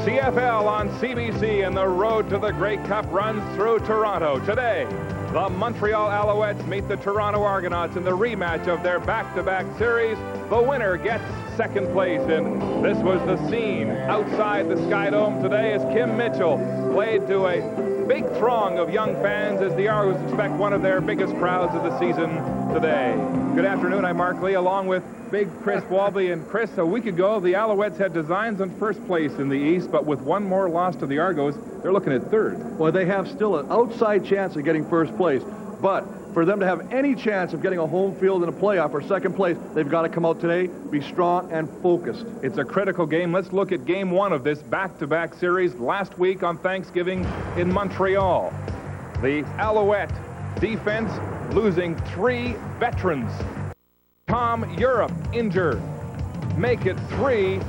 CFL on CBC, and the road to the Grey Cup runs through Toronto. Today, the Montreal Alouettes meet the Toronto Argonauts in the rematch of their back-to-back series. The winner gets second place, and this was the scene outside the Skydome today as Kim Mitchell played to a big throng of young fans as the Argos expect one of their biggest crowds of the season today. Good afternoon, I'm Mark Lee, along with big Chris Walby. And Chris, a week ago, the Alouettes had designs on first place in the East, but with one more loss to the Argos, they're looking at third. Well, they have still an outside chance of getting first place, but for them to have any chance of getting a home field in a playoff or second place, they've got to come out today, be strong and focused. It's a critical game. Let's look at game one of this back-to-back series last week on Thanksgiving in Montreal. The Alouette defense losing 3 veterans. Tom Europe injured. Make it 3.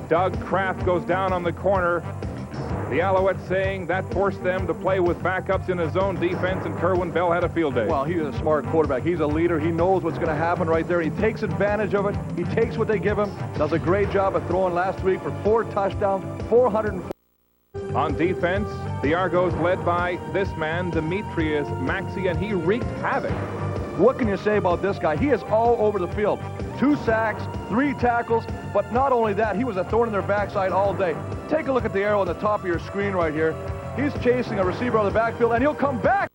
Doug Kraft goes down on the corner. The Alouettes saying that forced them to play with backups in a zone defense, and Kerwin Bell had a field day. Well, he's a smart quarterback. He's a leader. He knows what's going to happen right there. He takes advantage of it. He takes what they give him. Does a great job of throwing last week for 4 touchdowns, 404. On defense, the Argos led by this man, Demetrius Maxey, and he wreaked havoc. What can you say about this guy? He is all over the field. 2 sacks, 3 tackles, but not only that, he was a thorn in their backside all day. Take a look at the arrow on the top of your screen right here. He's chasing a receiver on the backfield, and he'll come back.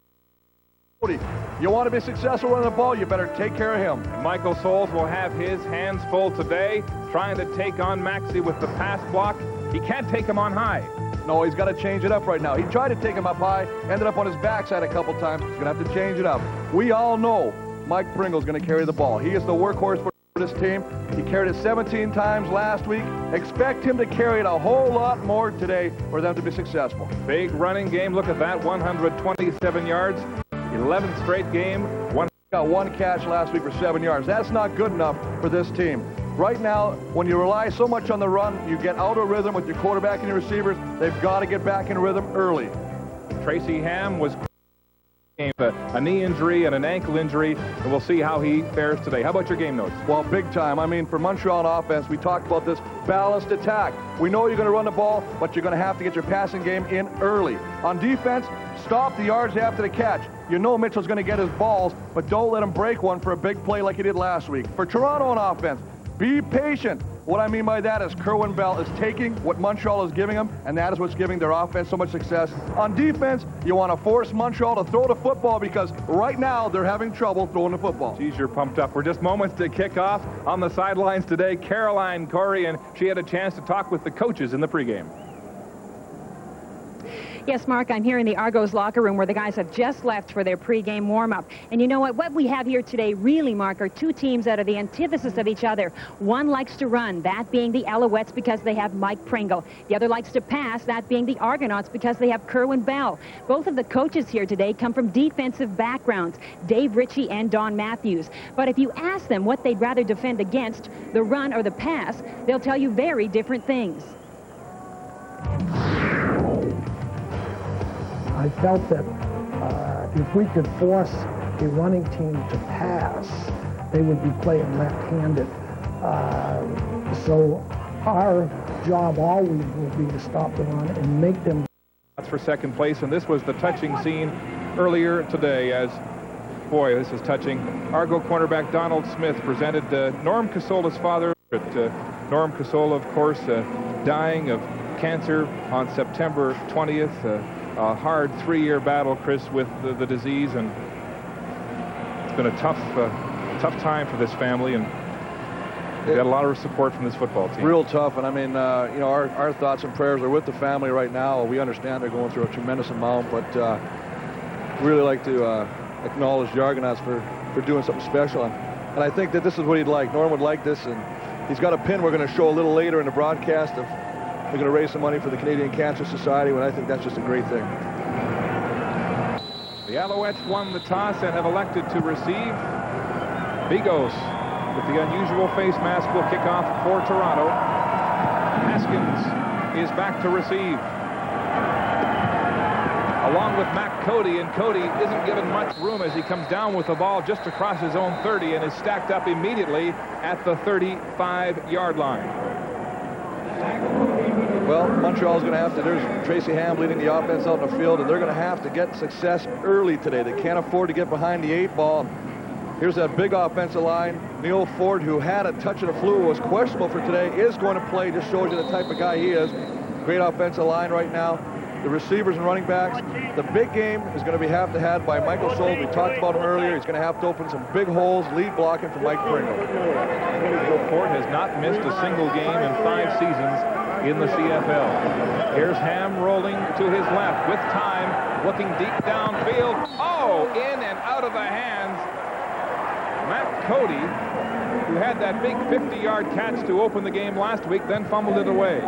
You want to be successful running the ball, you better take care of him. And Michael Souls will have his hands full today, trying to take on Maxey with the pass block. He can't take him on high. No, he's got to change it up right now. He tried to take him up high, ended up on his backside a couple times. He's going to have to change it up. We all know Mike Pringle's going to carry the ball. He is the workhorse for this team. He carried it 17 times last week. Expect him to carry it a whole lot more today for them to be successful. Big running game. Look at that, 127 yards, 11th straight game. Got 1 catch last week for 7 yards. That's not good enough for this team. Right now, when you rely so much on the run, you get out of rhythm with your quarterback and your receivers. They've got to get back in rhythm early. Tracy Ham was a knee injury and an ankle injury, and we'll see how he fares today. How about your game notes? Well, big time. I mean, for Montreal on offense, we talked about this balanced attack. We know you're going to run the ball, but you're going to have to get your passing game in early. On defense, stop the yards after the catch. You know Mitchell's going to get his balls, but don't let him break one for a big play like he did last week. For Toronto on offense, be patient. What I mean by that is Kerwin Bell is taking what Montreal is giving him, and that is what's giving their offense so much success. On defense, you want to force Montreal to throw the football because right now they're having trouble throwing the football. Geez, you're pumped up. We're just moments to kick off. On the sidelines today, Caroline Corey, and she had a chance to talk with the coaches in the pregame. Yes, Mark, I'm here in the Argos locker room where the guys have just left for their pregame warm-up. And you know what? What we have here today really, Mark, are 2 teams that are the antithesis of each other. One likes to run, that being the Alouettes because they have Mike Pringle. The other likes to pass, that being the Argonauts because they have Kerwin Bell. Both of the coaches here today come from defensive backgrounds, Dave Ritchie and Don Matthews. But if you ask them what they'd rather defend against, the run or the pass, they'll tell you very different things. I felt that if we could force a running team to pass, they would be playing left-handed. So our job always will be to stop the run and make them. That's for second place, and this was the touching scene earlier today as, boy, this is touching. Argo cornerback Donald Smith presented Norm Casola's father. Norm Casola, of course, dying of cancer on September 20th. A hard 3-year battle, Chris, with the disease, and it's been a tough time for this family, and we got a lot of support from this football team. Real tough, and I mean, you know, our thoughts and prayers are with the family right now. We understand they're going through a tremendous amount, but really like to acknowledge the Argonauts for doing something special, and I think that this is what he'd like. Norm would like this, and he's got a pin we're going to show a little later in the broadcast of. We're going to raise some money for the Canadian Cancer Society, and I think that's just a great thing. The Alouettes won the toss and have elected to receive. Bigos, with the unusual face mask, will kick off for Toronto. Haskins is back to receive, along with Matt Cody, and Cody isn't given much room as he comes down with the ball just across his own 30 and is stacked up immediately at the 35-yard line. Well, Montreal's going to have to, there's Tracy Ham leading the offense out in the field, and they're going to have to get success early today. They can't afford to get behind the 8 ball. Here's that big offensive line. Neil Ford, who had a touch of the flu, was questionable for today, is going to play. Just shows you the type of guy he is. Great offensive line right now. The receivers and running backs. The big game is going to be have to had by Michael Scholes. We talked about him earlier. He's going to have to open some big holes, lead blocking for Mike Pringle. Neil Ford has not missed a single game in 5 seasons in the CFL. Here's Ham rolling to his left with time, looking deep downfield. Oh, in and out of the hands. Matt Cody, who had that big 50-yard catch to open the game last week, then fumbled it away.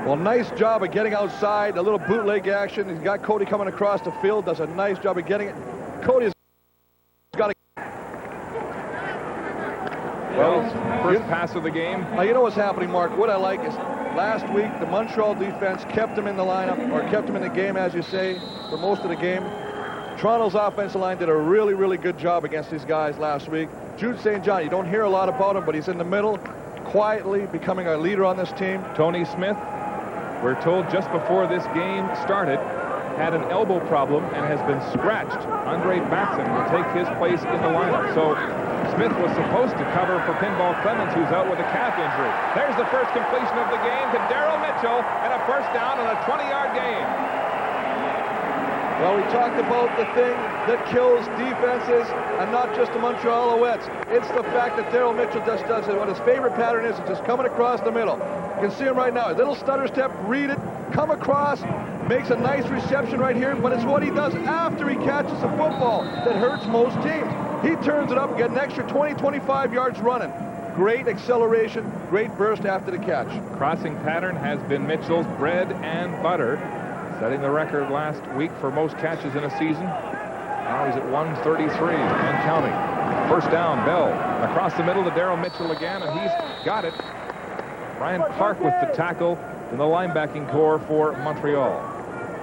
Well, nice job of getting outside, a little bootleg action. He's got Cody coming across the field, does a nice job of getting it. Cody's got to... Well, first pass of the game. Now, you know what's happening, Mark? What I like is last week, the Montreal defense kept him in the lineup, or kept him in the game, as you say, for most of the game. Toronto's offensive line did a really, really good job against these guys last week. Jude St. John, you don't hear a lot about him, but he's in the middle, quietly becoming a leader on this team. Tony Smith, we're told just before this game started, had an elbow problem and has been scratched. Andre Batson will take his place in the lineup. So Smith was supposed to cover for Pinball Clemens, who's out with a calf injury. There's the first completion of the game to Daryl Mitchell, and a first down on a 20-yard gain. Well, we talked about the thing that kills defenses, and not just the Montreal Alouettes. It's the fact that Daryl Mitchell just does it. What his favorite pattern is just coming across the middle. You can see him right now. A little stutter step, read it, come across, makes a nice reception right here, but it's what he does after he catches the football that hurts most teams. He turns it up and gets an extra 20, 25 yards running. Great acceleration, great burst after the catch. Crossing pattern has been Mitchell's bread and butter, setting the record last week for most catches in a season. Now he's at 133 and counting. First down, Bell across the middle to Daryl Mitchell again, and he's got it. Brian Clark with the tackle in the linebacking core for Montreal.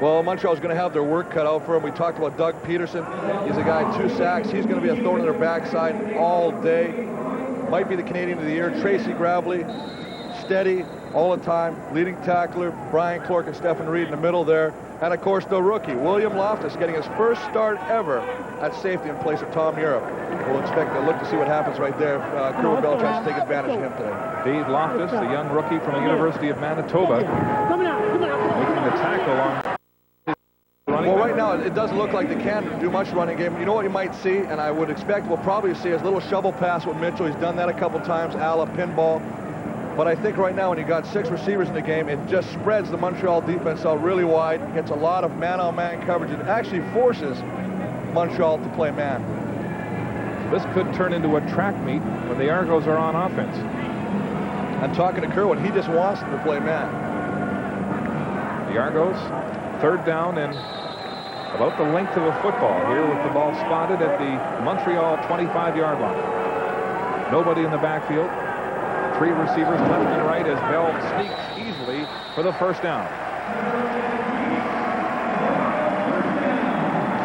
Well, Montreal's going to have their work cut out for him. We talked about Doug Peterson. He's a guy, 2 sacks. He's going to be a thorn in their backside all day. Might be the Canadian of the year. Tracy Gravely, steady all the time. Leading tackler, Brian Clark and Stephen Reed in the middle there. And, of course, the rookie, William Loftus, getting his first start ever at safety in place of Tom Europe. We'll expect to look to see what happens right there. Kerwin Bell tries to take advantage of him today. Dave Loftus, the young rookie from the University of Manitoba, making the tackle on. Well, right now, it doesn't look like they can do much running game. You know what you might see, and I would expect we'll probably see, is a little shovel pass with Mitchell. He's done that a couple times, a la pinball. But I think right now, when you got 6 receivers in the game, it just spreads the Montreal defense out really wide, gets a lot of man-on-man coverage. It actually forces Montreal to play man. This could turn into a track meet when the Argos are on offense. I'm talking to Kerwin. He just wants them to play man. The Argos, third down and about the length of a football here with the ball spotted at the Montreal 25-yard line. Nobody in the backfield. 3 receivers left and right as Bell sneaks easily for the first down.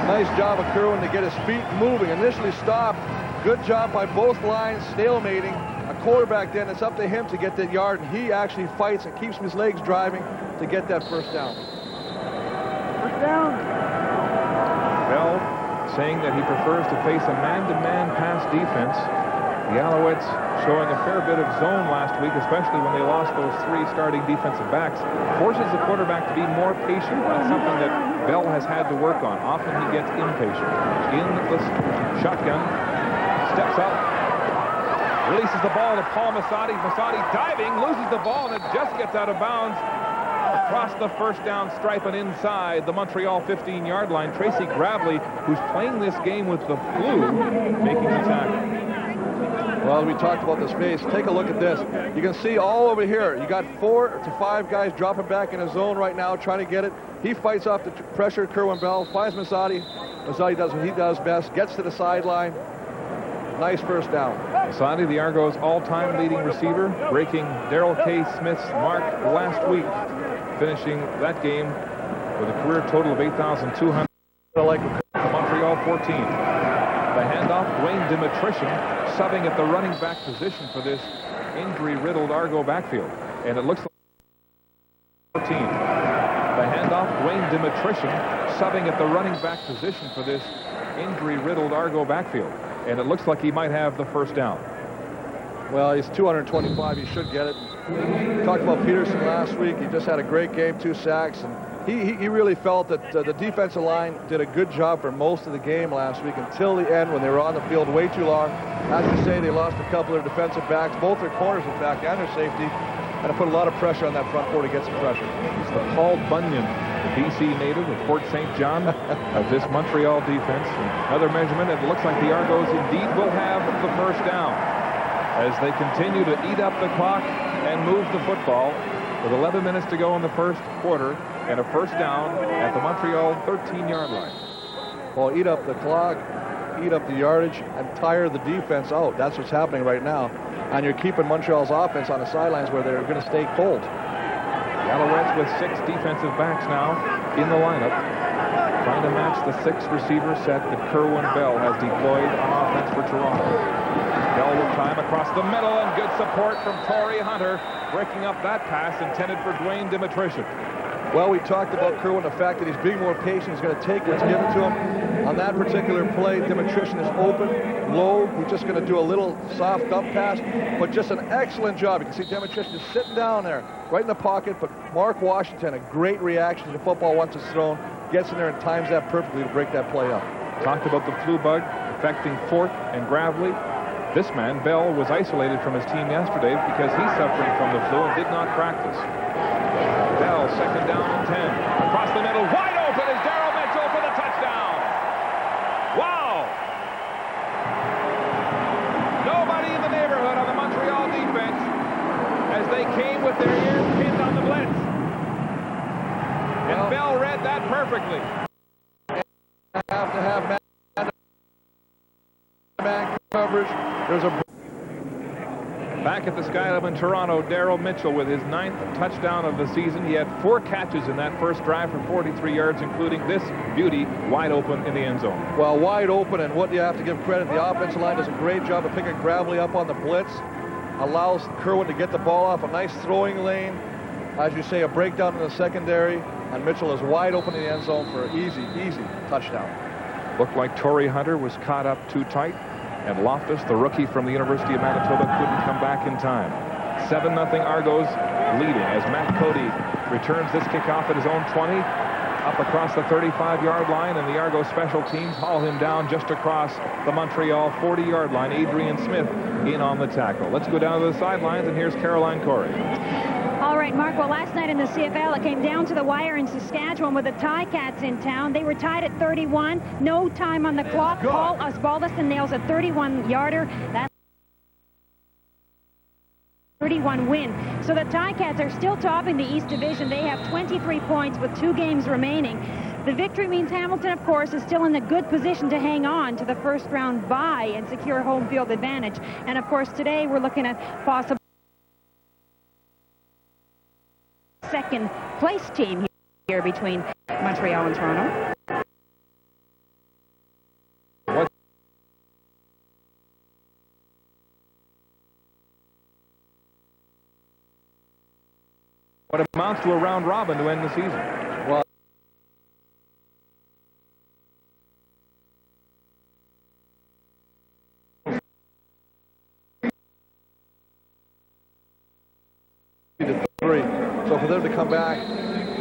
Nice job of Kerwin to get his feet moving. Initially stopped. Good job by both lines, stalemating. A quarterback then, it's up to him to get that yard, and he actually fights and keeps his legs driving to get that first down. First down. Bell saying that he prefers to face a man-to-man pass defense. The Alouettes showing a fair bit of zone last week, especially when they lost those 3 starting defensive backs. Forces the quarterback to be more patient. That's something that Bell has had to work on. Often he gets impatient. In the shotgun, steps up, releases the ball to Paul Masadi. Masadi diving, loses the ball, and it just gets out of bounds across the first down stripe and inside the Montreal 15-yard line. Tracy Gravely, who's playing this game with the flu, making the tackle. Well, we talked about the space. Take a look at this. You can see all over here. You got 4 to 5 guys dropping back in his zone right now, trying to get it. He fights off the pressure. Kerwin Bell finds Masadi. Masadi does what he does best. Gets to the sideline. Nice first down. Masadi, the Argos' all-time leading receiver, breaking Darrell K. Smith's mark last week, finishing that game with a career total of 8,200. Like Montreal 14. The handoff, Dwayne Dimitrition subbing at the running back position for this injury-riddled Argo backfield. And it looks like off Dwayne Dimitrition, subbing at the running back position for this injury-riddled Argo backfield. And it looks like he might have the first down. Well, he's 225. He should get it. We talked about Peterson last week. He just had a great game, 2 sacks. And he really felt that the defensive line did a good job for most of the game last week until the end when they were on the field way too long. As you say, they lost a couple of their defensive backs, both their corners, in fact, and their safety. And it put a lot of pressure on that front four to get some pressure. It's the Paul Bunyan, the BC native of Fort St. John, of this Montreal defense. Another measurement, it looks like the Argos indeed will have the first down as they continue to eat up the clock and move the football with 11 minutes to go in the first quarter and a first down at the Montreal 13-yard line. Well, eat up the clock, eat up the yardage, and tire the defense out. That's what's happening right now. And you're keeping Montreal's offense on the sidelines where they're going to stay cold. The Alouettes with 6 defensive backs now in the lineup, trying to match the 6 receiver set that Kerwin Bell has deployed on offense for Toronto. Bell with time across the middle and good support from Torrey Hunter, breaking up that pass intended for Dwayne Dimitrition. Well, we talked about Kerwin, the fact that he's being more patient. He's going to take what's given to him. On that particular play, Dimitrition is open, low. He's just going to do a little soft dump pass, but just an excellent job. You can see Dimitrition just sitting down there, right in the pocket, but Mark Washington, a great reaction to the football once it's thrown, gets in there and times that perfectly to break that play up. Talked about the flu bug affecting Fort and Gravely. This man, Bell, was isolated from his team yesterday because he's suffering from the flu and did not practice. Bell, second down and 10. Across the middle, wide open is Darryl Mitchell for the touchdown. Wow! Nobody in the neighborhood on the Montreal defense as they came with their ears pinned on the blitz. And Bell read that perfectly. Have to have man coverage. There's a Back at the Skylab in Toronto, Darryl Mitchell with his 9th touchdown of the season. He had 4 catches in that first drive for 43 yards, including this beauty wide open in the end zone. Well, wide open, and what you have to give credit, the offensive line does a great job of picking Gravely up on the blitz, allows Kerwin to get the ball off a nice throwing lane. As you say, a breakdown in the secondary, and Mitchell is wide open in the end zone for an easy touchdown. Looked like Torrey Hunter was caught up too tight, and Loftus, the rookie from the University of Manitoba, couldn't come back in time. 7-0 Argos leading as Matt Cody returns this kickoff at his own 20, up across the 35-yard line, and the Argos special teams haul him down just across the Montreal 40-yard line. Adrian Smith in on the tackle. Let's go down to the sidelines, and here's Caroline Corey. All right, Mark, well, last night in the CFL, it came down to the wire in Saskatchewan with the Ticats in town. They were tied at 31, no time on the clock. Paul Osbaldiston nails a 31-yarder. That's 31 win. So the Ticats are still topping the East Division. They have 23 points with 2 games remaining. The victory means Hamilton, of course, is still in a good position to hang on to the first-round bye and secure home field advantage. And, of course, today we're looking at possible second-place team here between Montreal and Toronto. What amounts to a round robin to end the season. Well, so for them to come back,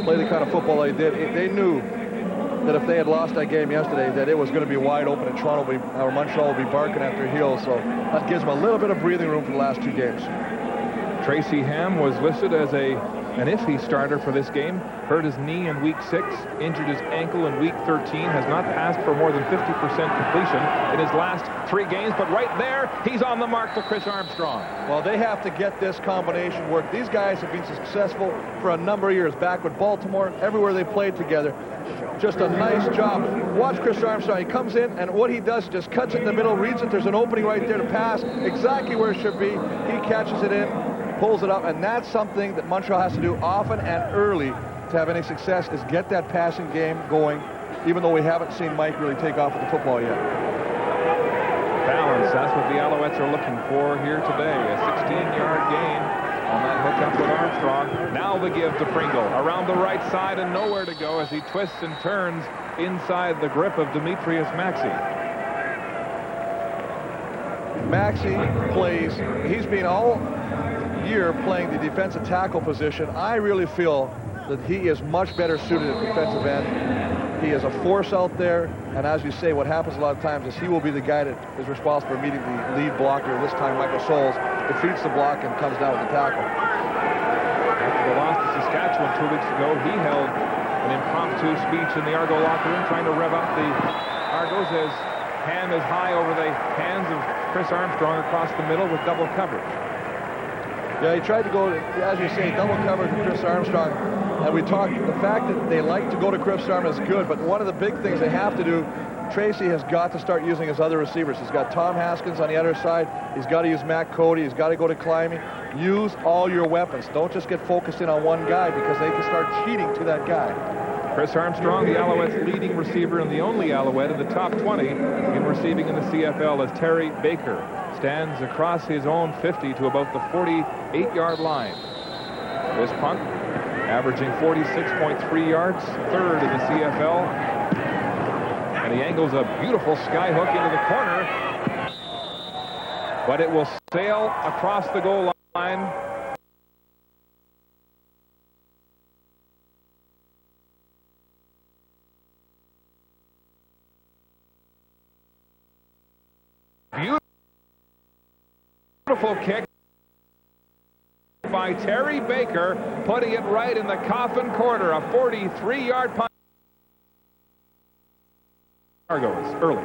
play the kind of football they did, they knew that if they had lost that game yesterday, that it was going to be wide open and Montreal would be barking at their heels. So that gives them a little bit of breathing room for the last 2 games. Tracy Ham was listed as an iffy starter for this game. Hurt his knee in week 6, injured his ankle in week 13, has not passed for more than 50% completion in his last 3 games, but right there, he's on the mark for Chris Armstrong. Well, they have to get this combination work. These guys have been successful for a number of years, back with Baltimore, everywhere they played together. Just a nice job. Watch Chris Armstrong. He comes in, and what he does, he just cuts it in the middle, reads it. There's an opening right there to pass, exactly where it should be. He catches it in, pulls it up, and that's something that Montreal has to do often and early to have any success, is get that passing game going, even though we haven't seen Mike really take off with the football yet. Balance, that's what the Alouettes are looking for here today. A 16-yard gain on that hookup with Armstrong. Now the give to Pringle. Around the right side and nowhere to go as he twists and turns inside the grip of Demetrius Maxey. Maxey plays, he's been all year playing the defensive tackle position. I really feel that he is much better suited at defensive end. He is a force out there, and as you say, what happens a lot of times is he will be the guy that is responsible for meeting the lead blocker. This time, Michael Souls defeats the block and comes down with the tackle. After the loss to Saskatchewan 2 weeks ago, he held an impromptu speech in the Argo locker room trying to rev up the Argos. His hand is high over the hands of Chris Armstrong across the middle with double coverage. Yeah, he tried to go, as you say, double coverage with Chris Armstrong. And we talked, the fact that they like to go to Chris Armstrong is good, but one of the big things they have to do, Tracy has got to start using his other receivers. He's got Tom Haskins on the other side. He's got to use Matt Cody. He's got to go to climbing. Use all your weapons. Don't just get focused in on one guy because they can start cheating to that guy. Chris Armstrong, the Alouettes' leading receiver and the only Alouette in the top 20 in receiving in the CFL, as Terry Baker stands across his own 50 to about the 48-yard line. This punt averaging 46.3 yards, third in the CFL. And he angles a beautiful sky hook into the corner. But it will sail across the goal line. Beautiful kick by Terry Baker, putting it right in the coffin corner. A 43-yard punt. Argos early.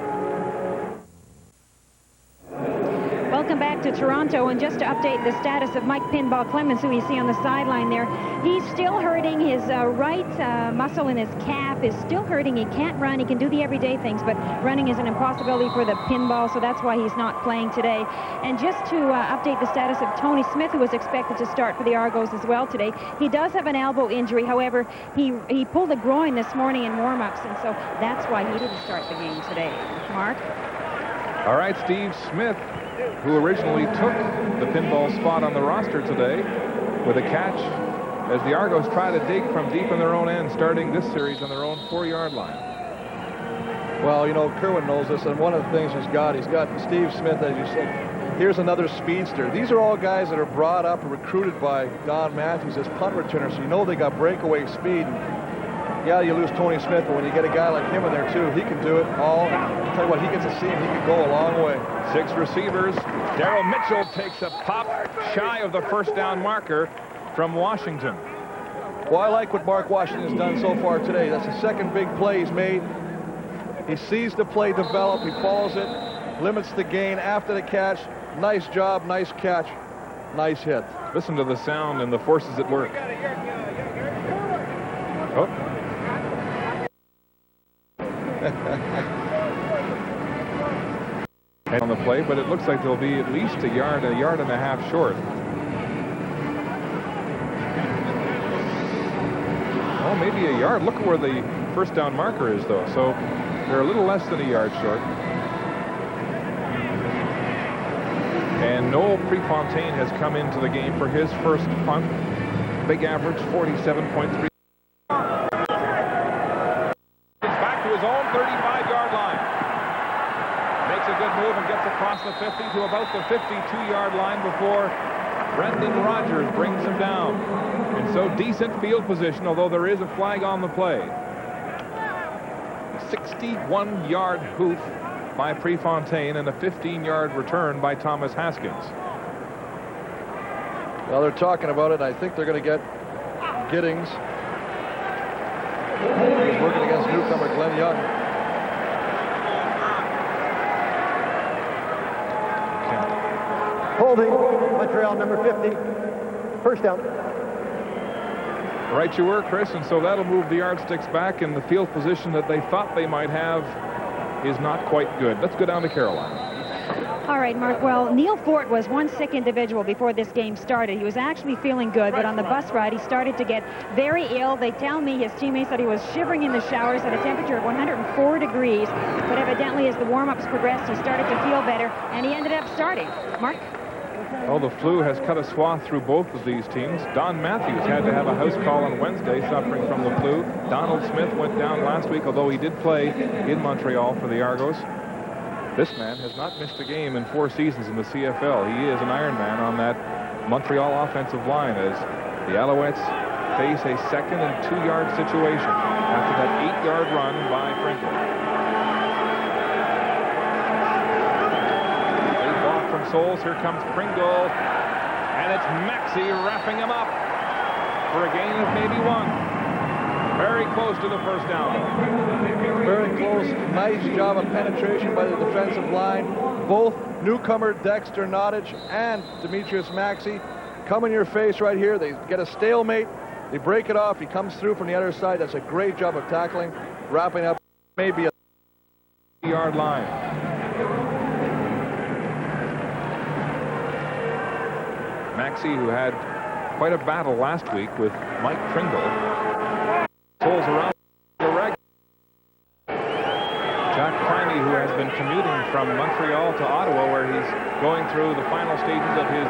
Welcome back to Toronto, and just to update the status of Mike Pinball Clemens, who you see on the sideline there, he's still hurting. His right muscle in his calf is still hurting. He can't run. He can do the everyday things, but running is an impossibility for the pinball, so that's why he's not playing today. And just to update the status of Tony Smith, who was expected to start for the Argos as well today, he does have an elbow injury. However, he pulled a groin this morning in warm-ups, and so that's why he didn't start the game today. Mark? All right, Steve Smith, who originally took the pinball spot on the roster today with a catch as the Argos try to dig from deep in their own end, starting this series on their own 4-yard line. Well, you know, Kerwin knows this, and one of the things he's got Steve Smith, as you said. Here's another speedster. These are all guys that are brought up and recruited by Don Matthews as punt returners, so you know they got breakaway speed. Yeah, you lose Tony Smith, but when you get a guy like him in there, too, he can do it all. I'll tell you what, he gets to see him, he can go a long way. 6 receivers. Darryl Mitchell takes a pop shy of the first down marker from Washington. Well, I like what Mark Washington has done so far today. That's the second big play he's made. He sees the play develop, he follows it, limits the gain after the catch. Nice job, nice catch, nice hit. Listen to the sound and the forces at work. Oh. On the play, but it looks like they'll be at least a yard and a half short. Oh, maybe a yard. Look where the first down marker is, though. So they're a little less than a yard short. And Noel Prefontaine has come into the game for his first punt. Big average, 47.3. Own 35-yard line. Makes a good move and gets across the 50 to about the 52-yard line before Brendan Rogers brings him down. And so decent field position, although there is a flag on the play. 61-yard hoof by Prefontaine and a 15-yard return by Thomas Haskins. Well, they're talking about it. I think they're going to get Giddings. He's working against newcomer Glenn Young. Holding, Montreal number 50. First down. Right you were, Chris, and so that'll move the yardsticks back, and the field position that they thought they might have is not quite good. Let's go down to Carolina. All right, Mark. Well, Neil Fort was one sick individual before this game started. He was actually feeling good, but on the bus ride, he started to get very ill. They tell me his teammates that he was shivering in the showers at a temperature of 104 degrees. But evidently, as the warm-ups progressed, he started to feel better, and he ended up starting. Mark? Well, the flu has cut a swath through both of these teams. Don Matthews had to have a house call on Wednesday suffering from the flu. Donald Smith went down last week, although he did play in Montreal for the Argos. This man has not missed a game in 4 seasons in the CFL. He is an Iron Man on that Montreal offensive line as the Alouettes face a 2nd and 2-yard situation after that 8-yard run by Pringle. They block from Souls. Here comes Pringle, and it's Maxey wrapping him up for a gain of maybe 1. Very close to the first down. Very close. Nice job of penetration by the defensive line. Both newcomer Dexter Nottage and Demetrius Maxey come in your face right here. They get a stalemate. They break it off. He comes through from the other side. That's a great job of tackling, wrapping up maybe a yard line. Maxey, who had quite a battle last week with Mike Pringle, pulls around the reg. Jack Crimey, who has been commuting from Montreal to Ottawa, where he's going through the final stages of his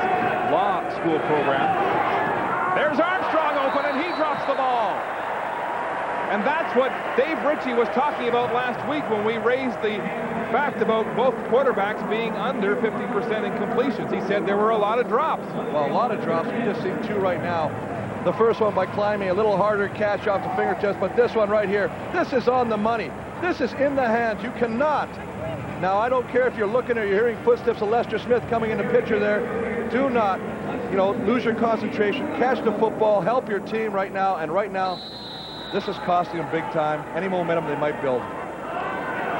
law school program. There's Armstrong open, and he drops the ball. And that's what Dave Ritchie was talking about last week when we raised the fact about both quarterbacks being under 50% in completions. He said there were a lot of drops. Well, a lot of drops. We just see 2 right now. The first one by Climby, a little harder catch off the fingertips, but this one right here, this is on the money. This is in the hands. You cannot. Now, I don't care if you're looking or you're hearing footsteps of Lester Smith coming in the picture there. Do not, lose your concentration. Catch the football. Help your team right now. And right now, this is costing them big time. Any momentum they might build.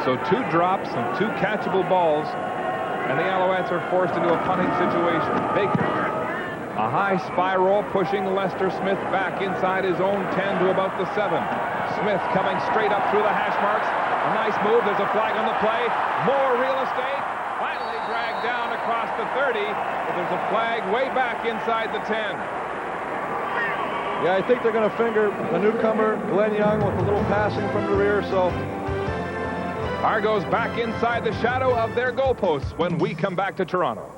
So 2 drops and 2 catchable balls, and the Alouettes are forced into a punting situation. Baker. A high spiral pushing Lester Smith back inside his own 10 to about the 7. Smith coming straight up through the hash marks. A nice move. There's a flag on the play. More real estate. Finally dragged down across the 30. But there's a flag way back inside the 10. Yeah, I think they're going to finger the newcomer, Glenn Young, with a little passing from the rear. So Argos back inside the shadow of their goalposts when we come back to Toronto.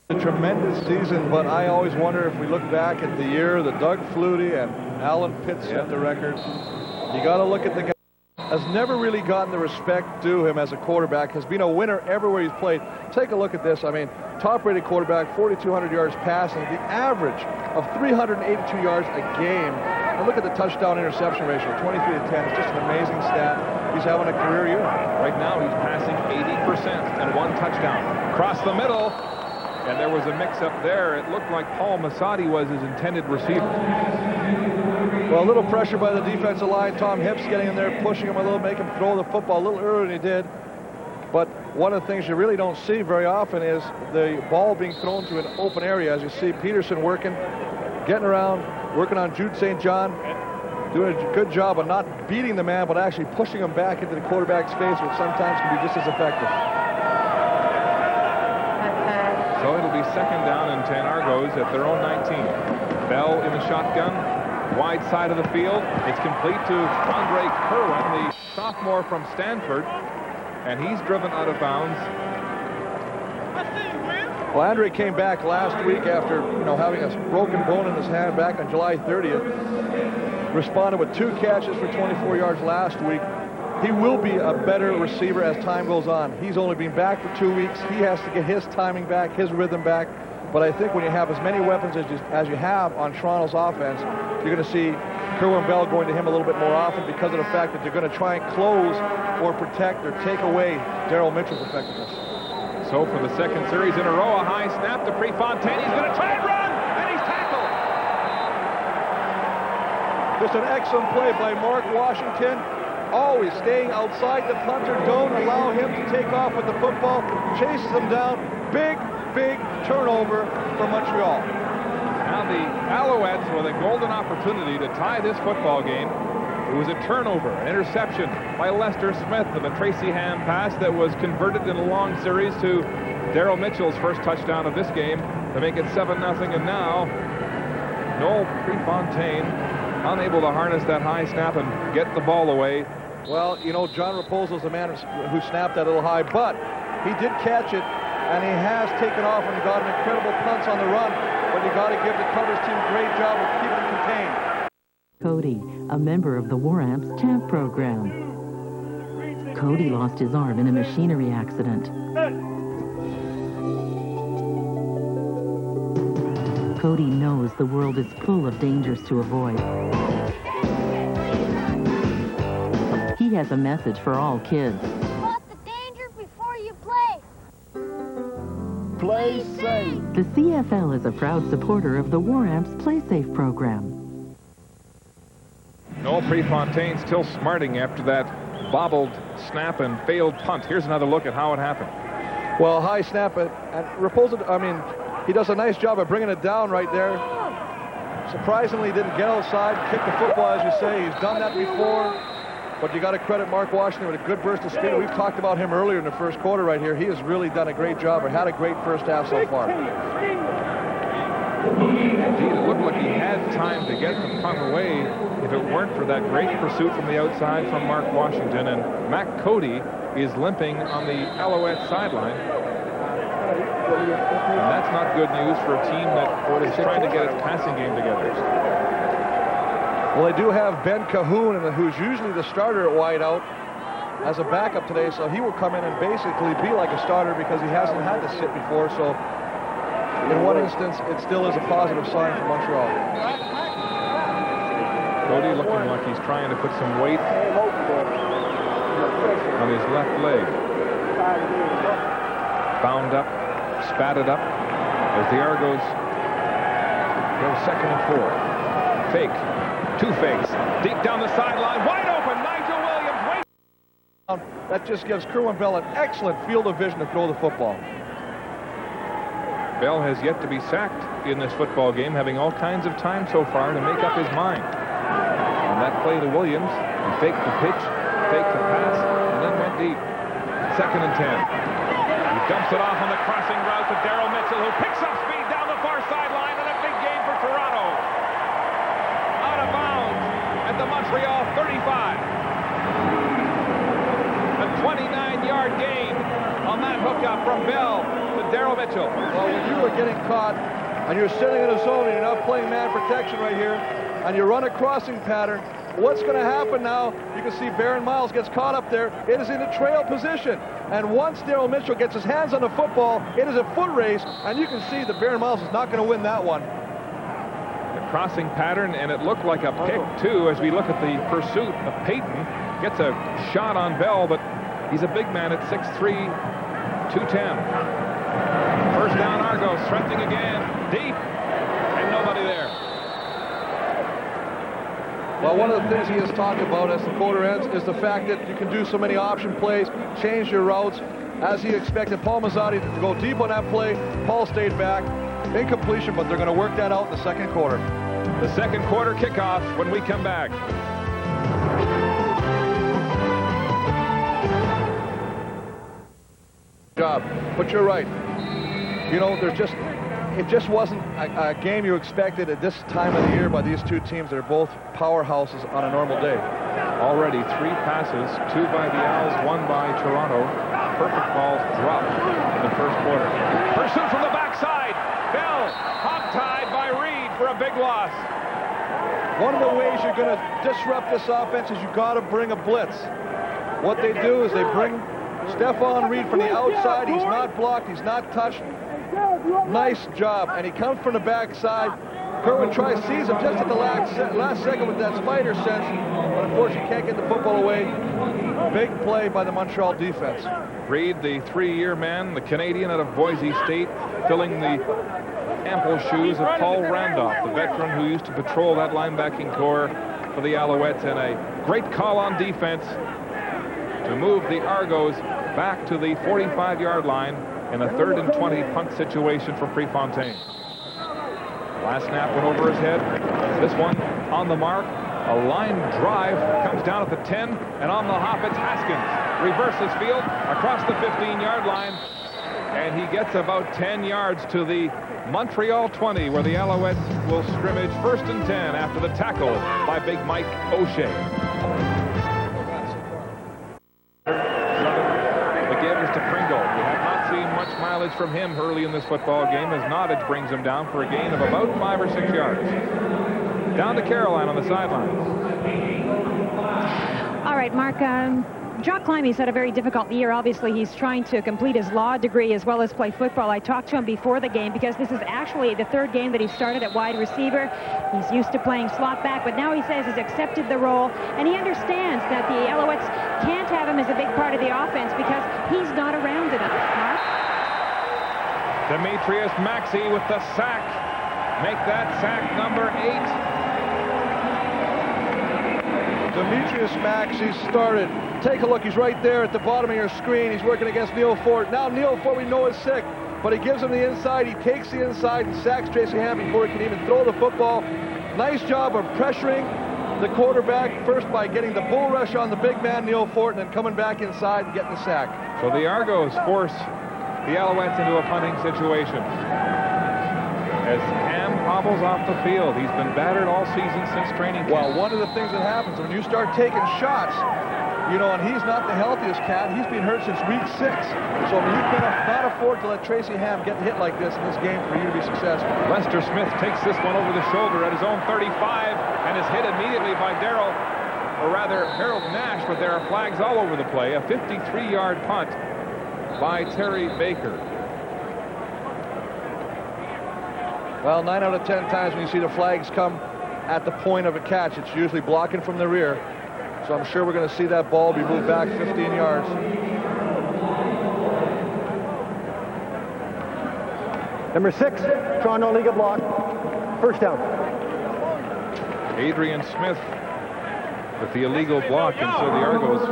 A tremendous season, but I always wonder if we look back at the year that Doug Flutie and Alan Pitts set the record. You got to look at the guy has never really gotten the respect due him as a quarterback, has been a winner everywhere he's played. Take a look at this. I mean, top-rated quarterback, 4,200 yards passing, the average of 382 yards a game. And look at the touchdown-interception ratio, 23 to 10. It's just an amazing stat. He's having a career year. Right now, he's passing 80% and 1 touchdown. Across the middle. And there was a mix-up there. It looked like Paul Masadi was his intended receiver. Well, a little pressure by the defensive line. Tom Hips getting in there, pushing him a little, make him throw the football a little earlier than he did. But one of the things you really don't see very often is the ball being thrown to an open area. As you see Peterson working, getting around, working on Jude St. John, doing a good job of not beating the man, but actually pushing him back into the quarterback's face, which sometimes can be just as effective. So it'll be 2nd down and 10. Argos at their own 19. Bell in the shotgun, wide side of the field. It's complete to Andre Kerwin, the sophomore from Stanford, and he's driven out of bounds. Well, Andre came back last week after having a broken bone in his hand back on July 30th. Responded with 2 catches for 24 yards last week. He will be a better receiver as time goes on. He's only been back for 2 weeks. He has to get his timing back, his rhythm back. But I think when you have as many weapons as you have on Toronto's offense, you're going to see Kerwin Bell going to him a little bit more often because of the fact that they're going to try and close or protect or take away Daryl Mitchell's effectiveness. So for the 2nd series in a row, a high snap to Prefontaine. He's going to try and run, and he's tackled. Just an excellent play by Mark Washington. Always staying outside the punter. Don't allow him to take off with the football. Chases him down. Big turnover for Montreal. Now the Alouettes with a golden opportunity to tie this football game. It was a turnover, an interception by Lester Smith of a Tracy Ham pass that was converted in a long series to Daryl Mitchell's first touchdown of this game to make it 7-0. And now Noel Prefontaine unable to harness that high snap and get the ball away. Well, John Raposo's the man who snapped that a little high, but he did catch it and he has taken off and got an incredible punch on the run, but you got to give the coverage team a great job of keeping him contained. Cody, a member of the War Amps Champ program. Cody lost his arm in a machinery accident. Cody knows the world is full of dangers to avoid. He has a message for all kids. Spot the danger before you play. Play safe. The CFL is a proud supporter of the War Amps Play Safe program. Noel Prefontaine still smarting after that bobbled snap and failed punt. Here's another look at how it happened. Well, high snap, and Raposa, I mean, he does a nice job of bringing it down right there. Surprisingly, didn't get outside, kick the football, as you say. He's done that before, but you got to credit Mark Washington with a good burst of speed. We've talked about him earlier in the first quarter right here. He has really done a great job, or had a great first half so far. Indeed, it looked like he had time to get the punt away if it weren't for that great pursuit from the outside from Mark Washington. And Mac Cody is limping on the Alouette sideline. And that's not good news for a team that is trying to get its passing game together. Well, they do have Ben Cahoon, who's usually the starter at wideout, as a backup today, so he will come in and basically be like a starter because he hasn't had to sit before. So in one instance, it still is a positive sign for Montreal. Cody looking like he's trying to put some weight on his left leg. Bound up, spatted up as the Argos go 2nd and 4. Fake, 2 fakes, deep down the sideline, wide open, Nigel Williams, wait. That just gives Kerwin Bell an excellent field of vision to throw the football. Bell has yet to be sacked in this football game, having all kinds of time so far to make up his mind. On that play to Williams, he faked the pitch, faked the pass, and then went deep. 2nd and 10. He dumps it off on the crossing route to Daryl Mitchell, who picks up speed down the far sideline, and a big gain for Toronto. Out of bounds at the Montreal 35. A 29-yard gain on that hookup from Bell to Daryl Mitchell. Well, when you are getting caught and you're sitting in a zone and you're not playing man protection right here, and you run a crossing pattern, what's going to happen now? You can see Baron Miles gets caught up there. It is in a trail position. And once Daryl Mitchell gets his hands on the football, it is a foot race, and you can see that Baron Miles is not going to win that one. The crossing pattern, and it looked like a pick, too, as we look at the pursuit of Payton. Gets a shot on Bell, but he's a big man at 6'3", 210. First down, Argos, threatening again, deep, and nobody there. Well, one of the things he has talked about as the quarter ends is the fact that you can do so many option plays, change your routes. As he expected Paul Mazzotti to go deep on that play, Paul stayed back. Incompletion, but they're going to work that out in the second quarter. The second quarter kickoff when we come back. Job, but you're right. You know, it just wasn't a game you expected at this time of the year by these two teams that are both powerhouses on a normal day. Already 3 passes, 2 by the Owls, 1 by Toronto. Perfect balls dropped in the first quarter. Pursuit from the backside. Bell hog-tied by Reed for a big loss. One of the ways you're going to disrupt this offense is you've got to bring a blitz. What they do is they bring Stephon Reed from the outside. He's not blocked. He's not touched. Nice job. And he comes from the backside. Kerwin tries, sees him just at the last second with that spider sense. But unfortunately, can't get the football away. Big play by the Montreal defense. Reed, the 3-year man, the Canadian out of Boise State, filling the ample shoes of Paul Randolph, the veteran who used to patrol that linebacking corps for the Alouettes, and a great call on defense to move the Argos back to the 45-yard line in a 3rd and 20 punt situation for Prefontaine. Last snap went over his head. This one on the mark. A line drive comes down at the 10, and on the hop it's Haskins. Reverses field across the 15-yard line, and he gets about 10 yards to the Montreal 20, where the Alouettes will scrimmage 1st and 10 after the tackle by big Mike O'Shea. The give is to Pringle. We have not seen much mileage from from him early in this football game as Nottage brings him down for a gain of about 5 or 6 yards. Down to Caroline on the sidelines. All right, Mark. Jock Climby's had a very difficult year. Obviously, he's trying to complete his law degree as well as play football. I talked to him before the game because this is actually the 3rd game that he started at wide receiver. He's used to playing slot back, but now he says he's accepted the role, and he understands that the Alouettes can't have him as a big part of the offense because he's not around enough. Mark? Demetrius Maxey with the sack. Make that sack number 8. Demetrius Maxey started. Take a look. He's right there at the bottom of your screen. He's working against Neil Fort. Now Neil Fort, we know, is sick, but he gives him the inside. He takes the inside and sacks Tracy Ham before he can even throw the football. Nice job of pressuring the quarterback, first by getting the bull rush on the big man, Neil Fort, and then coming back inside and getting the sack. So the Argos force the Alouettes into a punting situation. As Ham hobbles off the field, he's been battered all season since training camp. Well, one of the things that happens when you start taking shots, you know, and he's not the healthiest cat. He's been hurt since week 6. So you cannot afford to let Tracy Ham get hit like this in this game for you to be successful. Lester Smith takes this one over the shoulder at his own 35 and is hit immediately by Harold Nash, but there are flags all over the play. A 53-yard punt by Terry Baker. Well, 9 out of 10 times when you see the flags come at the point of a catch, it's usually blocking from the rear. So I'm sure we're going to see that ball be moved back 15 yards. Number 6, Toronto League of Block. First down. Adrian Smith with the illegal block, and so the Argos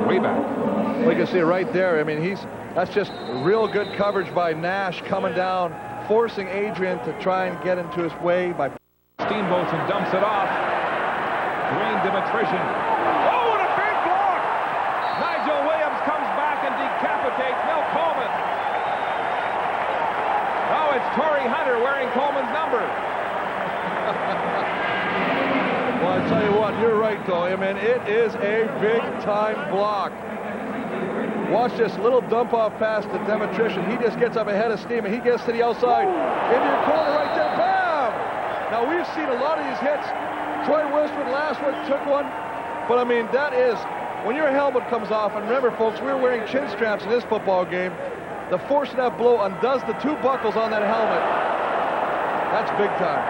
way back. Well, you can see it right there. I mean, that's just real good coverage by Nash coming down, forcing Adrian to try and get into his way by steamboats and dumps it off. Dwayne Dimitrition. Oh, what a big block! Nigel Williams comes back and decapitates Mel Coleman. Oh, it's Torrey Hunter wearing Coleman's number. Well, I tell you what, you're right, though. I mean, it is a big-time block. Watch this little dump-off pass to Dimitrition. He just gets up ahead of steam, and he gets to the outside. Into your corner right there. Bam! Now, we've seen a lot of these hits. Troy Wilson last one took one. But, I mean, that is, when your helmet comes off, and remember, folks, we were wearing chin straps in this football game. The force of that blow undoes the 2 buckles on that helmet. That's big time.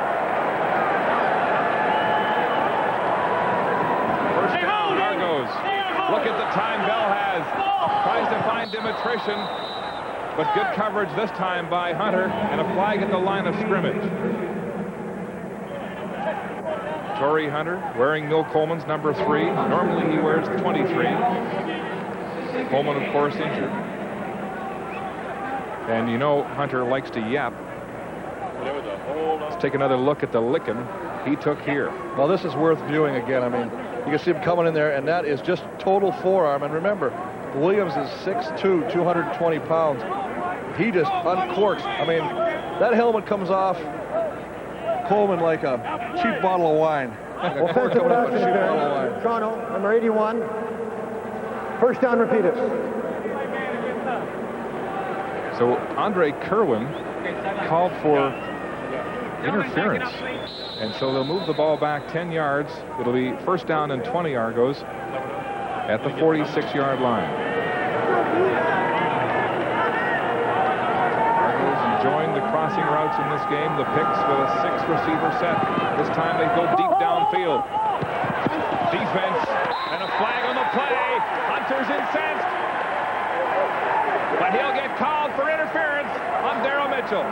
First down, Argos. Look at the time Bell has. Tries to find Dimitrition, but good coverage this time by Hunter, and a flag at the line of scrimmage. Torrey Hunter wearing Mill Coleman's number 3. Normally he wears 23. Coleman, of course, injured. And you know Hunter likes to yap. Let's take another look at the licking he took here. Well, this is worth viewing again. I mean, you can see him coming in there, and that is just total forearm. And remember, Williams is 6'2", 220 pounds. He just uncorks. I mean, that helmet comes off Coleman like a cheap bottle of wine. Offensive pass interference. Toronto, number 81. First down repeated. So Andre Kerwin called for interference. And so they'll move the ball back 10 yards. It'll be first down and 20 Argos at the 46-yard line. Argos enjoying the crossing routes in this game. The picks with a 6-receiver set. This time they go deep downfield. Defense and a flag on the play. Hunter's incensed. But he'll get called for interference on Darryl Mitchell.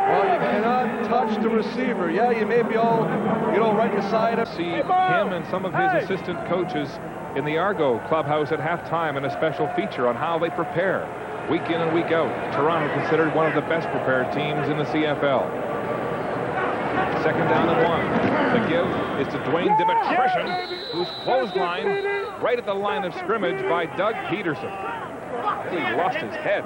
Well, you cannot touch the receiver. Yeah, you may be all, you know, right beside him. See him and some of his assistant coaches in the Argo clubhouse at halftime, and a special feature on how they prepare week in and week out. Toronto considered one of the best prepared teams in the CFL. Second down and 1. The give is to Dwayne Dimitrition, who's clotheslined right at the line of scrimmage by Doug Peterson. He lost his head.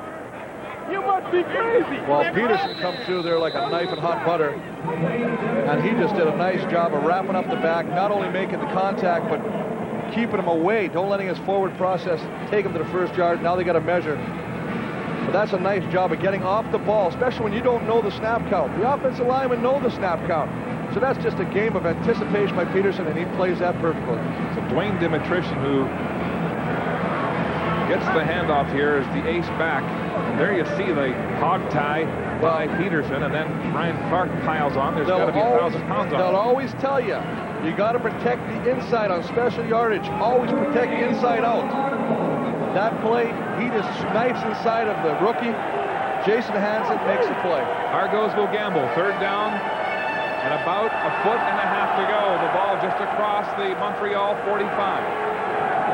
You must be crazy. Well, Peterson comes through there like a knife in hot butter, and he just did a nice job of wrapping up the back, not only making the contact, but keeping him away. Don't letting his forward process take him to the first yard. Now they got to measure. But that's a nice job of getting off the ball, especially when you don't know the snap count. The offensive linemen know the snap count. So that's just a game of anticipation by Peterson, and he plays that perfectly. So Dwayne Dimitrition, who gets the handoff here, is the ace back. And there you see the hog tie by Peterson, and then Ryan Clark piles on. There's got to be 1,000 pounds on it. They'll always tell you, you got to protect the inside on special yardage. Always protect the inside out. That play, he just snipes inside of the rookie. Jason Hansen makes the play. Argos will gamble. Third down and about 1.5 feet to go. The ball just across the Montreal 45.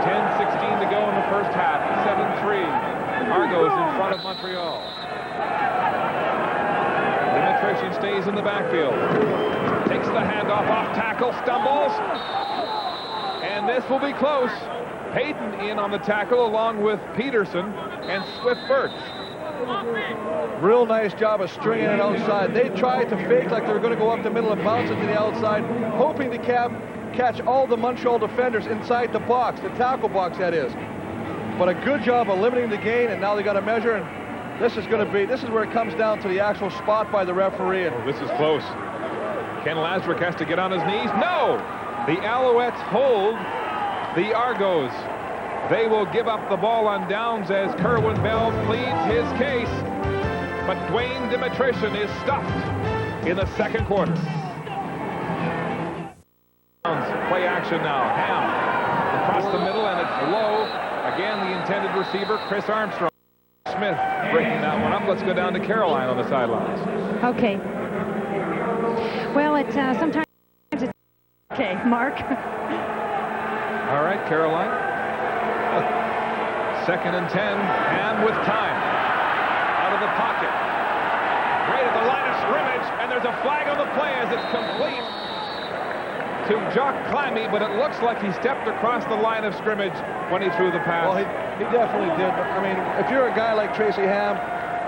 10:16 to go in the first half. 7-3. Argos in front of Montreal. Dimitrition stays in the backfield. Takes the handoff off tackle, stumbles. And this will be close. Hayden in on the tackle along with Peterson and Swift-Birch. Real nice job of stringing it outside. They tried to fake like they were going to go up the middle and bounce it to the outside, hoping to catch all the Montreal defenders inside the box, the tackle box that is. But a good job of limiting the gain, and now they got to measure, and this is where it comes down to the actual spot by the referee. And this is close. Ken Lasrick has to get on his knees. No! The Alouettes hold the Argos. They will give up the ball on downs as Kerwin Bell pleads his case. But Dwayne Dimitrition is stuffed in the second quarter. Play action now. Ham across the middle, and it's low. Again, the intended receiver, Chris Armstrong. Smith breaking that one up. Let's go down to Caroline on the sidelines. Okay. Well, it's sometimes it's okay, Mark. All right, Caroline. 2nd and 10, Ham with time. Out of the pocket. Right at the line of scrimmage, and there's a flag on the play as it's complete to Jock Climby, but it looks like he stepped across the line of scrimmage when he threw the pass. Well, he definitely did. I mean, if you're a guy like Tracy Ham,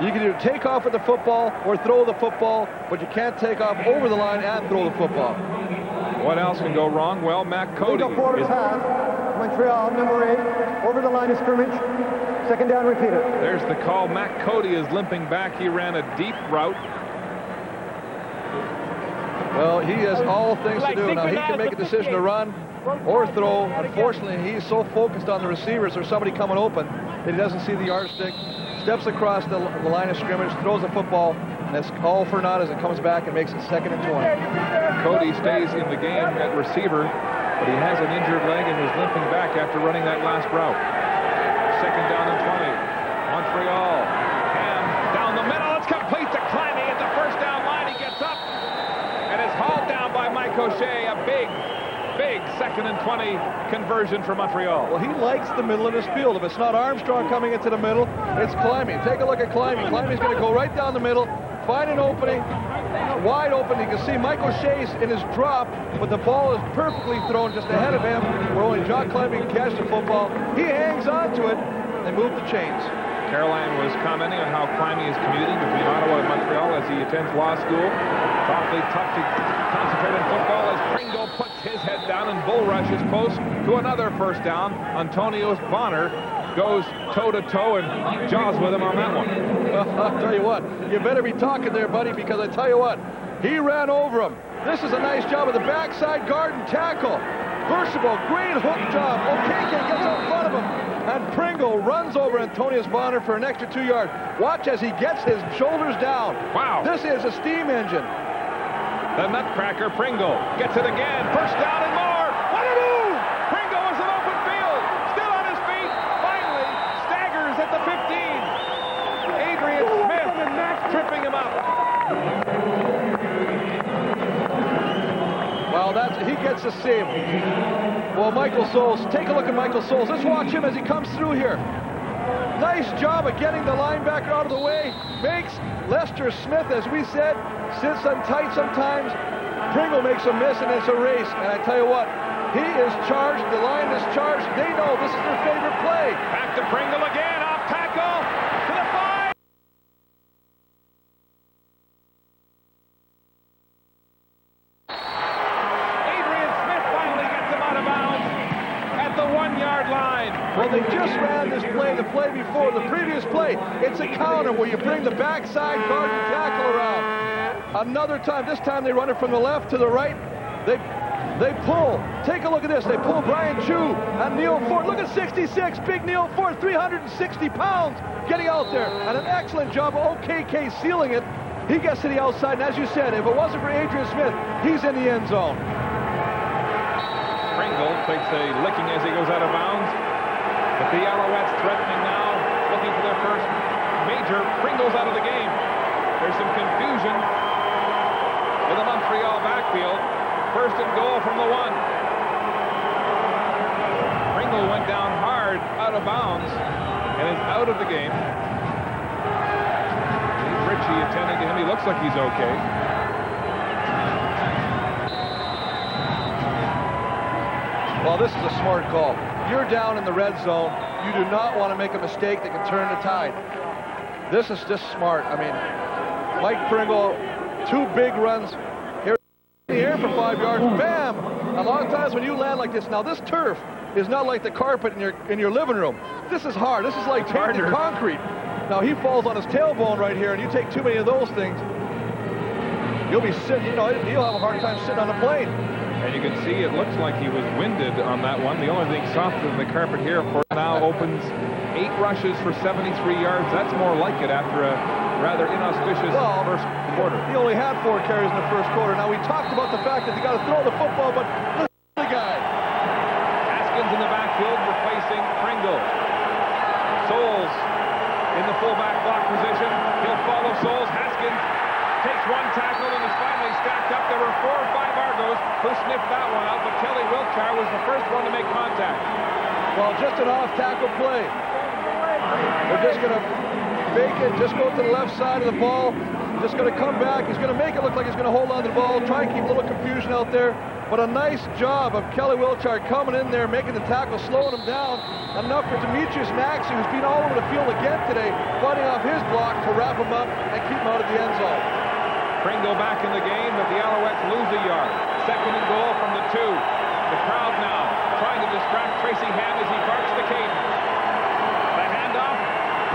you can either take off with the football or throw the football, but you can't take off over the line and throw the football. What else can go wrong? Well, Matt Cody is... Montreal, number 8, over the line of scrimmage. 2nd down, repeated. There's the call. Matt Cody is limping back. He ran a deep route. Well, he has all things to do. Now, he can make a decision to run or throw. Unfortunately, he's so focused on the receivers or somebody coming open that he doesn't see the yardstick. Steps across the line of scrimmage, throws the football, and that's all for naught as it comes back and makes it 2nd and 20. Cody stays in the game at receiver, but he has an injured leg and was limping back after running that last route. 2nd down and 20. Montreal. Ham down the middle. It's complete to Climby at the first down line. He gets up and is hauled down by Mike O'Shea. A big 2nd and 20 conversion for Montreal. Well, he likes the middle of his field. If it's not Armstrong coming into the middle, it's Climby. Take a look at Climby. Climby's going to go right down the middle, find an opening, wide open. You can see Mike O'Shea's in his drop, but the ball is perfectly thrown just ahead of him, where only Jock Climby can catch the football. He hangs on to it. They move the chains. Caroline was commenting on how Climby is commuting between Ottawa and Montreal as he attends law school. Awfully tough to concentrate on football as Pringle puts his head down and bull rushes close to another first down. Antonio Bonner goes toe-to-toe and jaws with him on that one. I'll tell you what, you better be talking there, buddy, because I tell you what, he ran over him. This is a nice job of the backside guard and tackle. Versatile, great hook job. O'Keke gets in front of him, and Pringle runs over Antonius Bonner for an extra 2 yards. Watch as he gets his shoulders down. Wow. This is a steam engine. The nutcracker Pringle gets it again. First down and more. What a move! Pringle is in open field. Still on his feet. Finally staggers at the 15. Adrian Smith tripping him up. Well, he gets a save. Well, Michael Souls, take a look at Michael Souls. Let's watch him as he comes through here. Nice job of getting the linebacker out of the way. Makes Lester Smith, as we said, sits on tight sometimes. Pringle makes a miss, and it's a race. And I tell you what, he is charged. The line is charged. They know this is their favorite play. Back to Pringle again. Off tackle to the 5. Adrian Smith finally gets him out of bounds at the 1-yard line. Well, they just ran this play, the play before, the previous play. It's a counter where you bring the backside guard and tackle around. Another time, this time they run it from the left to the right. They pull. Take a look at this. They pull Brian Chu and Neil Ford. Look at 66, big Neil Ford, 360 pounds getting out there. And an excellent job of OKK sealing it. He gets to the outside, and as you said, if it wasn't for Adrian Smith, he's in the end zone. Pringle takes a licking as he goes out of bounds. But the Alouettes threatening now, looking for their first major. Pringle's out of the game. There's some confusion in the Montreal backfield. First and goal from the 1. Pringle went down hard out of bounds and is out of the game. Richie attending to him. He looks like he's okay. Well, this is a smart call. You're down in the red zone. You do not want to make a mistake that can turn the tide. This is just smart. I mean, Mike Pringle, 2 big runs. Here in the air for 5 yards. Bam! A lot of times when you land like this, now this turf is not like the carpet in your living room. This is hard. This is like painted concrete. Now he falls on his tailbone right here, and you take too many of those things, you'll be sitting, you'll have a hard time sitting on a plane. And you can see it looks like he was winded on that one. The only thing softer than the carpet here, of course, now opens 8 rushes for 73 yards. That's more like it after a rather inauspicious first quarter. He only had 4 carries in the first quarter. Now we talked about the fact that you got to throw the football, but listen to the guy. Haskins in the backfield replacing Pringle. Souls in the fullback block position. He'll follow Souls. Haskins takes 1 tackle and is finally stacked up. There were 4 or 5 Argos who sniffed that one out, but Kelly Wiltshire was the first one to make contact. Well, just an off-tackle play. They're just going to fake it, just go to the left side of the ball, just going to come back. He's going to make it look like he's going to hold on to the ball, try and keep a little confusion out there. But a nice job of Kelly Wiltshire coming in there, making the tackle, slowing him down. Enough for Demetrius Maxey, who's been all over the field again today, fighting off his block to wrap him up and keep him out of the end zone. Pringle back in the game, but the Alouettes lose a yard. Second and goal from the 2. The crowd now trying to distract Tracy Ham as he barks the cadence. The handoff.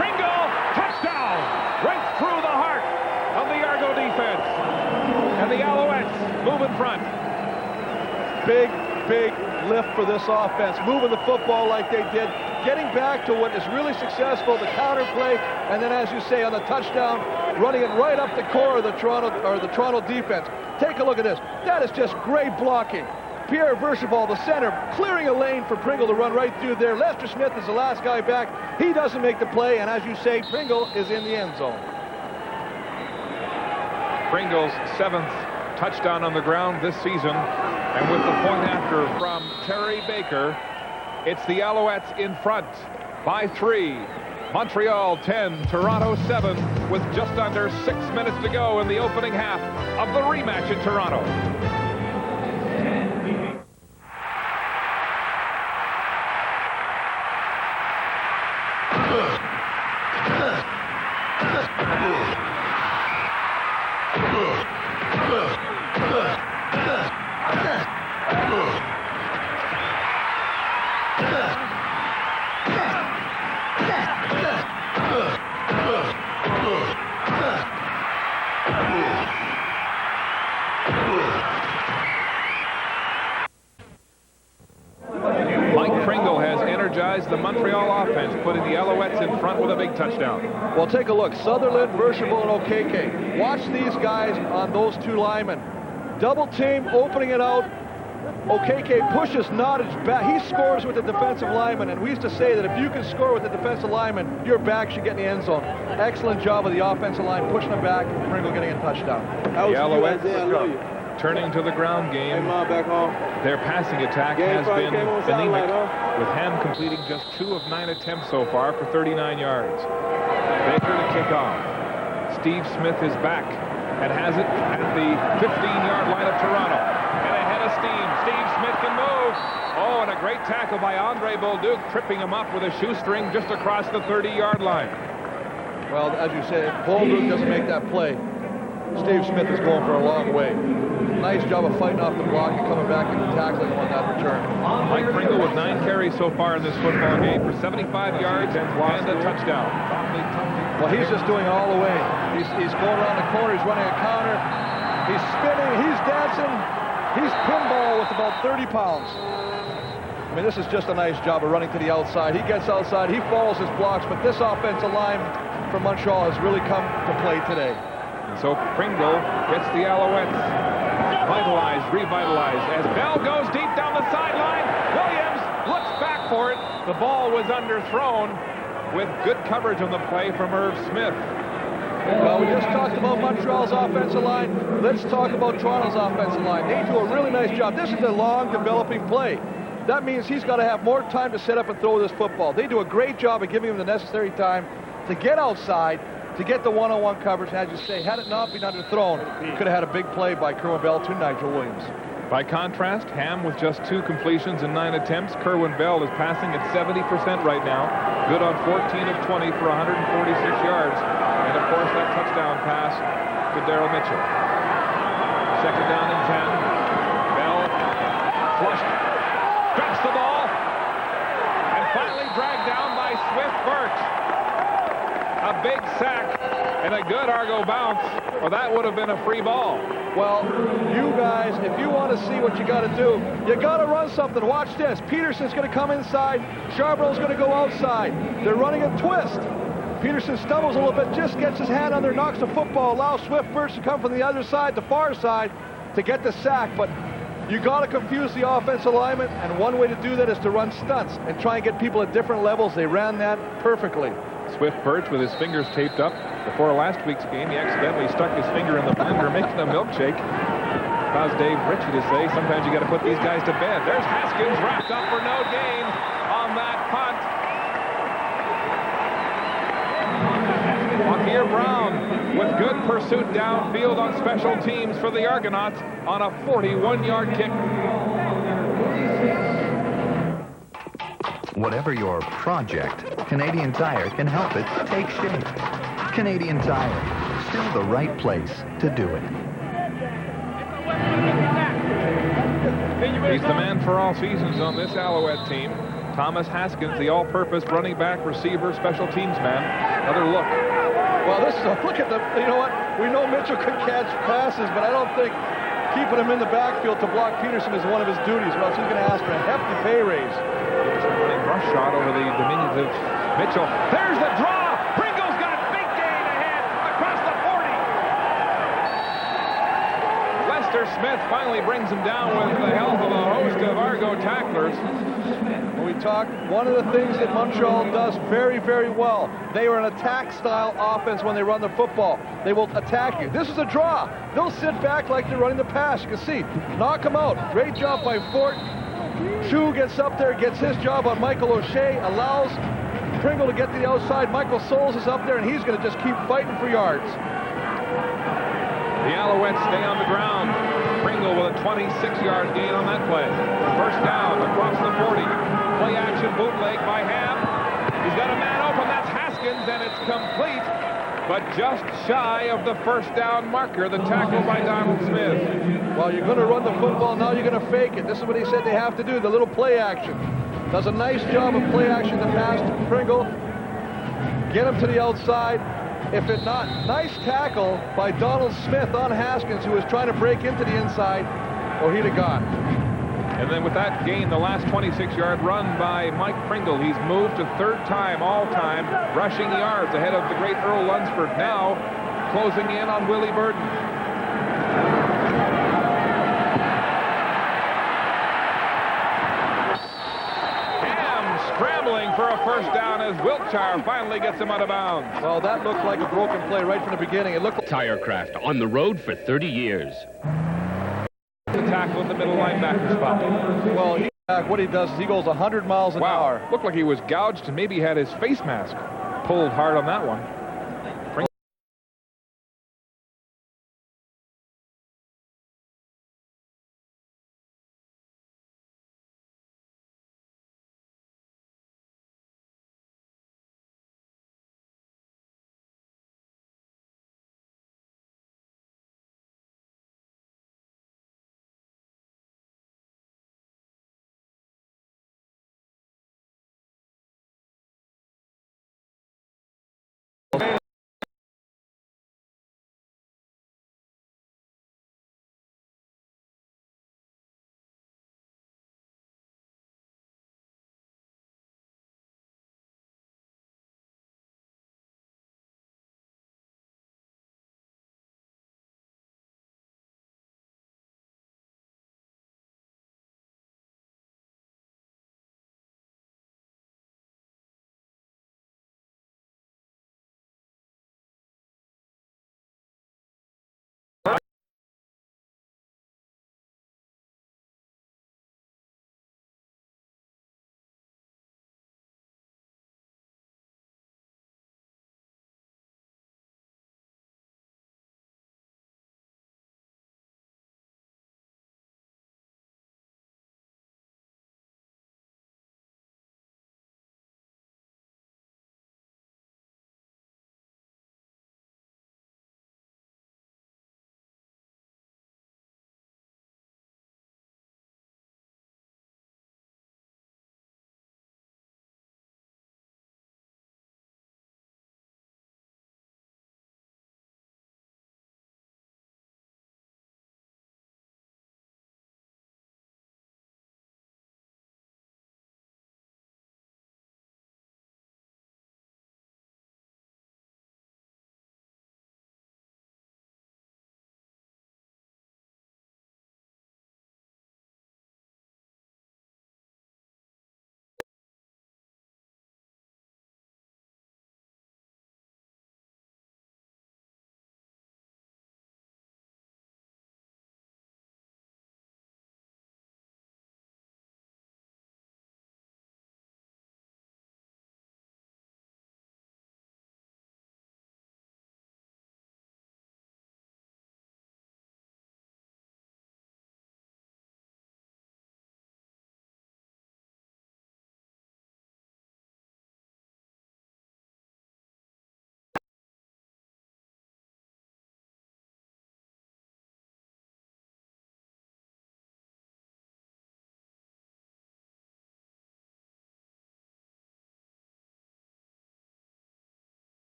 Pringle, touchdown! Right through the heart of the Argo defense. And the Alouettes move in front. Big lift for this offense, moving the football like they did, getting back to what is really successful, the counter play, and then, as you say, on the touchdown, running it right up the core of the Toronto defense. Take a look at this. That is just great blocking. Pierre Vercheval, the center, clearing a lane for Pringle to run right through there. Lester Smith is the last guy back. He doesn't make the play, and as you say, Pringle is in the end zone. Pringle's 7th touchdown on the ground this season. And with the point after from Terry Baker, it's the Alouettes in front by 3. Montreal 10, Toronto 7, with just under 6 minutes to go in the opening half of the rematch in Toronto. The Montreal offense, putting the Alouettes in front with a big touchdown. Well, take a look. Sutherland, Vercheval, and OKK. Watch these guys on those 2 linemen. Double team, opening it out. OKK pushes Nottage back. He scores with the defensive lineman, and we used to say that if you can score with the defensive lineman, your back should get in the end zone. Excellent job of the offensive line, pushing them back, Pringle getting a touchdown. The Alouettes turning to the ground game. Their passing attack has been anemic, with Ham completing just 2 of 9 attempts so far for 39 yards. Baker to kick off. Steve Smith is back and has it at the 15-yard line of Toronto. And ahead of Steve Smith can move. Oh, and a great tackle by Andre Bolduc, tripping him up with a shoestring just across the 30-yard line. Well, as you say, Bolduc doesn't make that play. Steve Smith is going for a long way. nice job of fighting off the block and coming back and tackling him on that return. Mike Pringle with 9 carries so far in this football game for 75 yards and a touchdown. Well, he's just doing it all the way. He's going around the corner. He's running a counter. He's spinning. He's dancing. He's pinball with about 30 pounds. I mean, this is just a nice job of running to the outside. He gets outside. He follows his blocks. But this offensive line for Montreal has really come to play today. And so Pringle gets the Alouettes revitalized as Bell goes deep down the sideline. Williams looks back for it. The ball was underthrown with good coverage on the play from Irv Smith. Well, we just talked about Montreal's offensive line. Let's talk about Toronto's offensive line. They do a really nice job. This is a long developing play. That means he's got to have more time to set up and throw this football. They do a great job of giving him the necessary time to get outside, to get the one-on-one coverage. And as you say, had it not been underthrown, you could have had a big play by Kerwin Bell to Nigel Williams. By contrast, Ham with just 2 completions and 9 attempts. Kerwin Bell is passing at 70% right now. Good on 14 of 20 for 146 yards. And of course, that touchdown pass to Daryl Mitchell. Second down and 10. Bell flushed, drops the ball, and finally dragged down by Swift Birch. A big sack and a good Argo bounce, or that would have been a free ball. Well, you guys, if you want to see what you got to do, you got to run something. Watch this. Peterson's going to come inside. Charbonneau's going to go outside. They're running a twist. Peterson stumbles a little bit, just gets his hand on there, knocks the football, allows Swift Birch to come from the other side, the far side, to get the sack. But you got to confuse the offensive lineman, and one way to do that is to run stunts and try and get people at different levels. They ran that perfectly. Swift Birch with his fingers taped up. Before last week's game, he accidentally stuck his finger in the blender making a milkshake. Caused Dave Ritchie to say, sometimes you got to put these guys to bed. There's Haskins wrapped up for no gain on that punt. Wakir Brown with good pursuit downfield on special teams for the Argonauts on a 41-yard kick. Whatever your project, Canadian Tire can help it take shape. Canadian Tire, still the right place to do it. He's the man for all seasons on this Alouette team. Thomas Haskins, the all-purpose running back, receiver, special teams man. Another look. Well, this is a look at the, you know what? We know Mitchell could catch passes, but I don't think keeping him in the backfield to block Peterson is one of his duties, or else he's going to ask for a hefty pay raise. Rush shot over the diminutive Mitchell. There's the draw. Pringle's got a big gain ahead across the 40. Lester Smith finally brings him down with the help of a host of Argo tacklers. When we talk, one of the things that Montreal does very, very well, they are an attack-style offense when they run the football. They will attack you. This is a draw. They'll sit back like they're running the pass. You can see, knock them out. Great job by Fort. Chu gets up there, gets his job on Michael O'Shea, allows Pringle to get to the outside. Michael Souls is up there, and he's going to just keep fighting for yards. The Alouettes stay on the ground. Pringle with a 26-yard gain on that play. First down across the 40. Play action bootleg by Ham. He's got a man open. That's Haskins, and it's complete, but just shy of the first down marker. The tackle by Donald Smith. Well, you're going to run the football, now you're going to fake it. This is what he said they have to do, the little play action. Does a nice job of play action to pass to Pringle. Get him to the outside. If it not, nice tackle by Donald Smith on Haskins, who was trying to break into the inside, or he'd have gone. And then with that gain, the last 26-yard run by Mike Pringle, he's moved to third time all-time rushing yards ahead of the great Earl Lunsford, now closing in on Willie Burden. Scrambling for a first down as Wiltshire finally gets him out of bounds. Well, that looked like a broken play right from the beginning. It looked like Tirecraft on the road for 30 years. The tackle in the middle linebacker spot. Well, what he does is he goes 100 miles an hour. Looked like he was gouged and maybe had his face mask pulled hard on that one.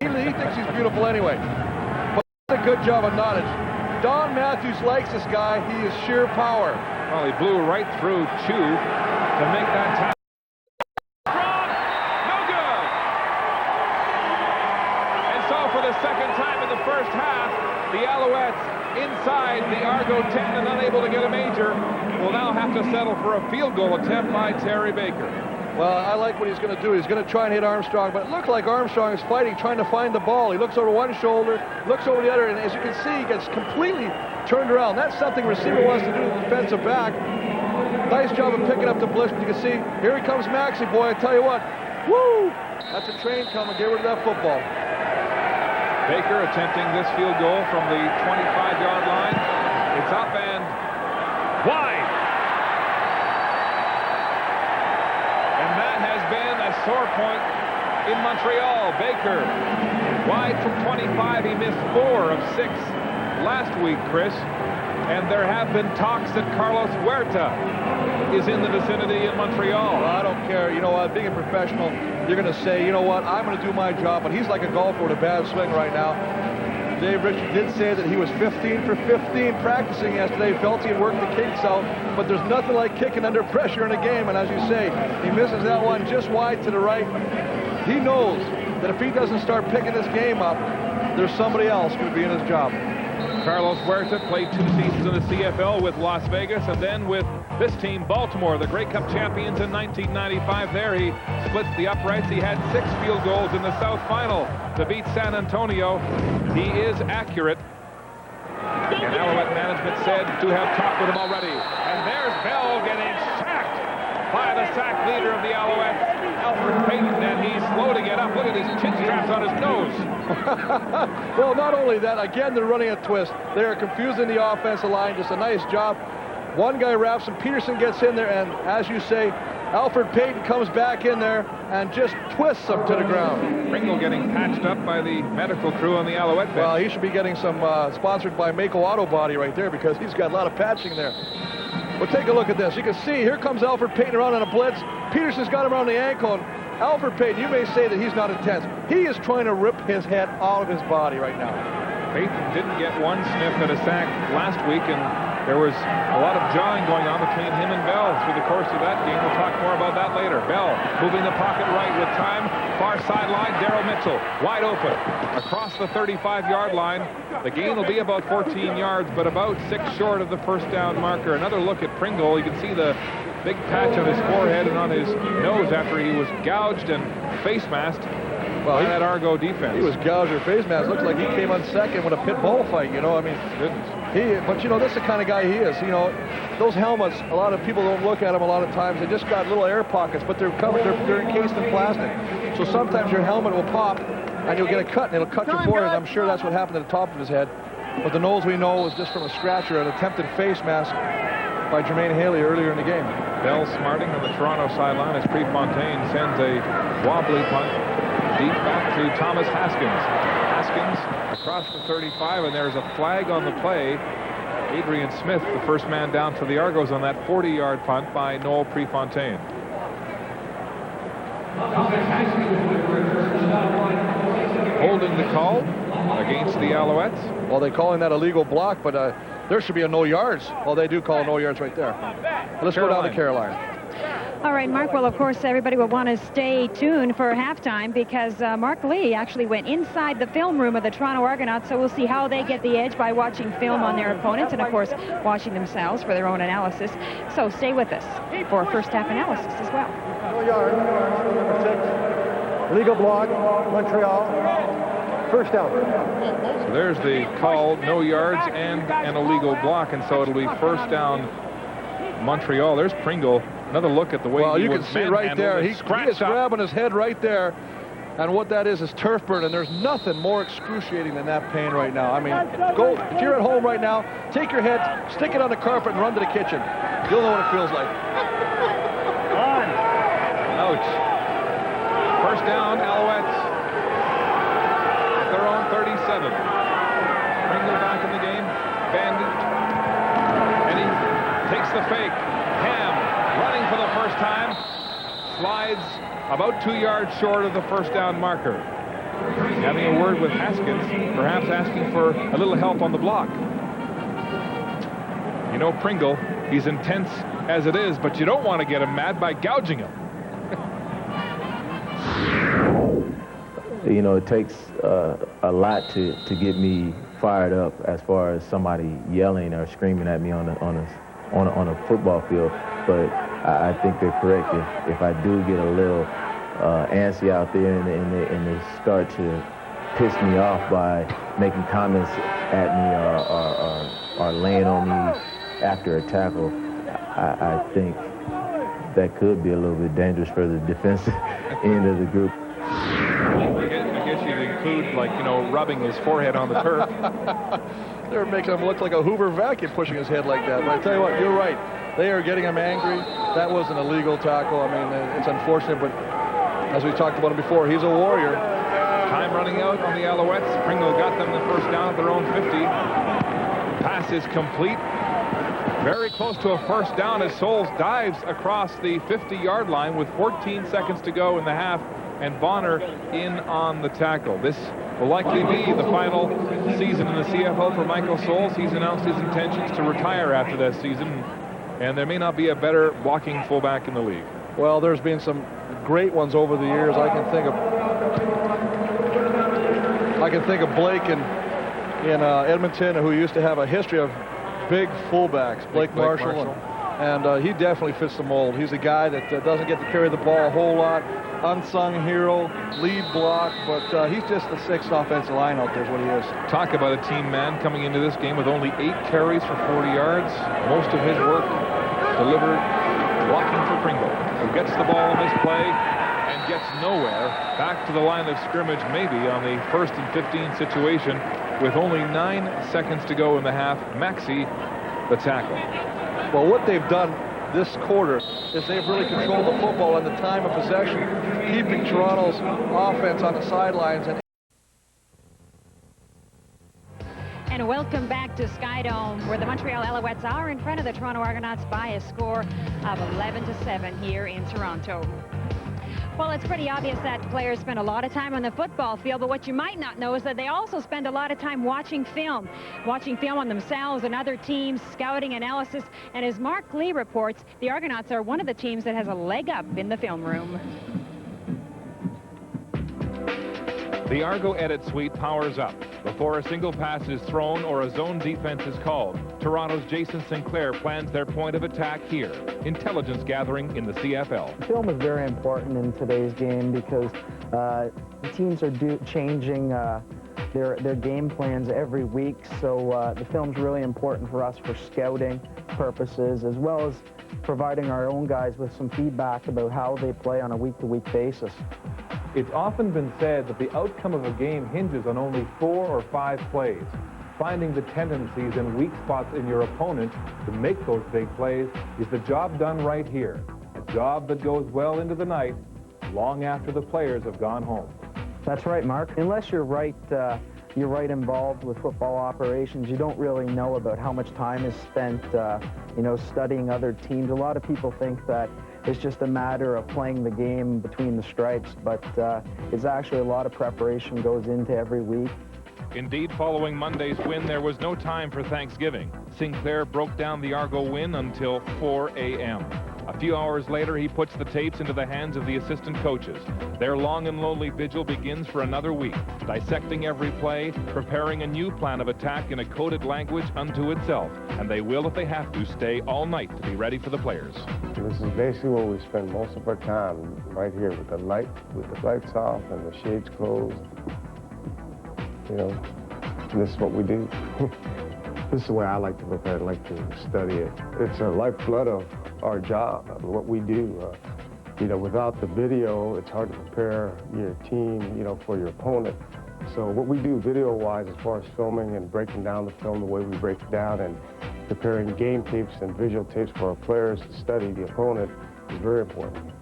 He thinks he's beautiful anyway. But that's a good job of knowledge. Don Matthews likes this guy. He is sheer power. Well, he blew right through Chu to make that tackle. No good. And so for the second time in the first half, the Alouettes inside the Argo 10 and unable to get a major will now have to settle for a field goal attempt by Terry Baker. Well, I like what he's going to do. He's going to try and hit Armstrong, but it looked like Armstrong is fighting, trying to find the ball. He looks over one shoulder, looks over the other, and as you can see, he gets completely turned around. That's something receiver wants to do to the defensive back. Nice job of picking up the blitz, but you can see, here he comes Maxey, boy. I tell you what, woo! That's a train coming. Get rid of that football. Baker attempting this field goal from the 25-yard line. It's up and wide. And that has been a sore point in Montreal. Baker wide from 25. He missed 4 of 6 last week, Chris. And there have been talks that Carlos Huerta is in the vicinity in Montreal. Well, I don't care. You know what? Being a professional, you're going to say, you know what? I'm going to do my job. But he's like a golfer with a bad swing right now. Dave Richard did say that he was 15 for 15 practicing yesterday. Felt he had worked the kicks out, but there's nothing like kicking under pressure in a game. And as you say, he misses that one just wide to the right. He knows that if he doesn't start picking this game up, there's somebody else going to be in his job. Carlos Huerta played 2 seasons in the CFL with Las Vegas and then with this team, Baltimore, the Grey Cup champions in 1995. There he splits the uprights. He had 6 field goals in the South Final to beat San Antonio. He is accurate. And Alouette management said to have talked with him already. And there's Bell getting sacked by the sack leader of the Alouettes, Alfred Payton, and he's slow to get up. Look at these chin straps on his nose. Well, not only that, again, they're running a twist. They are confusing the offensive line. Just a nice job. One guy wraps him. Peterson gets in there, and as you say, Alfred Payton comes back in there and just twists him to the ground. Pringle getting patched up by the medical crew on the Alouette bench. Well, he should be getting some sponsored by Mako Auto Body right there because he's got a lot of patching there. But take a look at this. You can see here comes Alfred Payton around on a blitz. Peterson's got him around the ankle. And Alfred Payton, you may say that he's not intense. He is trying to rip his head out of his body right now. Payton didn't get one sniff at a sack last week, and there was a lot of jawing going on between him and Bell through the course of that game. We'll talk more about that later. Bell moving the pocket right with time. Far sideline, Darryl Mitchell wide open across the 35-yard line. The gain will be about 14 yards, but about 6 short of the first down marker. Another look at Pringle. You can see the big patch on his forehead and on his nose after he was gouged and face masked by that Argo defense. He was gouged or face masked. Looks like he came on second with a pit bull fight, you know. I mean, but you know, this is the kind of guy he is. You know, those helmets, a lot of people don't look at them a lot of times. They just got little air pockets, but they're covered, they're encased in plastic. So sometimes your helmet will pop and you'll get a cut and it'll cut your forehead. I'm sure that's what happened at the top of his head. But the nose we know was just from a scratch or an attempted face mask by Jermaine Haley earlier in the game. Bell smarting on the Toronto sideline as Prefontaine sends a wobbly punt deep back to Thomas Haskins. Haskins across the 35, and there's a flag on the play. Adrian Smith, the first man down for the Argos on that 40-yard punt by Noel Prefontaine. Holding the call against the Alouettes. Well, they're calling that a legal block, but there should be a no yards. Well, they do call no yards right there. Let's go down to Caroline. All right, Mark. Well, of course, everybody will want to stay tuned for halftime because Mark Lee actually went inside the film room of the Toronto Argonauts, so we'll see how they get the edge by watching film on their opponents and, of course, watching themselves for their own analysis. So stay with us for first half analysis as well. No yards, number 6. Legal block, Montreal. First down. So there's the call, no yards and an illegal block, and so it'll be first down Montreal. There's Pringle. Another look at the way you can see right there. He is grabbing his head right there. And what that is turf burn, and there's nothing more excruciating than that pain right now. I mean, if you're at home right now, take your head, stick it on the carpet, and run to the kitchen. You'll know what it feels like. Ouch. First down, Alouettes at their own 37. Pringle back in the game, bandaged, and he takes the fake. Ham running for the first time, slides about 2 yards short of the first down marker. having a word with Haskins, perhaps asking for a little help on the block. You know Pringle, he's intense as it is, but you don't want to get him mad by gouging him. You know, it takes a lot to get me fired up as far as somebody yelling or screaming at me on a football field. But I think they're correct. If I do get a little antsy out there and they start to piss me off by making comments at me or laying on me after a tackle, I think that could be a little bit dangerous for the defensive end of the group. I guess you'd include, like, you know, rubbing his forehead on the turf. They're making him look like a Hoover vacuum pushing his head like that. But I tell you what, you're right. They are getting him angry. That was an illegal tackle. I mean, it's unfortunate, but as we talked about him before, he's a warrior. Time running out on the Alouettes. Pringle got them the first down at their own 50. Pass is complete. Very close to a first down as Souls dives across the 50-yard line with 14 seconds to go in the half, and Bonner in on the tackle. This will likely be the final season in the CFL for Michael Souls. He's announced his intentions to retire after that season, and there may not be a better blocking fullback in the league. Well, there's been some great ones over the years. I can think of Blake in Edmonton, who used to have a history of big fullbacks, Blake Marshall. And he definitely fits the mold. He's a guy that doesn't get to carry the ball a whole lot. Unsung hero, lead block, but he's just the sixth offensive line out there is what he is. Talk about a team man coming into this game with only 8 carries for 40 yards. Most of his work delivered blocking for Pringle, who gets the ball on this play and gets nowhere. Back to the line of scrimmage, maybe on the 1st and 15 situation with only 9 seconds to go in the half. Maxey, the tackle. Well, what they've done this quarter is they've really controlled the football and the time of possession, keeping Toronto's offense on the sidelines. And welcome back to Skydome, where the Montreal Alouettes are in front of the Toronto Argonauts by a score of 11-7 here in Toronto. Well, it's pretty obvious that players spend a lot of time on the football field, but what you might not know is that they also spend a lot of time watching film on themselves and other teams, scouting, analysis. And as Mark Lee reports, the Argonauts are one of the teams that has a leg up in the film room. The Argo Edit Suite powers up before a single pass is thrown or a zone defense is called. Toronto's Jason Sinclair plans their point of attack here. Intelligence gathering in the CFL. Film is very important in today's game because teams are changing their game plans every week. So the film's really important for us for scouting purposes, as well as providing our own guys with some feedback about how they play on a week-to-week basis. It's often been said that the outcome of a game hinges on only 4 or 5 plays. Finding the tendencies and weak spots in your opponent to make those big plays is the job done right here. A job that goes well into the night, long after the players have gone home. That's right, Mark. Unless you're right involved with football operations, you don't really know about how much time is spent, studying other teams. A lot of people think that it's just a matter of playing the game between the stripes, but it's actually a lot of preparation goes into every week. Indeed, following Monday's win, there was no time for Thanksgiving. Sinclair broke down the Argo win until 4 a.m. A few hours later, he puts the tapes into the hands of the assistant coaches. Their long and lonely vigil begins for another week, dissecting every play, preparing a new plan of attack in a coded language unto itself. And they will, if they have to, stay all night to be ready for the players. This is basically where we spend most of our time, right here with the lights off and the shades closed. This is what we do. This is the way I like to look at it, I like to study it. It's a lifeblood of our job, of what we do. Without the video, it's hard to prepare your team, for your opponent. So what we do video-wise as far as filming and breaking down the film the way we break it down and preparing game tapes and visual tapes for our players to study the opponent is very important.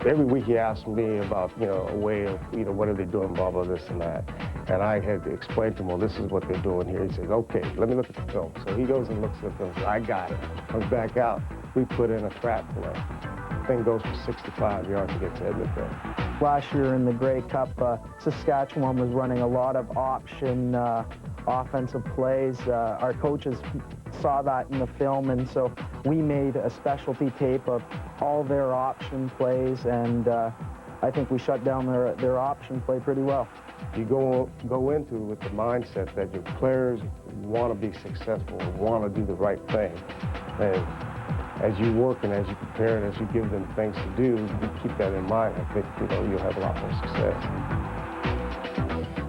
Every week he asks me about, a way of, what are they doing, blah, blah, this and that. And I had to explain to him, well, this is what they're doing here. He says, okay, let me look at the film. So he goes and looks at the film. Says, I got it. Comes back out. We put in a trap for that. Thing goes for 65 yards to get to Edmonton. Last year in the Grey Cup, Saskatchewan was running a lot of option offensive plays. Our coaches saw that in the film, and so we made a specialty tape of all their option plays, and I think we shut down their option play pretty well. You go into it with the mindset that your players want to be successful, want to do the right thing. And as you work and as you prepare and as you give them things to do, you keep that in mind. I think you'll have a lot more success.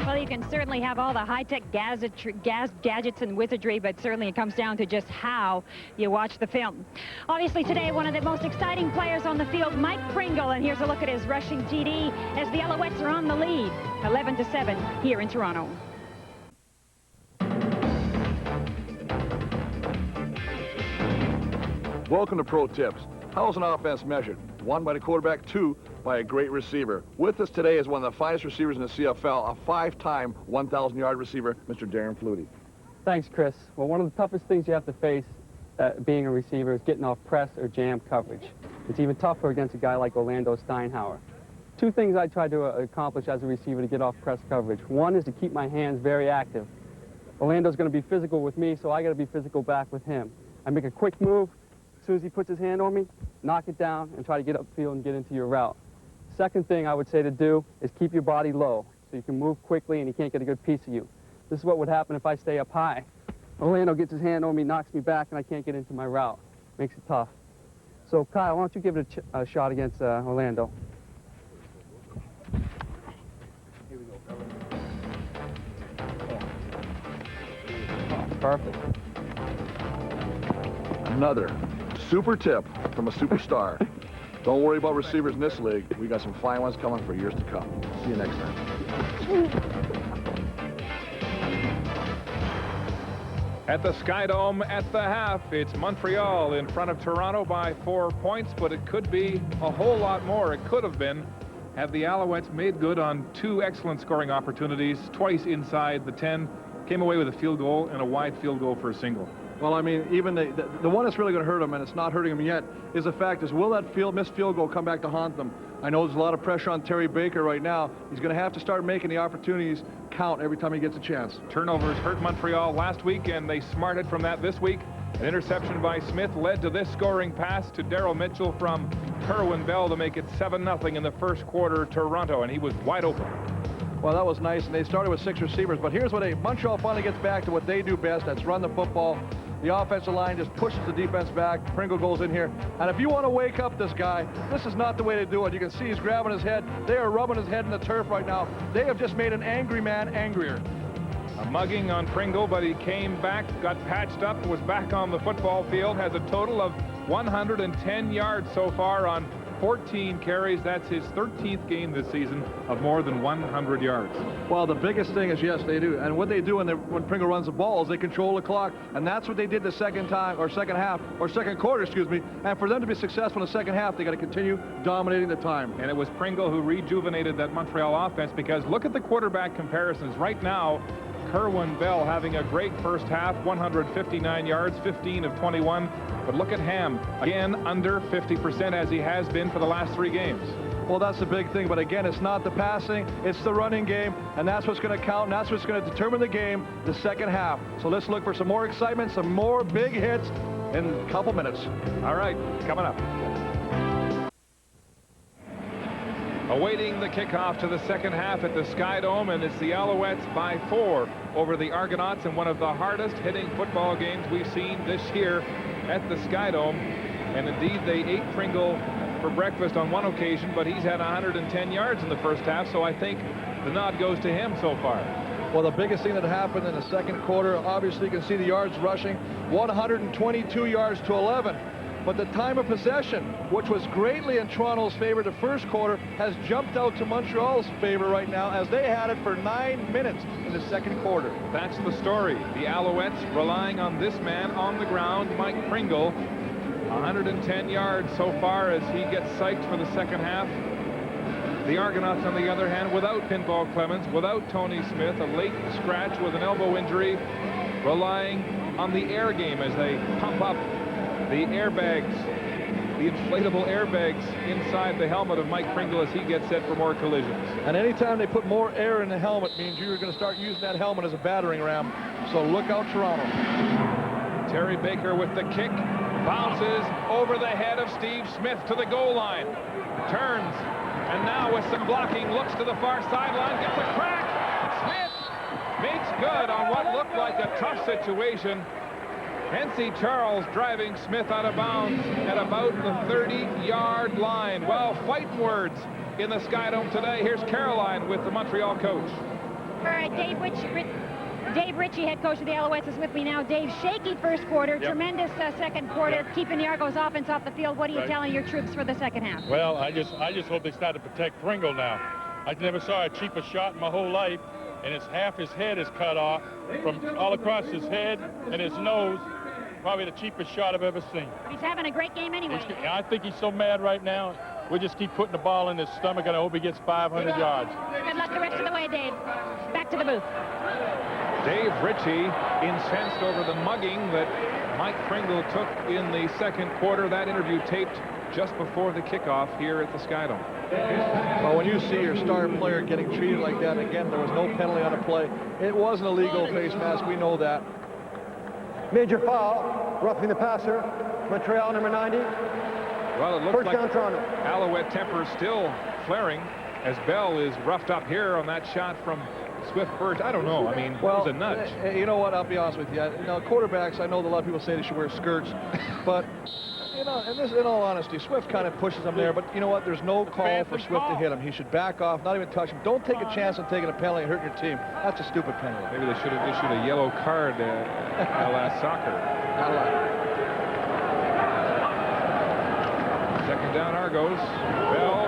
Well, you can certainly have all the high-tech gadgets and wizardry, but certainly it comes down to just how you watch the film. Obviously today, one of the most exciting players on the field, Mike Pringle, and here's a look at his rushing TD as the Alouettes are on the lead, 11-7 here in Toronto. Welcome to Pro Tips. How is an offense measured? 1, by the quarterback, 2, by a great receiver. With us today is one of the finest receivers in the CFL, a 5-time 1,000-yard receiver, Mr. Darren Flutie. Thanks, Chris. Well, one of the toughest things you have to face being a receiver is getting off press or jam coverage. It's even tougher against a guy like Orlando Steinhauer. 2 things I try to accomplish as a receiver to get off press coverage. 1 is to keep my hands very active. Orlando's going to be physical with me, so I got to be physical back with him. I make a quick move. As soon as he puts his hand on me, knock it down and try to get upfield and get into your route. Second thing I would say to do is keep your body low so you can move quickly and he can't get a good piece of you. This is what would happen if I stay up high. Orlando gets his hand on me, knocks me back, and I can't get into my route. Makes it tough. So, Kyle, why don't you give it a shot against Orlando? Here we go. Oh, perfect. Another super tip from a superstar. Don't worry about receivers in this league. We got some fine ones coming for years to come. See you next time. At the Skydome at the half, it's Montreal in front of Toronto by 4 points, but it could be a whole lot more. It could have been had the Alouettes made good on 2 excellent scoring opportunities, twice inside the 10, came away with a field goal and a wide field goal for a single. Well, I mean, even the one that's really going to hurt them, and it's not hurting them yet, is the fact is, will that missed field goal come back to haunt them? I know there's a lot of pressure on Terry Baker right now. He's going to have to start making the opportunities count every time he gets a chance. Turnovers hurt Montreal last week, and they smarted from that this week. An interception by Smith led to this scoring pass to Daryl Mitchell from Kerwin Bell to make it 7-0 in the first quarter, Toronto, and he was wide open. Well, that was nice, and they started with 6 receivers, but here's what Montreal finally gets back to what they do best, that's run the football. The offensive line just pushes the defense back. Pringle goes in here. And if you want to wake up this guy, this is not the way to do it. You can see he's grabbing his head. They are rubbing his head in the turf right now. They have just made an angry man angrier. A mugging on Pringle, but he came back, got patched up, was back on the football field, has a total of 110 yards so far on 14 carries. That's his 13th game this season of more than 100 yards. Well, the biggest thing is, yes, they do. And what they do when Pringle runs the ball is they control the clock. And that's what they did the second quarter, excuse me. And for them to be successful in the second half, they got to continue dominating the time. And it was Pringle who rejuvenated that Montreal offense, because look at the quarterback comparisons. Right now, Kerwin Bell having a great first half, 159 yards, 15 of 21. But look at Ham, again, under 50% as he has been for the last 3 games. Well, that's the big thing. But again, it's not the passing, it's the running game. And that's what's going to count, and that's what's going to determine the game, the second half. So let's look for some more excitement, some more big hits in a couple minutes. All right, coming up. Awaiting the kickoff to the second half at the Skydome, and it's the Alouettes by 4 over the Argonauts in one of the hardest hitting football games we've seen this year at the Skydome. And indeed, they ate Pringle for breakfast on one occasion, but he's had 110 yards in the first half, so I think the nod goes to him so far. Well, the biggest thing that happened in the second quarter, obviously you can see the yards rushing, 122 yards to 11. But the time of possession, which was greatly in Toronto's favor the first quarter, has jumped out to Montreal's favor right now, as they had it for 9 minutes in the second quarter. That's the story. The Alouettes relying on this man on the ground, Mike Pringle. 110 yards so far as he gets psyched for the second half. The Argonauts, on the other hand, without Pinball Clemens, without Tony Smith, a late scratch with an elbow injury, relying on the air game as they pump up the airbags the inflatable airbags inside the helmet of Mike Pringle as he gets set for more collisions. And anytime they put more air in the helmet means you're going to start using that helmet as a battering ram. So look out, Toronto. Terry Baker with the kick. Bounces over the head of Steve Smith to the goal line. Turns. And now with some blocking, looks to the far sideline. Gets a crack. Smith makes good on what looked like a tough situation. Hensey Charles driving Smith out of bounds at about the 30-yard line. Well, fighting words in the Skydome today. Here's Caroline with the Montreal coach. All right, Dave Ritchie, head coach of the Alouettes, is with me now. Dave, shaky first quarter, tremendous second quarter, keeping the Argos offense off the field. What are you telling your troops for the second half? Well, I just hope they start to protect Pringle now. I never saw a cheaper shot in my whole life, and it's half his head is cut off from all across his head and his nose. Probably the cheapest shot I've ever seen. He's having a great game anyway. I think he's so mad right now. We'll just keep putting the ball in his stomach, and I hope he gets 500 yards. Good luck the rest of the way, Dave. Back to the booth. Dave Ritchie incensed over the mugging that Mike Pringle took in the second quarter. That interview taped just before the kickoff here at the Skydome. Well, when you see your star player getting treated like that, again, there was no penalty on the play. It was an illegal face mask. We know that. Major foul, roughing the passer. Montreal, number 90. Well, it looks First like down, Toronto. Alouette temper still flaring as Bell is roughed up here on that shot from Swift Birch. I don't know. I mean, it was a nudge. You know what? I'll be honest with you. Quarterbacks, I know that a lot of people say they should wear skirts, but in all honesty, Swift kind of pushes him there. But you know what? There's no call for Swift to hit him. He should back off, not even touch him. Don't take a chance on taking a penalty and hurting your team. That's a stupid penalty. Maybe they should have issued a yellow card a la soccer. Second down, Argos. Bell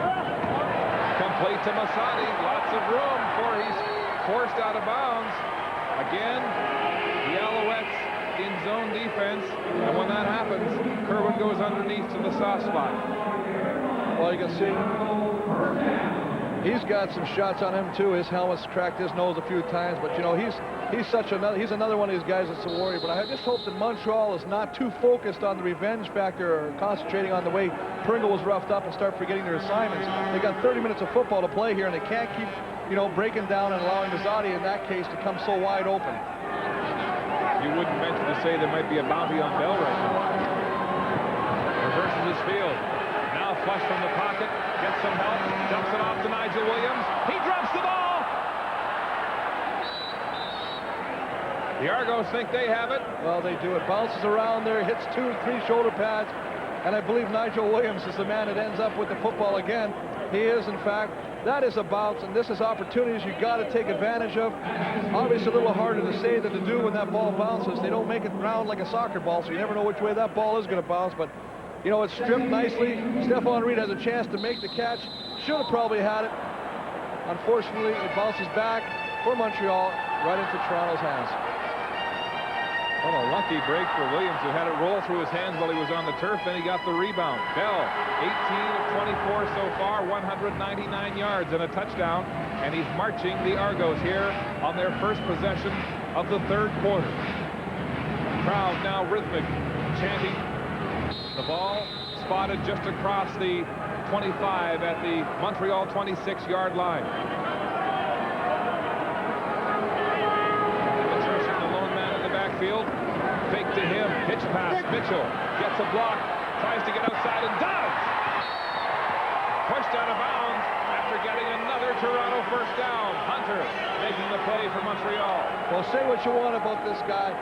complete to Masani. Lots of room before he's forced out of bounds. Again, the Alouettes in zone defense, and when that happens, Kerwin goes underneath to the soft spot. Well, you can see he's got some shots on him too. His helmet's cracked his nose a few times, but you know he's another one of these guys that's a worry. But I just hope that Montreal is not too focused on the revenge factor or concentrating on the way Pringle was roughed up and start forgetting their assignments. They got 30 minutes of football to play here, and they can't keep breaking down and allowing Mazzotti in that case to come so wide open. You wouldn't venture to say there might be a bounty on Bell right now. Reverses his field. Now flush from the pocket. Gets some help. Dumps it off to Nigel Williams. He drops the ball. The Argos think they have it. Well, they do. It bounces around there, hits 2 or 3 shoulder pads, and I believe Nigel Williams is the man that ends up with the football again. He is, in fact. That is a bounce, and this is opportunities you got to take advantage of. Obviously, a little harder to say than to do when that ball bounces. They don't make it round like a soccer ball, so you never know which way that ball is going to bounce. But, it's stripped nicely. Stephon Reed has a chance to make the catch. Should have probably had it. Unfortunately, it bounces back for Montreal right into Toronto's hands. Well, a lucky break for Williams, who had it roll through his hands while he was on the turf. Then he got the rebound. Bell, 18 of 24 so far, 199 yards and a touchdown. And he's marching the Argos here on their first possession of the third quarter. Crowd now rhythmic, chanting. The ball spotted just across the 25 at the Montreal 26-yard line. Field, fake to him, pitch pass, Mitchell gets a block, tries to get outside and does! Pushed out of bounds after getting another Toronto first down. Hunter making the play for Montreal. Well, say what you want about this guy.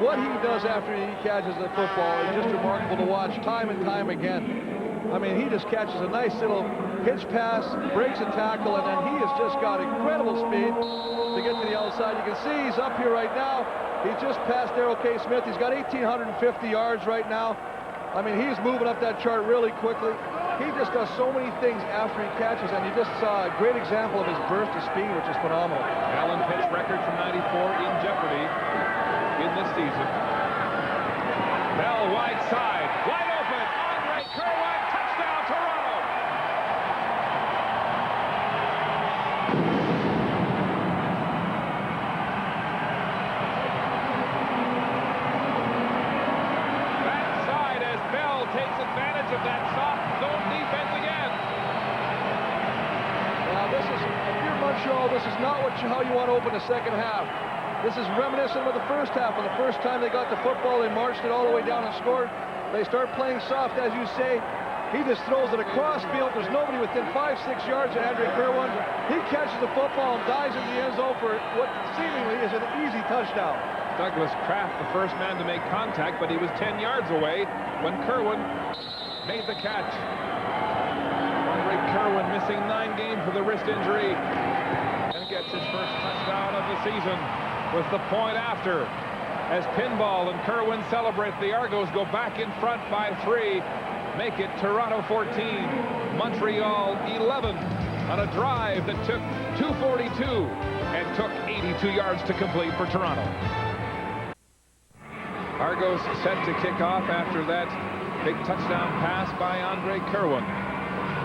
What he does after he catches the football is just remarkable to watch time and time again. I mean, he just catches a nice little pitch pass, breaks a tackle, and then he has just got incredible speed to get to the outside. You can see he's up here right now. He just passed Darrell K. Smith. He's got 1,850 yards right now. I mean, he's moving up that chart really quickly. He just does so many things after he catches, and you just saw a great example of his burst of speed, which is phenomenal. Allen Pitt's record from '94 in jeopardy in this season. Bell wide side, wide open. Andre Kerwin, touchdown, Toronto. Backside as Bell takes advantage how you want to open the second half. This is reminiscent of the first half. When the first time they got the football, they marched it all the way down and scored. They start playing soft, as you say. He just throws it across field. There's nobody within 5-6 yards of Andre Kerwin. He catches the football and dives into the end zone for what seemingly is an easy touchdown. Douglas Kraft, the first man to make contact, but he was 10 yards away when Kerwin made the catch. Andre Kerwin missing 9 games with a wrist injury and gets his first touchdown of the season with the point after. As Pinball and Kerwin celebrate, the Argos go back in front by 3. Make it Toronto 14, Montreal 11 on a drive that took 2:42 and took 82 yards to complete for Toronto. Argos set to kick off after that big touchdown pass by Andre Kerwin.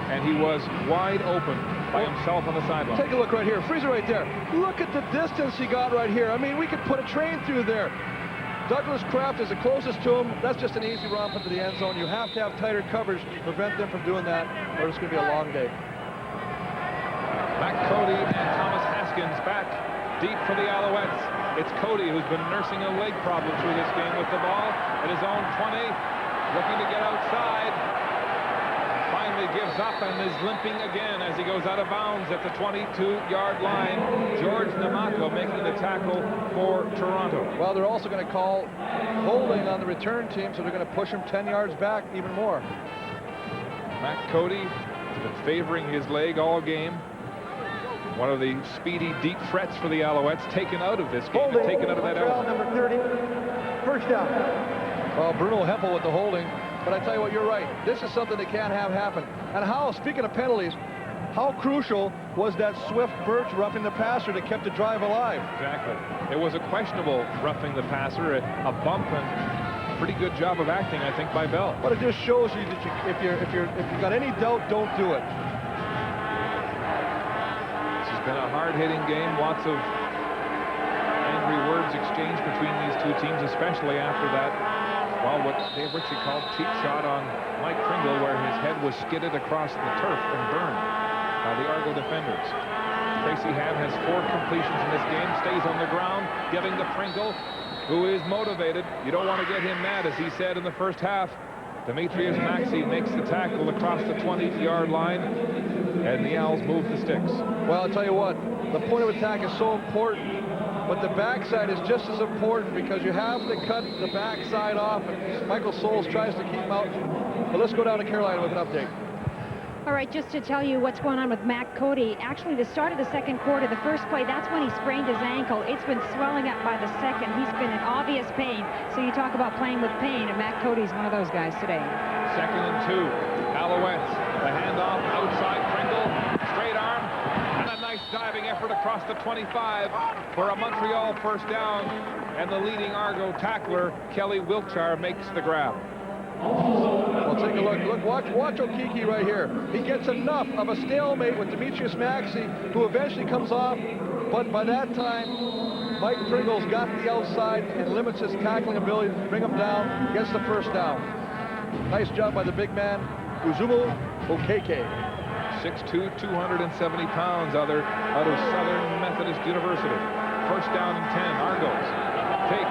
And he was wide open by himself on the sideline. Take a look right here. Freeze it right there. Look at the distance he got right here. I mean, we could put a train through there. Douglas Kraft is the closest to him. That's just an easy romp into the end zone. You have to have tighter coverage to prevent them from doing that, or it's going to be a long day. Matt Cody and Thomas Haskins back deep for the Alouettes. It's Cody who's been nursing a leg problem through this game with the ball at his own 20, looking to get outside. Finally gives up and is limping again as he goes out of bounds at the 22-yard line. George Namako making the tackle for Toronto. Well, they're also going to call holding on the return team, so they're going to push him 10 yards back even more. Matt Cody has been favoring his leg all game. One of the speedy, deep threats for the Alouettes, taken out of this game, and taken out of that element. Number 30, first down. Well, Bruno Hempel with the holding. But I tell you what, you're right. This is something they can't have happen. And how, speaking of penalties, how crucial was that swift Birch roughing the passer that kept the drive alive? Exactly. It was a questionable roughing the passer, a bump, and pretty good job of acting, I think, by Bell. But it just shows you that if you've got any doubt, don't do it. This has been a hard-hitting game. Lots of angry words exchanged between these two teams, especially after that. Well, what Dave Ritchie called cheap shot on Mike Pringle, where his head was skidded across the turf and burned by the Argo defenders. Tracy Ham has 4 completions in this game, stays on the ground, giving to Pringle, who is motivated. You don't want to get him mad, as he said in the first half. Demetrius Maxey makes the tackle across the 20-yard line, and the Owls move the sticks. Well, I'll tell you what, the point of attack is so important. But the backside is just as important because you have to cut the backside off. And Michael Souls tries to keep him out. But let's go down to Carolina with an update. All right, just to tell you what's going on with Matt Cody. Actually, the start of the second quarter, the first play, that's when he sprained his ankle. It's been swelling up by the second. He's been in obvious pain. So you talk about playing with pain, and Matt Cody's one of those guys today. 2nd and 2. Alouettes. The handoff outside Pringle. Straight arm. And a nice diving effort across the 25 for a Montreal first down. And the leading Argo tackler, Kelly Wiltshire, makes the grab. Well, take a look. Look, watch Okiki right here. He gets enough of a stalemate with Demetrius Maxey, who eventually comes off. But by that time, Mike Pringle's got the outside and limits his tackling ability to bring him down, gets the first down. Nice job by the big man, Uzumu Okeke. 6'2", 270 pounds, out of Southern Methodist University. First down and 10, Argos. Take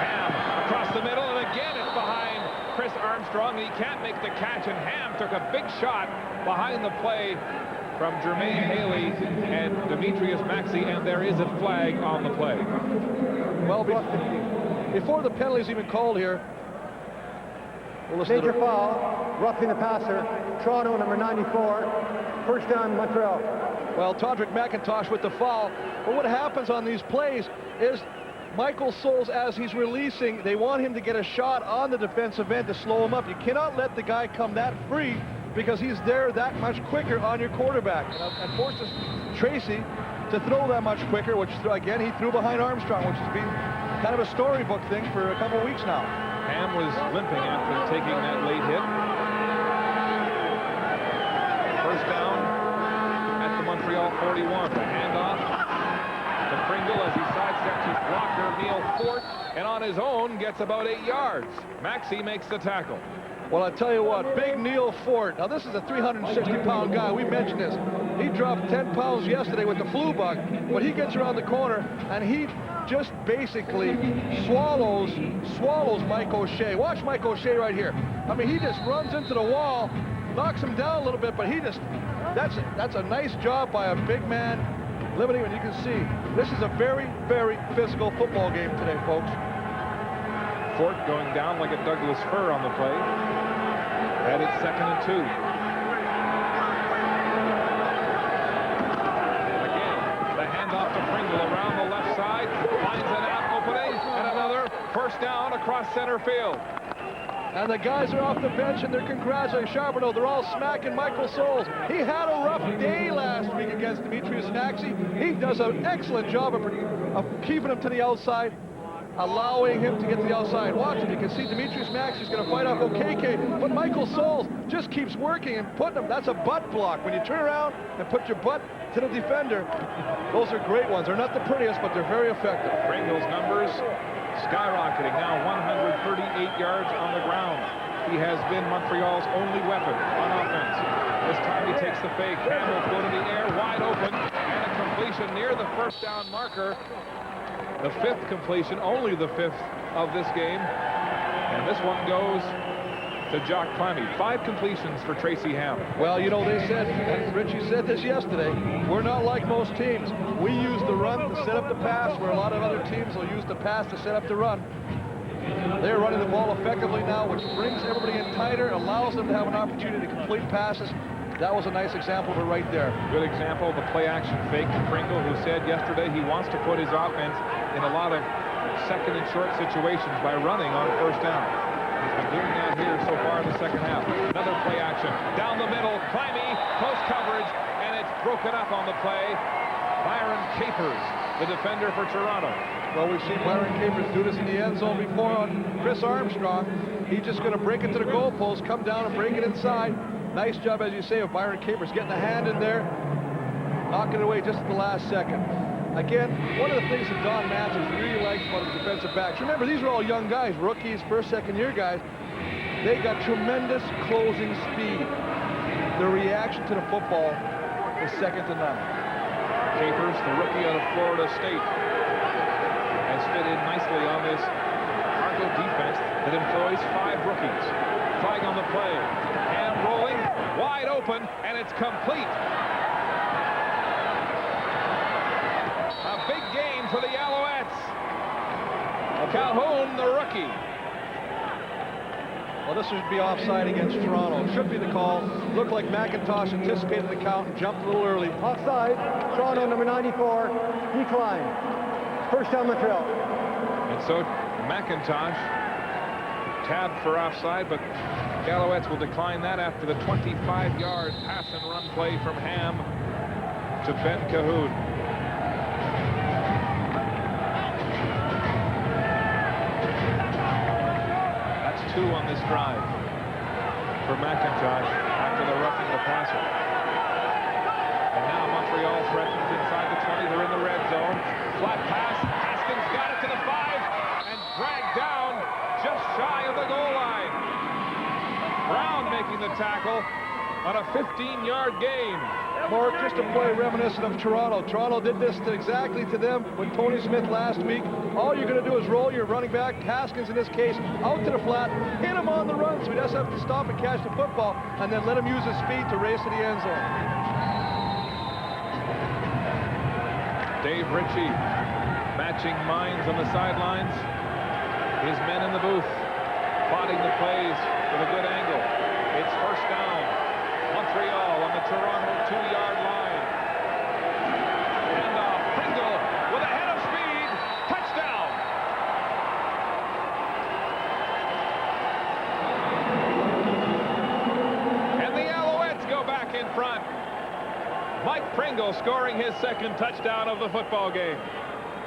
Ham across the middle, and again it's behind Chris Armstrong. He can't make the catch, and Ham took a big shot behind the play from Jermaine Haley and Demetrius Maxey, and there is a flag on the play. Well, before the penalty's even called here, Major foul, roughing the passer, Toronto, number 94, first down, Montreal. Well, Todrick McIntosh with the foul. But what happens on these plays is Michael Souls, as he's releasing, they want him to get a shot on the defensive end to slow him up. You cannot let the guy come that free because he's there that much quicker on your quarterback. And forces Tracy to throw that much quicker, which, again, he threw behind Armstrong, which has been kind of a storybook thing for a couple of weeks now. Ham was limping after taking that late hit. First down at the Montreal 41. The handoff to Pringle as he sidesteps his blocker, Neil Fort, and on his own gets about 8 yards. Maxey makes the tackle. Well, I tell you what, Big Neil Ford. Now, this is a 360-pound guy. We mentioned this. He dropped 10 pounds yesterday with the flu bug, but he gets around the corner, and he just basically swallows Mike O'Shea. Watch Mike O'Shea right here. I mean, he just runs into the wall, knocks him down a little bit, but he just, that's a nice job by a big man, limiting, and you can see, this is a very, very physical football game today, folks. Fort going down like a Douglas fir on the play. And it's 2nd and 2. Again, the handoff to Pringle around the left side. Finds an out opening. And another first down across center field. And the guys are off the bench and they're congratulating Charbonneau. They're all smacking Michael Souls. He had a rough day last week against Demetrius Maxey. He does an excellent job of keeping him to the outside, allowing him to get to the outside. Watch it. You can see Demetrius Maxey's going to fight off OKK, but Michael Souls just keeps working and putting him. That's a butt block. When you turn around and put your butt to the defender, those are great ones. They're not the prettiest, but they're very effective. Pringle's numbers skyrocketing, now 138 yards on the ground. He has been Montreal's only weapon on offense. This time he takes the fake. Ham will go to the air, wide open, and a completion near the first down marker. The 5th completion, only the 5th of this game. And this one goes to Jock Clammy. 5 completions for Tracy Ham. Well, you know, they said, and Richie said this yesterday, we're not like most teams. We use the run to set up the pass, where a lot of other teams will use the pass to set up the run. They're running the ball effectively now, which brings everybody in tighter, allows them to have an opportunity to complete passes. That was a nice example of it right there. Good example of the play-action fake to Pringle, who said yesterday he wants to put his offense in a lot of second and short situations by running on first down. He's been doing that here so far in the second half. Another play-action. Down the middle, Climby, close coverage, and it's broken up on the play. Byron Capers, the defender for Toronto. Well, we've seen Byron Capers do this in the end zone before on Chris Armstrong. He's just going to break it to the goalpost, come down and break it inside. Nice job, as you say, of Byron Capers getting a hand in there, knocking it away just at the last second. Again, one of the things that Don Matthews really likes about his defensive backs, remember, these are all young guys, rookies, first, second-year guys. They got tremendous closing speed. Their reaction to the football is second to none. Capers, the rookie out of Florida State, has fit in nicely on this Argo defense that employs 5 rookies. Flag on the play. Ham rolling, wide open, and it's complete. A big game for the Alouettes. Calhoun, the rookie. Well, this should be offside against Toronto. Should be the call. Looked like McIntosh anticipated the count and jumped a little early. Offside. Toronto, number 94, decline. First down, Montreal. And so McIntosh tabbed for offside, but the Alouettes will decline that after the 25-yard pass and run play from Ham to Ben Cahoon. That's 2 on this drive for McIntosh after the roughing the passer. And now Montreal threatens inside the 20. They're in the red zone. Flat pass. Haskins got it to the 5 and dragged down just shy of the goal line. Brown making the tackle on a 15-yard gain. Mark, just a play reminiscent of Toronto. Toronto did this exactly to them with Tony Smith last week. All you're going to do is roll your running back, Haskins in this case, out to the flat, hit him on the run, so he doesn't have to stop and catch the football, and then let him use his speed to race to the end zone. Dave Ritchie matching minds on the sidelines. His men in the booth plotting the plays with a good angle. It's first down. Montreal on the Toronto 2-yard line. Handoff. Pringle with a head of speed. Touchdown. And the Alouettes go back in front. Mike Pringle scoring his 2nd touchdown of the football game.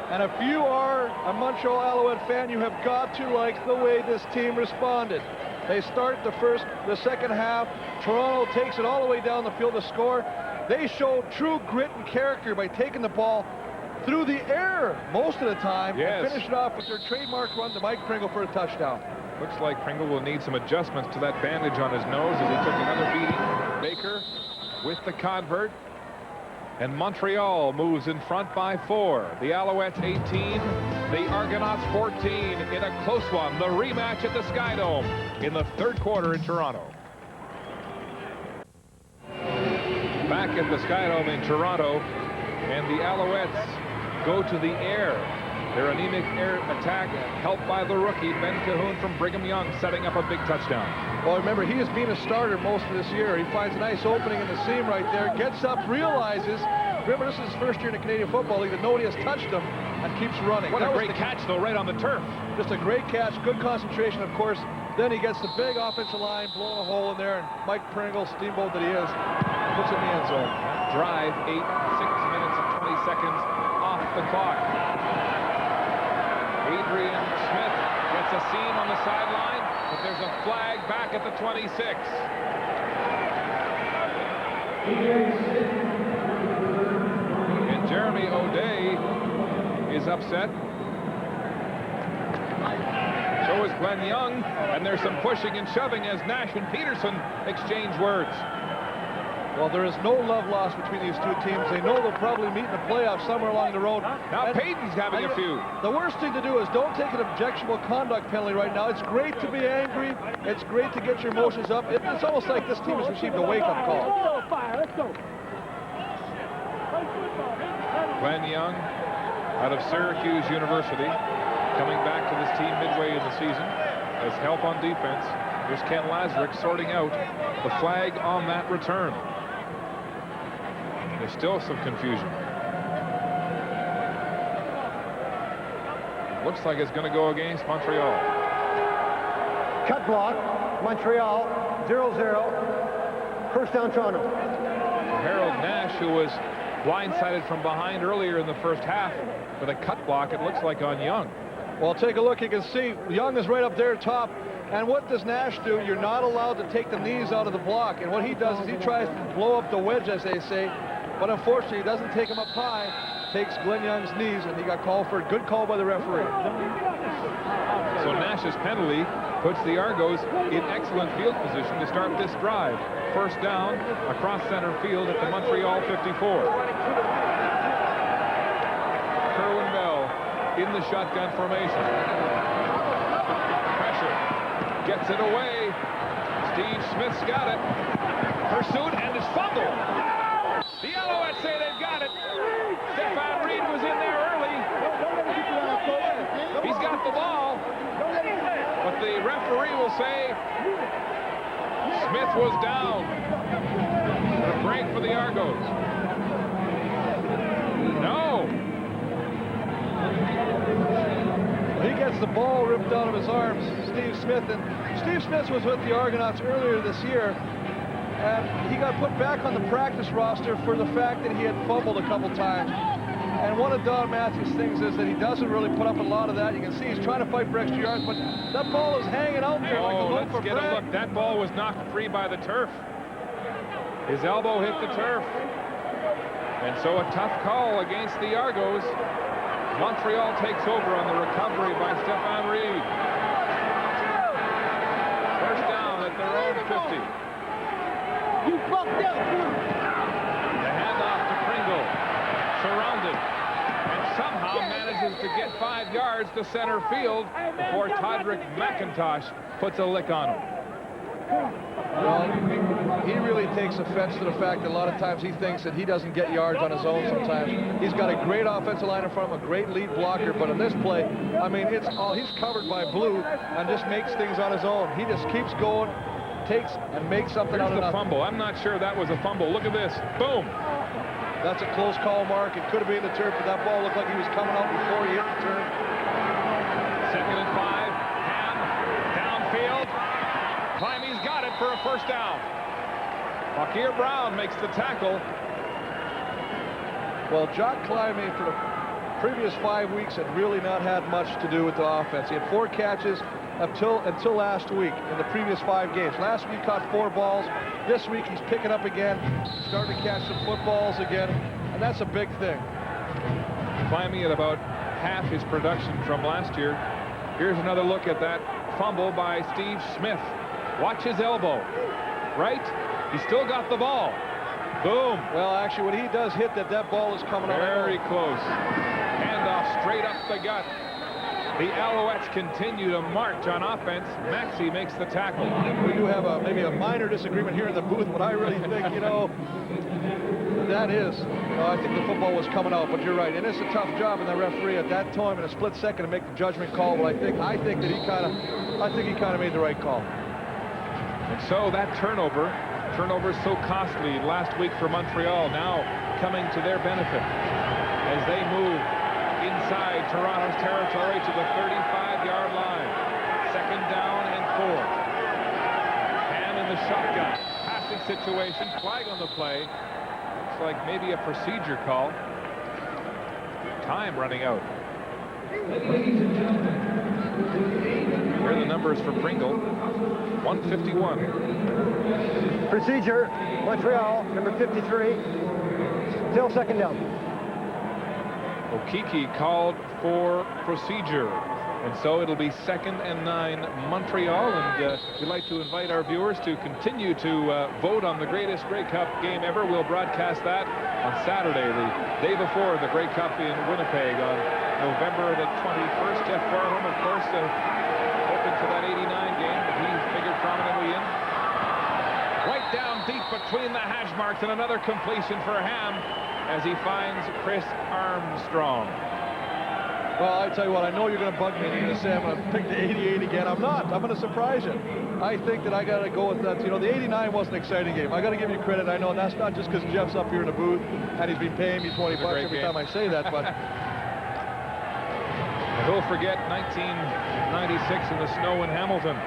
And if you are a Montreal Alouette fan, you have got to like the way this team responded. They start the second half. Toronto takes it all the way down the field to score. They show true grit and character by taking the ball through the air most of the time, yes, and finish it off with their trademark run to Mike Pringle for a touchdown. Looks like Pringle will need some adjustments to that bandage on his nose as he took another beating. Baker with the convert. And Montreal moves in front by 4. The Alouettes 18, the Argonauts 14 in a close one. The rematch at the Skydome in the third quarter in Toronto. Back at the Skydome in Toronto, and the Alouettes go to the air. Their anemic air attack helped by the rookie Ben Cahoon from Brigham Young, setting up a big touchdown. Well, remember, he has been a starter most of this year. He finds a nice opening in the seam right there, gets up, realizes, remember, this is his first year in the Canadian Football League, that nobody has touched him, and keeps running. What a great catch, though, right on the turf. Just a great catch, good concentration, of course. Then he gets the big offensive line, blowing a hole in there, and Mike Pringle, steamboat that he is, puts it in the end zone. Drive, 6 minutes and 20 seconds off the clock. Adrian Smith gets a seam on the sideline, but there's a flag back at the 26. And Jeremy O'Day is upset. So is Glenn Young, and there's some pushing and shoving as Nash and Peterson exchange words. Well, there is no love lost between these two teams. They know they'll probably meet in the playoffs somewhere along the road. Now Payton's having a few. The worst thing to do is don't take an objectionable conduct penalty right now. It's great to be angry. It's great to get your emotions up. It's almost like this team has received a wake-up call. Let's go. Glenn Young out of Syracuse University, coming back to this team midway in the season as help on defense. Here's Ken Lazarick sorting out the flag on that return. There's still some confusion. Looks like it's going to go against Montreal. Cut block, Montreal, 0-0. First down, Toronto. Harold Nash, who was blindsided from behind earlier in the first half with a cut block, it looks like on Young. Well, take a look. You can see Young is right up there top. And what does Nash do? You're not allowed to take the knees out of the block. And what he does is he tries to blow up the wedge, as they say. But unfortunately, he doesn't take him up high. Takes Glenn Young's knees, and he got called for a good call by the referee. So Nash's penalty puts the Argos in excellent field position to start this drive. First down across center field at the Montreal 54. Kerwin Bell in the shotgun formation. Pressure. Gets it away. Steve Smith's got it. Pursued and is fumbled. The Alouettes say they've got it. Stefan Reed was in there early. He's got the ball. But the referee will say Smith was down. A break for the Argos. No. He gets the ball ripped out of his arms, Steve Smith. And Steve Smith was with the Argonauts earlier this year. And he got put back on the practice roster for the fact that he had fumbled a couple times. And one of Don Matthews' things is that he doesn't really put up a lot of that. You can see he's trying to fight for extra yards, but that ball is hanging out there like a loaf of bread. Let's get a look. That ball was knocked free by the turf. His elbow hit the turf. And so a tough call against the Argos. Montreal takes over on the recovery by Stefan Reed. First down at their own 50. You fucked up. The handoff to Pringle. Surrounded. And somehow manages to get 5 yards to center field before Todrick McIntosh puts a lick on him. Well, he really takes offense to the fact that a lot of times he thinks that he doesn't get yards on his own sometimes. He's got a great offensive line in front of him, a great lead blocker, but in this play, I mean, he's covered by blue and just makes things on his own. He just keeps going, takes and makes something out of nothing. Fumble. I'm not sure that was a fumble. Look at this. Boom. That's a close call, Mark. It could have been the turf, but that ball looked like he was coming out before he hit the turf. 2nd and 5. Ham downfield. Climby's got it for a first down. Fakir Brown makes the tackle. Well, Jock Climby for the previous 5 weeks had really not had much to do with the offense. He had 4 catches until last week in the previous 5 games. Last week he caught 4 balls. This week he's picking up again, starting to catch some footballs again, and that's a big thing. Climby at about half his production from last year. Here's another look at that fumble by Steve Smith. Watch his elbow. Right? He's still got the ball. Boom. Well, actually, when he does hit that ball is coming out. Very close. Handoff straight up the gut. The Alouettes continue to march on offense. Maxey makes the tackle. We do have maybe a minor disagreement here in the booth, but I really think, that is, I think the football was coming out, but you're right. It is a tough job in the referee at that time in a split second to make the judgment call. But I think that he kind of made the right call. And so that turnover so costly last week for Montreal, now coming to their benefit as they move inside Toronto's territory to the 35-yard line. 2nd down and 4. Ham in the shotgun. Passing situation. Flag on the play. Looks like maybe a procedure call. Time running out. Here are the numbers for Pringle. 151. Procedure. Montreal, number 53. Still 2nd down. Okiki called for procedure, and so it'll be 2nd and 9 Montreal. And we'd like to invite our viewers to continue to vote on the greatest Grey Cup game ever. We'll broadcast that on Saturday, the day before the Grey Cup in Winnipeg on November the 21st. Jeff Farnham, of course, hoping for that 89 game, but he figured prominently in. Right down deep between the hash marks, and another completion for Ham as he finds Chris Armstrong. Well, I tell you what, I know you're going to bug me and you're going to say I'm going to pick the 88 again. I'm not. I'm going to surprise you. I think that I got to go with that. The 89 was an exciting game. I got to give you credit. I know that's not just because Jeff's up here in the booth and he's been paying me 20 bucks every time I say that, but who'll forget 1996 in the snow in Hamilton.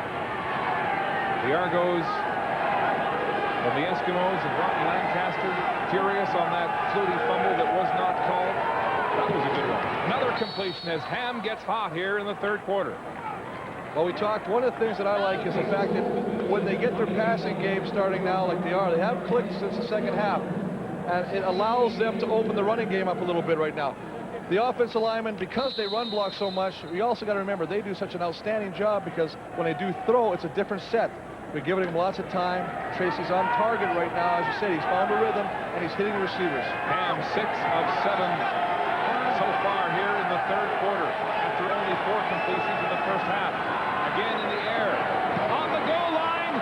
The Argos of the Eskimos and Ron Lancaster furious on that fluty fumble that was not called. That was a good one. Another completion as Ham gets hot here in the 3rd quarter. Well, we talked, one of the things that I like is the fact that when they get their passing game starting now like they are, they have clicked since the 2nd half, and it allows them to open the running game up a little bit right now. The offensive linemen, because they run block so much, we also got to remember they do such an outstanding job because when they do throw, it's a different set. We're giving him lots of time. Tracy's on target right now. As you said, he's found a rhythm, and he's hitting the receivers. Ham 6 of 7 so far here in the 3rd quarter after only 4 completions in the 1st half. Again in the air. On the goal line,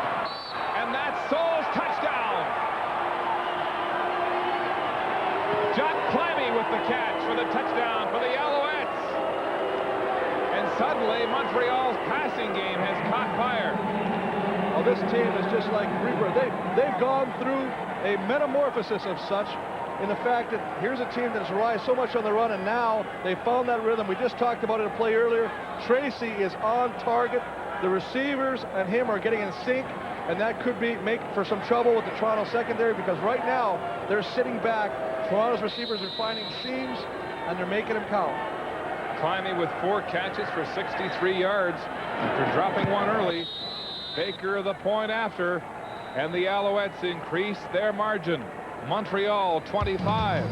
and that's Souls' touchdown. John Clammy with the catch for the touchdown for the Alouettes. And suddenly, Montreal's passing game has caught fire. Well, this team is just like Rebirth. They've gone through a metamorphosis of such in the fact that here's a team that has relied so much on the run, and now they found that rhythm. We just talked about it in a play earlier. Tracy is on target. The receivers and him are getting in sync, and that could make for some trouble with the Toronto secondary because right now they're sitting back. Toronto's receivers are finding seams, and they're making them count. Climbing with 4 catches for 63 yards after dropping one early. Baker the point after, and the Alouettes increase their margin. Montreal 25,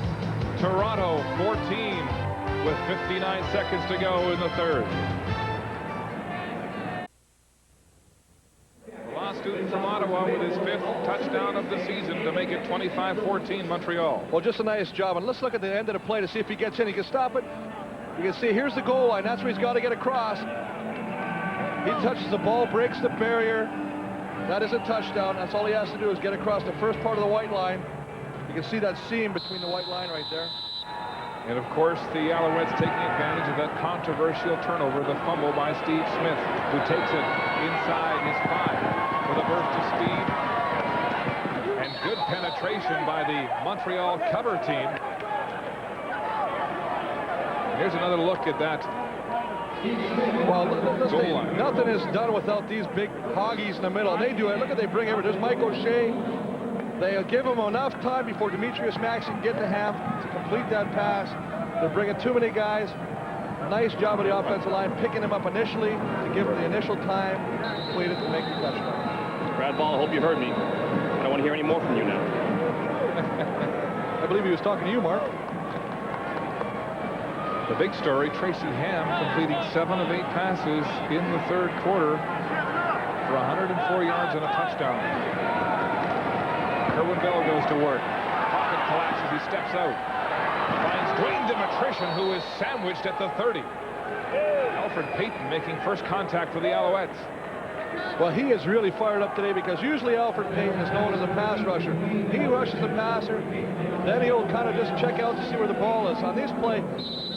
Toronto 14 with 59 seconds to go in the 3rd. The law student from Ottawa with his 5th touchdown of the season to make it 25-14 Montreal. Well, just a nice job, and let's look at the end of the play to see if he gets in. He can stop it. You can see here's the goal line. That's where he's got to get across. He touches the ball, breaks the barrier. That is a touchdown. That's all he has to do is get across the first part of the white line. You can see that seam between the white line right there. And, of course, the Alouettes taking advantage of that controversial turnover, the fumble by Steve Smith, who takes it inside his 5 with a burst of speed. And good penetration by the Montreal cover team. Here's another look at that. Well, nothing is done without these big hoggies in the middle. They do it. Look at they bring everything. There's Mike O'Shea. They give him enough time before Demetrius Maxey can get to Ham to complete that pass. They're bringing too many guys. Nice job of the offensive line picking him up initially to give him the initial time completed to make the touchdown. Brad Ball, I hope you heard me. I don't want to hear any more from you now. I believe he was talking to you, Mark. The big story, Tracy Ham completing 7 of 8 passes in the third quarter for 104 yards and a touchdown. Kerwin Bell goes to work. Pocket collapses. He steps out. Finds Dwayne Dimitrition, who is sandwiched at the 30. Alfred Payton making first contact for the Alouettes. Well, he is really fired up today because usually Alfred Payton is known as a pass rusher. He rushes the passer, then he'll kind of just check out to see where the ball is. On this play,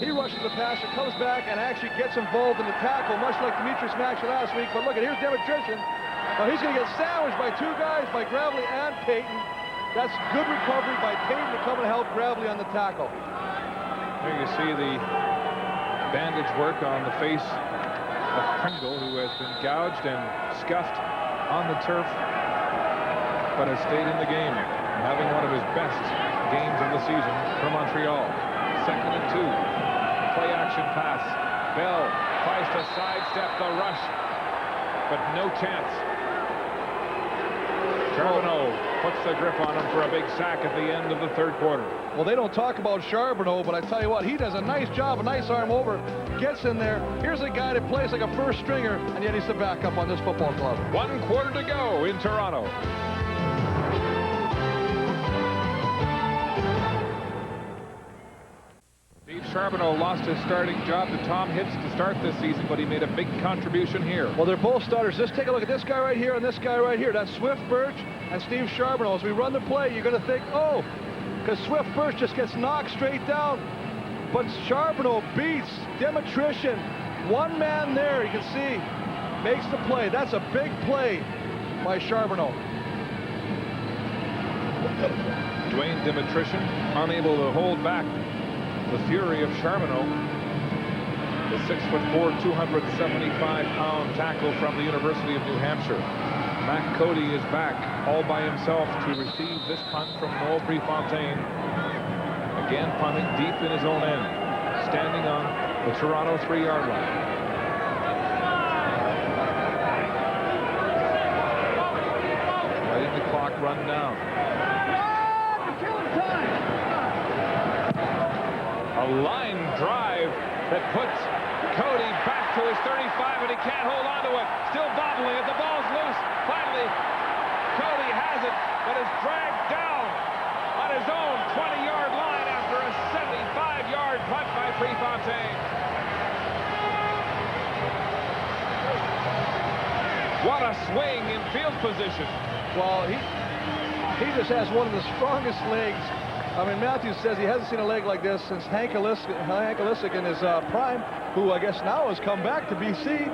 he rushes the passer, comes back, and actually gets involved in the tackle, much like Demetrius Maxwell last week. But look, here's Dimitrition. Now he's going to get sandwiched by 2 guys, by Gravely and Payton. That's good recovery by Payton to come and help Gravely on the tackle. There you see the bandage work on the face of Pringle, who has been gouged and scuffed on the turf, but has stayed in the game, having one of his best games of the season for Montreal. 2nd and 2. Play action pass. Bell tries to sidestep the rush, but no chance. Charbonneau puts the grip on him for a big sack at the end of the third quarter. Well, they don't talk about Charbonneau, but I tell you what, he does a nice job, a nice arm over, gets in there. Here's a guy that plays like a first stringer, and yet he's the backup on this football club. 1 quarter to go in Toronto. Steve Charbonneau lost his starting job to Tom Hitz to start this season, but he made a big contribution here. Well, they're both starters. Just take a look at this guy right here and this guy right here. That's Swift Birch and Steve Charbonneau. As we run the play, you're going to think, oh, because Swift Birch just gets knocked straight down. But Charbonneau beats Dimitrition. 1 man there, you can see, makes the play. That's a big play by Charbonneau. Dwayne Dimitrition unable to hold back the fury of Charbonneau. The 6'4", 275-pound tackle from the University of New Hampshire. Matt Cody is back all by himself to receive this punt from Noel Prefontaine. Again punting deep in his own end, standing on the Toronto 3-yard line. Letting the clock run down. A line drive that puts Cody back to his 35, and he can't hold on to it. Still bobbling it. The ball's loose. Finally, Cody has it, but is dragged down on his own 20-yard line after a 75-yard punt by Prefontaine. What a swing in field position. Well, he just has one of the strongest legs. I mean, Matthews says he hasn't seen a leg like this since Hank Alisic in his prime, who I guess now has come back to BC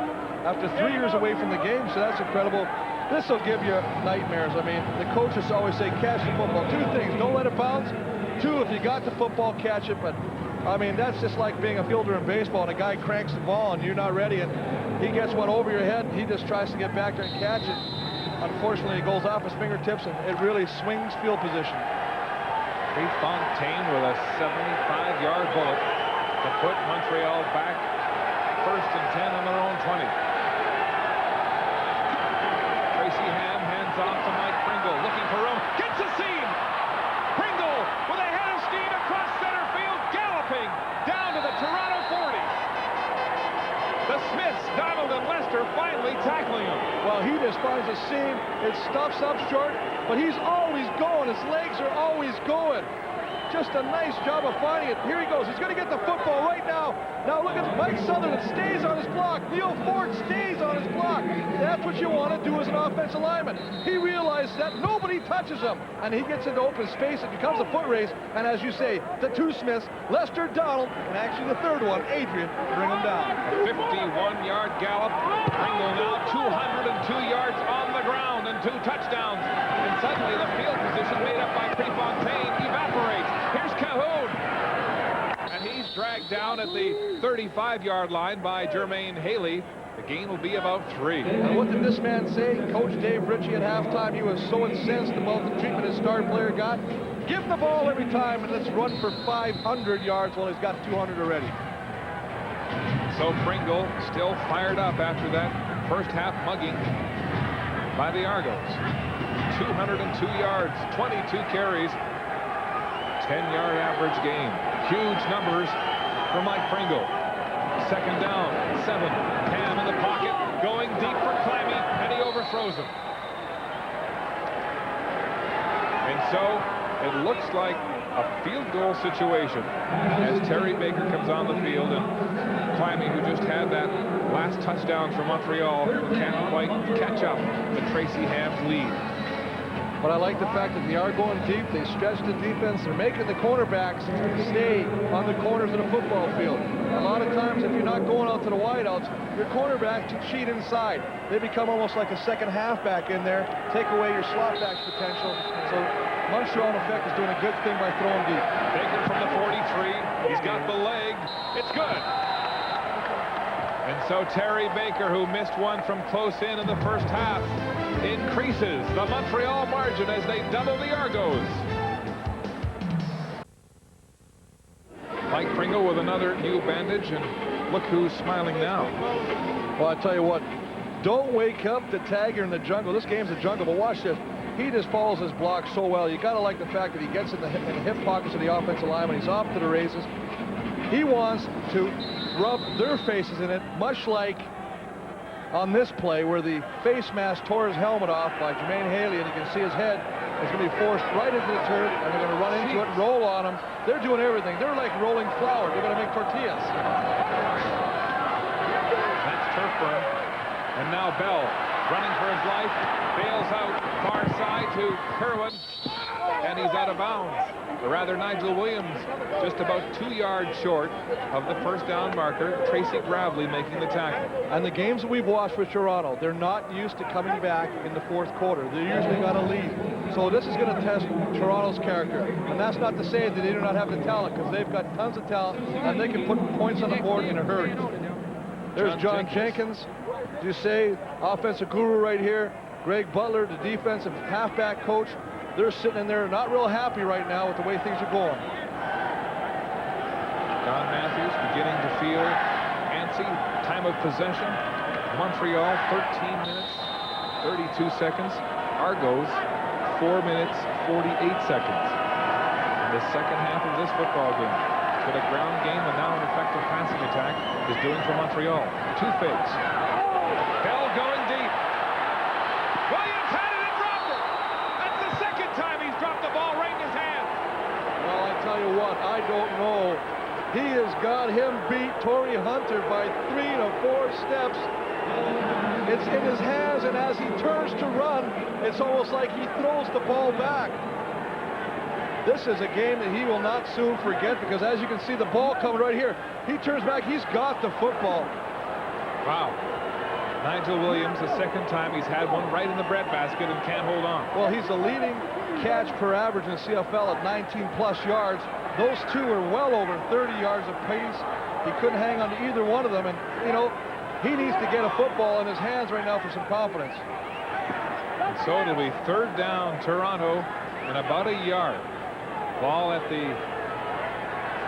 after 3 years away from the game, so that's incredible. This will give you nightmares. I mean, the coaches always say, catch the football. 2 things, don't let it bounce. 2, if you got the football, catch it. But, I mean, that's just like being a fielder in baseball, and a guy cranks the ball, and you're not ready, and he gets one over your head, and he just tries to get back there and catch it. Unfortunately, it goes off his fingertips, and it really swings field position. Prefontaine with a 75-yard bullet to put Montreal back 1st and 10 on their own 20. Tracy Ham hands off to Mike Pringle, looking for room, gets a seam. Pringle with a head of steam across center field, galloping down to the Toronto 40. The Smiths, Donald and Lester finally tackling him. Well, he just finds a seam. It stuffs up short, but he's always going. His legs are always going. Just a nice job of finding it. Here he goes. He's going to get the football right now. Now look at Mike Sutherland stays on his block. Neil Ford stays on his block. That's what you want to do as an offensive lineman. He realizes that nobody touches him, and he gets into open space. It becomes a foot race, and as you say, the 2 Smiths, Lester, Donald, and actually the 3rd one, Adrian, bring him down. A 51-yard gallop. Pringle now 202 yards on the ground and 2 touchdowns. And suddenly the field position made up by Prefontaine evaporates. Here's Cahoon. And he's dragged down at the 35-yard line by Jermaine Haley. The gain will be about 3. And what did this man say? Coach Dave Ritchie at halftime, he was so incensed about the treatment his star player got. Give him the ball every time and let's run for 500 yards. Well, he's got 200 already. So Pringle still fired up after that first half mugging by the Argos. 202 yards, 22 carries, 10-yard average gain. Huge numbers for Mike Pringle. Second down, 7. Cam in the pocket, going deep for Climby, and he overthrows him. And so it looks like a field goal situation as Terry Baker comes on the field, and Climby, who just had that last touchdown for Montreal, can't quite catch up to Tracy Ham's lead. But I like the fact that they are going deep. They stretch the defense. They're making the cornerbacks stay on the corners of the football field. A lot of times, if you're not going out to the wideouts, your cornerbacks cheat inside. They become almost like a second halfback in there, take away your slot back's potential. So Montreal, in effect, is doing a good thing by throwing deep. Baker from the 43. He's got the leg. It's good. And so Terry Baker, who missed one from close in the first half, increases the Montreal margin as they double the Argos. Mike Pringle with another new bandage, and look who's smiling now. Well, I tell you what, don't wake up the Tiger in the jungle. This game's a jungle, but watch this. He just follows his block so well. You got to like the fact that he gets in the hip pockets of the offensive lineman. He's off to the races. He wants to rub their faces in it, much like on this play where the face mask tore his helmet off by Jermaine Haley, and you can see his head is going to be forced right into the turf, and they're going to run into it, roll on him. They're doing everything. They're like rolling flour. They're going to make tortillas. That's turf burn. And now Bell running for his life, bails out far side to Kerwin, and he's out of bounds. Or rather, Nigel Williams just about 2 yards short of the first down marker. Tracy Gravely making the tackle. And the games that we've watched with Toronto, they're not used to coming back in the fourth quarter. They usually got a lead. So this is going to test Toronto's character. And that's not to say that they do not have the talent, because they've got tons of talent, and they can put points on the board in a hurry. There's John Jenkins. You say, offensive guru right here. Greg Butler, the defensive halfback coach. They're sitting in there not real happy right now with the way things are going. Don Matthews beginning to feel antsy. Time of possession, Montreal 13 minutes 32 seconds. Argos 4 minutes 48 seconds. In the second half of this football game, with a ground game and now an effective passing attack is doing for Montreal. 2 fakes. Bell going deep. Williams had it and dropped it. That's the second time he's dropped the ball right in his hand. Well, I tell you what, I don't know. He has got him beat, Torrey Hunter, by 3 to 4 steps. It's in his hands, and as he turns to run, it's almost like he throws the ball back. This is a game that he will not soon forget, because as you can see, the ball coming right here. He turns back, he's got the football. Wow. Nigel Williams, the second time he's had one right in the breadbasket and can't hold on. Well, he's the leading catch per average in the CFL at 19-plus yards. Those two are well over 30 yards apiece. He couldn't hang on to either one of them, and, you know, he needs to get a football in his hands right now for some confidence. And so it'll be third down, Toronto, and about a yard. Ball at the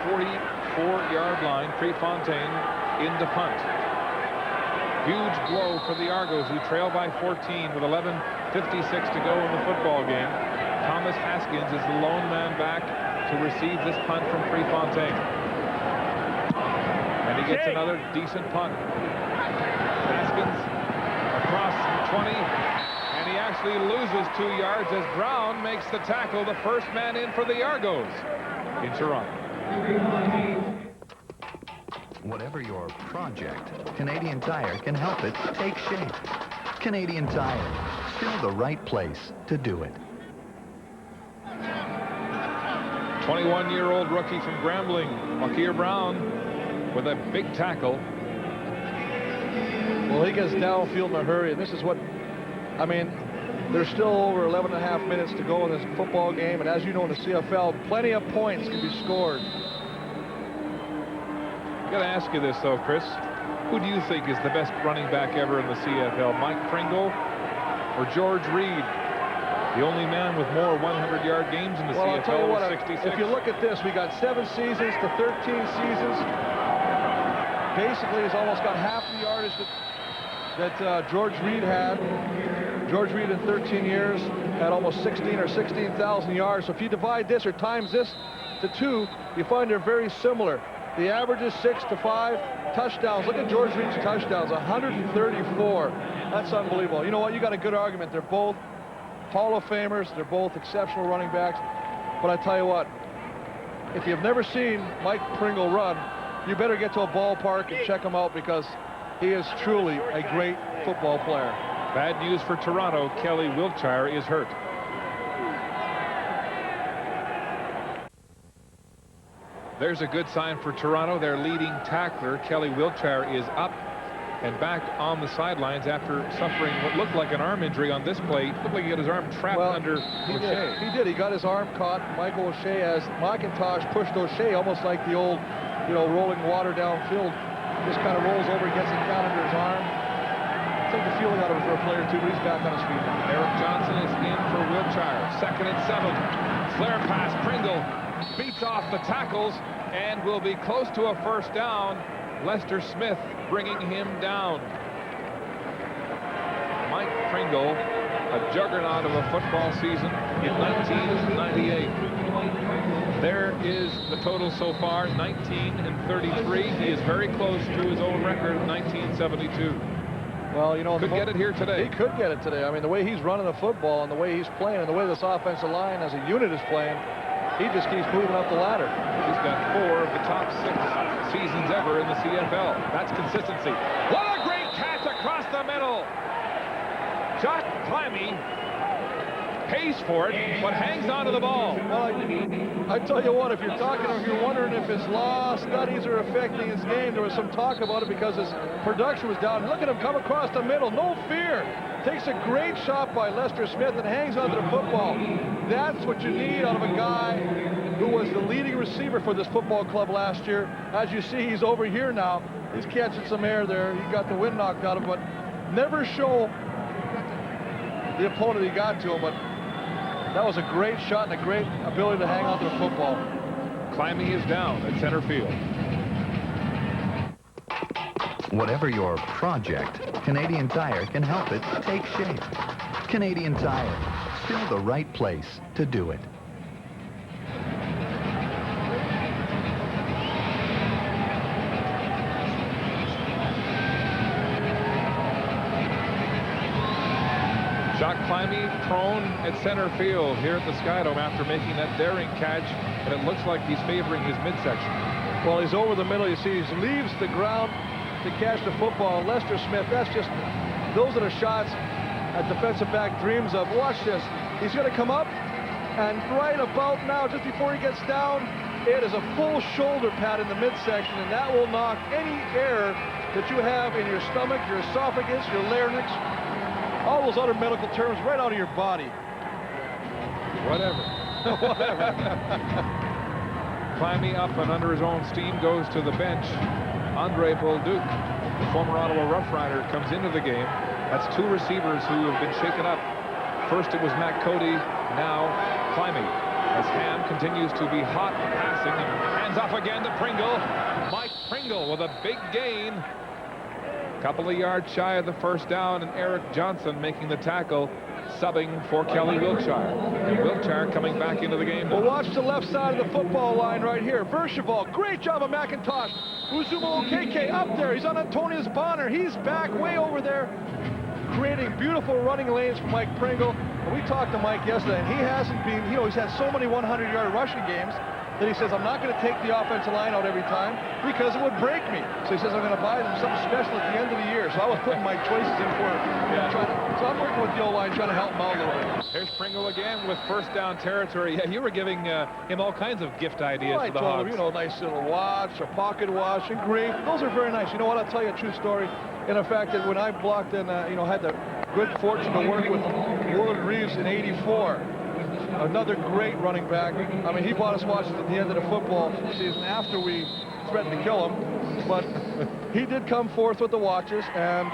44-yard line. Prefontaine into punt. Huge blow for the Argos, who trail by 14 with 11:56 to go in the football game. Thomas Haskins is the lone man back to receive this punt from Prefontaine. And he gets another decent punt. Haskins across the 20, and he actually loses 2 yards as Brown makes the tackle, the first man in for the Argos in Toronto. Whatever your project, Canadian Tire can help it take shape. Canadian Tire, still the right place to do it. 21-year-old rookie from Grambling, Makir Brown, with a big tackle. Well, he gets downfield in a hurry, and this is what, I mean, there's still over 11 and a half minutes to go in this football game, and as you know, in the CFL, plenty of points can be scored. I've got to ask you this, though, Chris. Who do you think is the best running back ever in the CFL, Mike Pringle or George Reed? The only man with more 100-yard games in the CFL I'll tell you what, 66. if you look at this, we got 7 seasons to 13 seasons. Basically, he's almost got half the yardage that George Reed had. George Reed in 13 years had almost 16 or 16,000 yards. So if you divide this or times this to 2, you find they're very similar. The average is 6 to 5 touchdowns. Look at George Reed's touchdowns, 134. That's unbelievable. You know what? You got a good argument. They're both Hall of Famers. They're both exceptional running backs. But I tell you what, if you've never seen Mike Pringle run, you better get to a ballpark and check him out, because he is truly a great football player. Bad news for Toronto. Kelly Wiltshire is hurt. There's a good sign for Toronto. Their leading tackler, Kelly Wiltshire, is up and back on the sidelines after suffering what looked like an arm injury on this play. It looked like he got his arm trapped under O'Shea. He did. He got his arm caught. Michael O'Shea, as McIntosh pushed O'Shea, almost like the old, rolling water downfield. Just kind of rolls over, gets it down under his arm. Took the feeling out of it for a player, too, but he's back on his feet now. Eric Johnson is in for Wiltshire. 2nd and 7. Flare pass. Pringle beats off the tackles and will be close to a first down. Lester Smith bringing him down. Mike Pringle, a juggernaut of a football season in 1998. There is the total so far, 19 and 33. He is very close to his own record, 1972. Well, could get it here today. He could get it today. I mean, the way he's running the football and the way he's playing and the way this offensive line as a unit is playing, he just keeps moving up the ladder. He's got 4 of the top 6 seasons ever in the CFL. That's consistency. What a great catch across the middle. Jock Climby pays for it, but hangs on to the ball. Well, I tell you what, if you're talking or if you're wondering if his law studies are affecting his game, there was some talk about it because his production was down. Look at him come across the middle, no fear. Takes a great shot by Lester Smith and hangs onto the football. That's what you need out of a guy who was the leading receiver for this football club last year. As you see, he's over here now. He's catching some air there. He got the wind knocked out of him, but never show the opponent he got to him. But that was a great shot and a great ability to hang on to the football. Climby is down at center field. Whatever your project, Canadian Tire can help it take shape. Canadian Tire, still the right place to do it. Jock Climby prone at center field here at the Skydome after making that daring catch, and it looks like he's favoring his midsection. Well, he's over the middle. You see, he leaves the ground to catch the football. Lester Smith, those are the shots a defensive back dreams of. Watch this. He's going to come up, and right about now, just before he gets down, it is a full shoulder pad in the midsection, and that will knock any air that you have in your stomach, your esophagus, your larynx, all those other medical terms right out of your body. Whatever. Climby up and under his own steam goes to the bench. Andre Bolduc, the former Ottawa Rough Rider, comes into the game. That's 2 receivers who have been shaken up. First it was Matt Cody, now Climby. As Ham continues to be hot passing, and hands off again to Pringle. Mike Pringle with a big gain. Couple of yards shy of the first down, and Eric Johnson making the tackle, subbing for Kelly Wiltshire. And Wiltshire coming back into the game now. Well, watch the left side of the football line right here. Verscheval, great job of McIntosh. Uzumo Okeke up there. He's on Antonius Bonner. He's back way over there, creating beautiful running lanes for Mike Pringle. And we talked to Mike yesterday, and he hasn't been, he's had so many 100-yard rushing games that he says, I'm not going to take the offensive line out every time because it would break me. So he says, I'm going to buy them something special at the end of the year. So I was putting my choices in for so I'm working with the O-line, trying to help him out a little bit. Here's Pringle again with first down territory. Yeah, you were giving him all kinds of gift ideas for the Hogs. I told him, nice little watch, a pocket watch, and great. Those are very nice. You know what? I'll tell you a true story. In the fact that when I blocked and, had the good fortune to work with Willard Reeves in '84, another great running back. I mean, he bought us watches at the end of the football season after we threatened to kill him. But he did come forth with the watches. And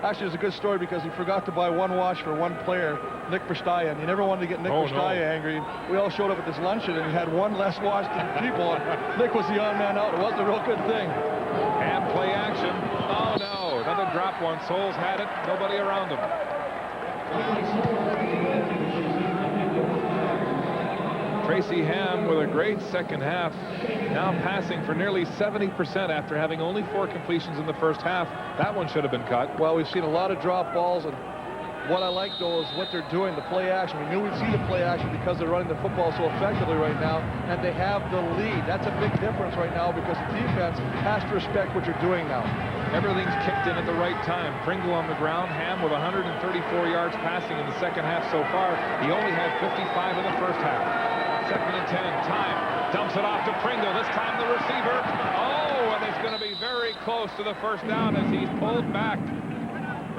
actually, it's a good story because he forgot to buy one watch for one player, Nick Verstappen. He never wanted to get Nick Verstappen angry. We all showed up at this luncheon, and he had one less watch than people. And Nick was the odd man out. It wasn't a real good thing. And play action. Oh, no. Another drop one. Souls had it. Nobody around him. Tracy Ham with a great second half, now passing for nearly 70% after having only 4 completions in the first half. That one should have been cut. Well, we've seen a lot of drop balls, and what I like, though, is what they're doing, the play action. We knew we'd see the play action because they're running the football so effectively right now, and they have the lead. That's a big difference right now because the defense has to respect what you're doing now. Everything's kicked in at the right time. Pringle on the ground. Ham with 134 yards passing in the second half so far. He only had 55 in the first half. 2nd and 10. Time. Dumps it off to Pringle. This time the receiver. Oh, and it's going to be very close to the first down as he's pulled back.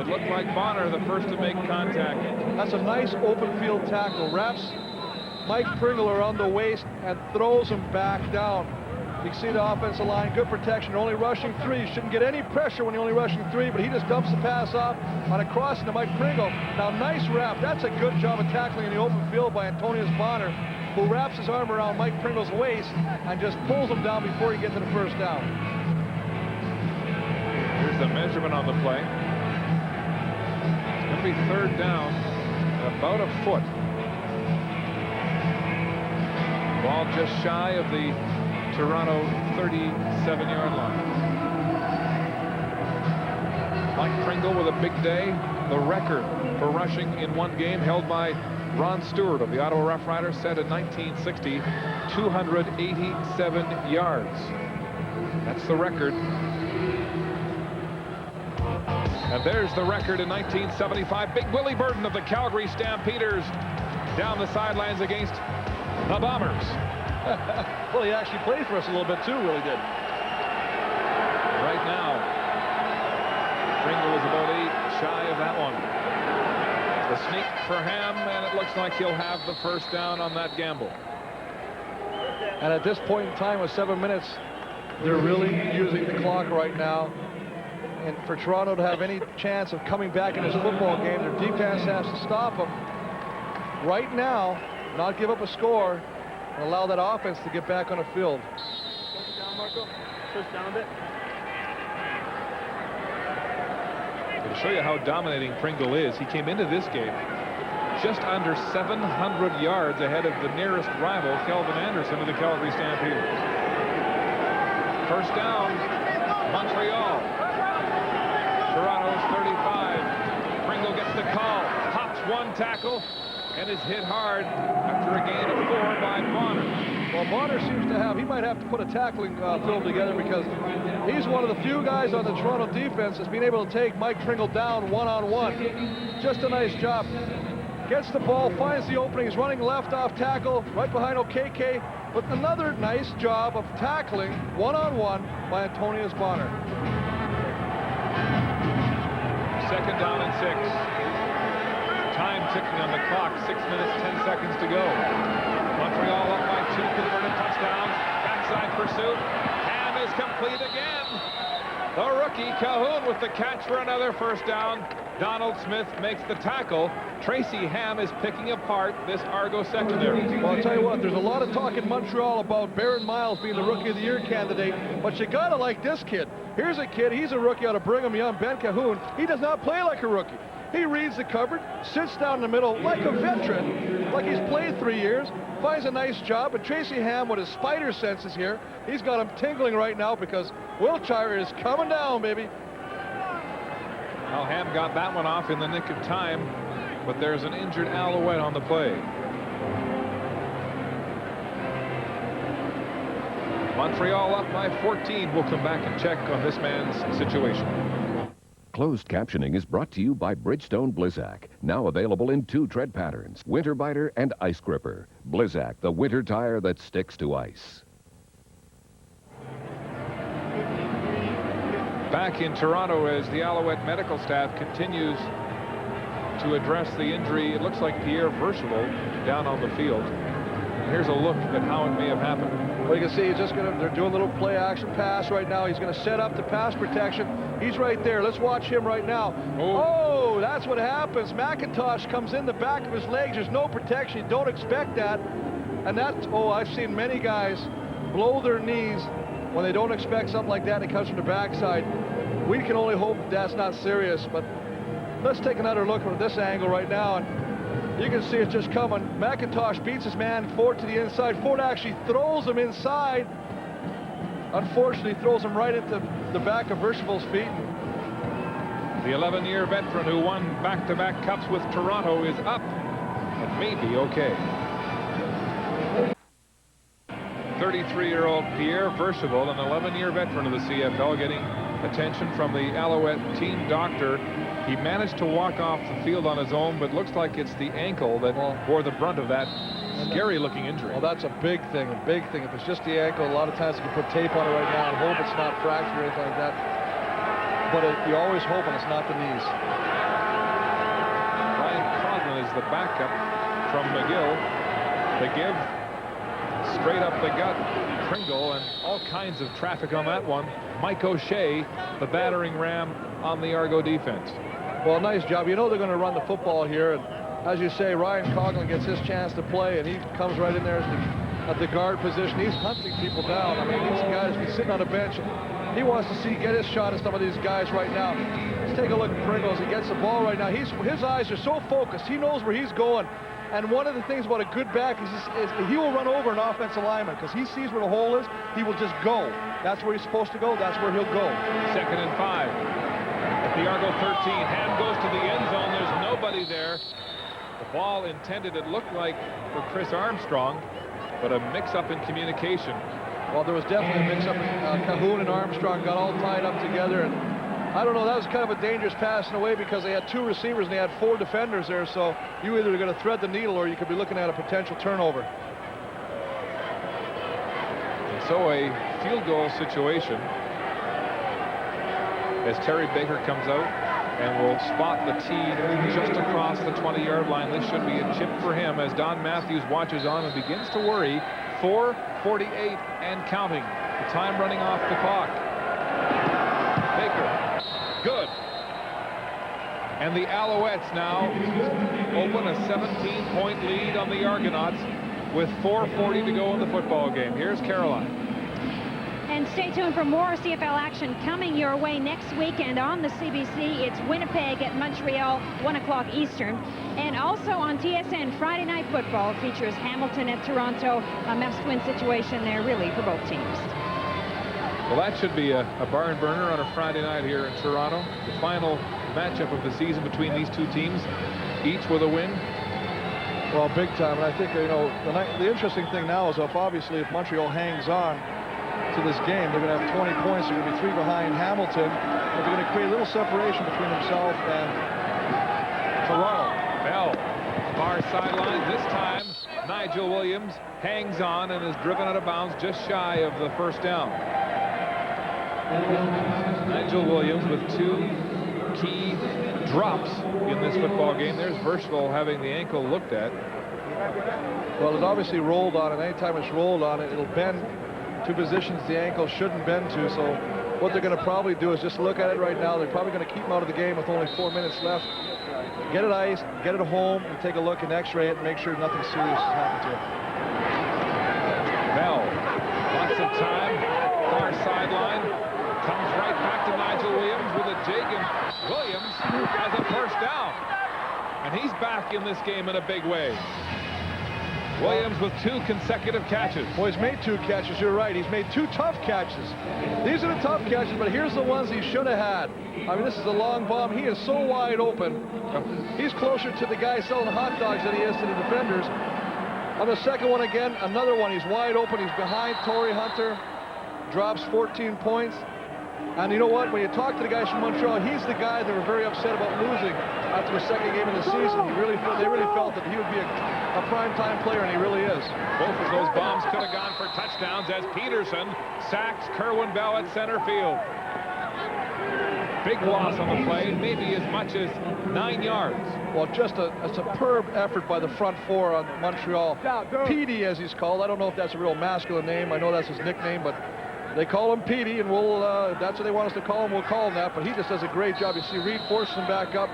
It looked like Bonner, the first to make contact. That's a nice open field tackle. Wraps Mike Pringle around the waist and throws him back down. You can see the offensive line, good protection. Only rushing 3. You shouldn't get any pressure when you're only rushing 3, but he just dumps the pass off on a crossing to Mike Pringle. Now, nice wrap. That's a good job of tackling in the open field by Antonius Bonner, who wraps his arm around Mike Pringle's waist and just pulls him down before he gets to the first down. Here's the measurement on the play. It's going to be 3rd down, about a foot. Ball just shy of the Toronto 37-yard line. Mike Pringle with a big day. The record for rushing in one game held by Ron Stewart of the Ottawa Rough Riders, set in 1960, 287 yards. That's the record. And there's the record in 1975. Big Willie Burton of the Calgary Stampeders down the sidelines against the Bombers. Well, he actually played for us a little bit too, Willie did. Right now, Pringle is about 8 shy of that one. The sneak for Ham, and it looks like he'll have the first down on that gamble. And at this point in time with 7 minutes, they're really using the clock right now. And for Toronto to have any chance of coming back in this football game, their defense has to stop them right now, not give up a score, and allow that offense to get back on the field. Down, Marco. Push down a bit. To show you how dominating Pringle is, he came into this game just under 700 yards ahead of the nearest rival, Kelvin Anderson of the Calgary Stampeders. First down, Montreal. Toronto's 35. Pringle gets the call, hops 1 tackle, and is hit hard after a gain of 4 by Bonner. Well, Bonner seems to have, he might have to put a tackling film together because he's one of the few guys on the Toronto defense that's been able to take Mike Pringle down one-on-one. Just a nice job. Gets the ball, finds the opening, he's running left off tackle, right behind OKK, but another nice job of tackling one-on-one by Antonius Bonner. 2nd down and 6. Time ticking on the clock. 6 minutes, 10 seconds to go. Montreal up by 2 converted touchdowns. Backside pursuit. Ham is complete again. The rookie Cahoon with the catch for another first down. Donald Smith makes the tackle. Tracy Ham is picking apart this Argo secondary. Well, I'll tell you what, there's a lot of talk in Montreal about Baron Miles being the Rookie of the Year candidate, but you gotta like this kid. Here's a kid, he's a rookie out of Brigham Young, Ben Cahoon. He does not play like a rookie. He reads the coverage, sits down in the middle like a veteran, like he's played 3 years, finds a nice job, and Tracy Ham, with his spider senses here, he's got him tingling right now because Wiltshire is coming down, baby. Well, Ham got that one off in the nick of time, but there's an injured Alouette on the play. Montreal up by 14. We'll come back and check on this man's situation. Closed captioning is brought to you by Bridgestone Blizzak. Now available in 2 tread patterns, Winter Biter and Ice Gripper. Blizzak, the winter tire that sticks to ice. Back in Toronto as the Alouette medical staff continues to address the injury. It looks like Pierre Verchereau down on the field. And here's a look at how it may have happened. Well, you can see he's just they're doing a little play action pass right now. He's going to set up the pass protection. He's right there. Let's watch him right now. Oh, that's what happens. McIntosh comes in the back of his legs. There's no protection. You don't expect that. And that's, I've seen many guys blow their knees when they don't expect something like that and it comes from the backside. We can only hope that's not serious, but let's take another look from this angle right now. And You can see it just coming. McIntosh beats his man. Ford to the inside. Ford actually throws him inside. Unfortunately, throws him right into the back of Vircheville's feet. The 11-year veteran who won back-to-back cups with Toronto is up and may be okay. 33-year-old Pierre Vircheville, an 11-year veteran of the CFL, getting attention from the Alouette team doctor. He managed to walk off the field on his own, but looks like it's the ankle that bore the brunt of that scary-looking injury. Well, that's a big thing, If it's just the ankle, a lot of times you can put tape on it right now and hope it's not fractured or anything like that. But you always hope it's not the knees. Ryan Coughlin is the backup from McGill. The give straight up the gut. Pringle, and all kinds of traffic on that one. Mike O'Shea, the battering ram on the Argo defense. Well, nice job. You know they're going to run the football here. And as you say, Ryan Coughlin gets his chance to play, and he comes right in there at the guard position. He's hunting people down. I mean, he's a guy that's been sitting on a bench. He wants to get his shot at some of these guys right now. Let's take a look at Pringles. He gets the ball right now. His eyes are so focused. He knows where he's going. And one of the things about a good back is he will run over an offensive lineman because he sees where the hole is. He will just go. That's where he's supposed to go. That's where he'll go. 2nd and 5. At the Argo 13, hand goes to the end zone. There's nobody there. The ball intended, it looked like, for Chris Armstrong, but a mix-up in communication. Well, there was definitely a mix-up. Cahoon and Armstrong got all tied up together, and I don't know, that was kind of a dangerous pass in a way because they had 2 receivers and they had 4 defenders there, so you either are going to thread the needle or you could be looking at a potential turnover. And so a field goal situation as Terry Baker comes out and will spot the tee just across the 20-yard line. This should be a chip for him as Don Matthews watches on and begins to worry. 4:48 and counting. The time running off the clock. Baker. Good. And the Alouettes now open a 17-point lead on the Argonauts with 4:40 to go in the football game. Here's Caroline. And stay tuned for more CFL action coming your way next weekend on the CBC. It's Winnipeg at Montreal, 1 o'clock Eastern. And also on TSN, Friday Night Football features Hamilton at Toronto. A must-win situation there, really, for both teams. Well, that should be a barn burner on a Friday night here in Toronto. The final matchup of the season between these two teams, each with a win. Well, big time. And I think, you know, the interesting thing now is if Montreal hangs on to this game, they're going to have 20 points. They're going to be 3 behind Hamilton. But they're going to create a little separation between themselves and Toronto. Bell, far sideline. This time, Nigel Williams hangs on and is driven out of bounds just shy of the first down. Nigel Williams with 2 key drops in this football game. There's Vircheville having the ankle looked at. Well, it obviously rolled on it. Anytime it's rolled on it, it'll bend to positions the ankle shouldn't bend to. So what they're going to probably do is just look at it right now. They're probably going to keep him out of the game with only 4 minutes left. Get it iced, get it home, and take a look and x-ray it and make sure nothing serious has happened to it. Bell, lots of time, far sideline, comes right back to Nigel Williams with a jig, and Williams has a first down. And he's back in this game in a big way. Williams with 2 consecutive catches. Well, he's made 2 catches, you're right. He's made 2 tough catches. These are the tough catches, but here's the ones he should have had. I mean, this is a long bomb. He is so wide open. He's closer to the guy selling hot dogs than he is to the defenders. On the second one again, another one. He's wide open. He's behind Torrey Hunter. Drops 14 points. And you know what? When you talk to the guys from Montreal, he's the guy that were very upset about losing after the second game of the season. They really felt that he would be a prime-time player, and he really is. Both of those bombs could have gone for touchdowns as Peterson sacks Kerwin Bell at center field. Big loss on the play, maybe as much as 9 yards. Well, just a superb effort by the front 4 on Montreal. Petey, as he's called. I don't know if that's a real masculine name. I know that's his nickname, but they call him Petey, and if that's what they want us to call him, we'll call him that. But he just does a great job. You see Reed forces him back up.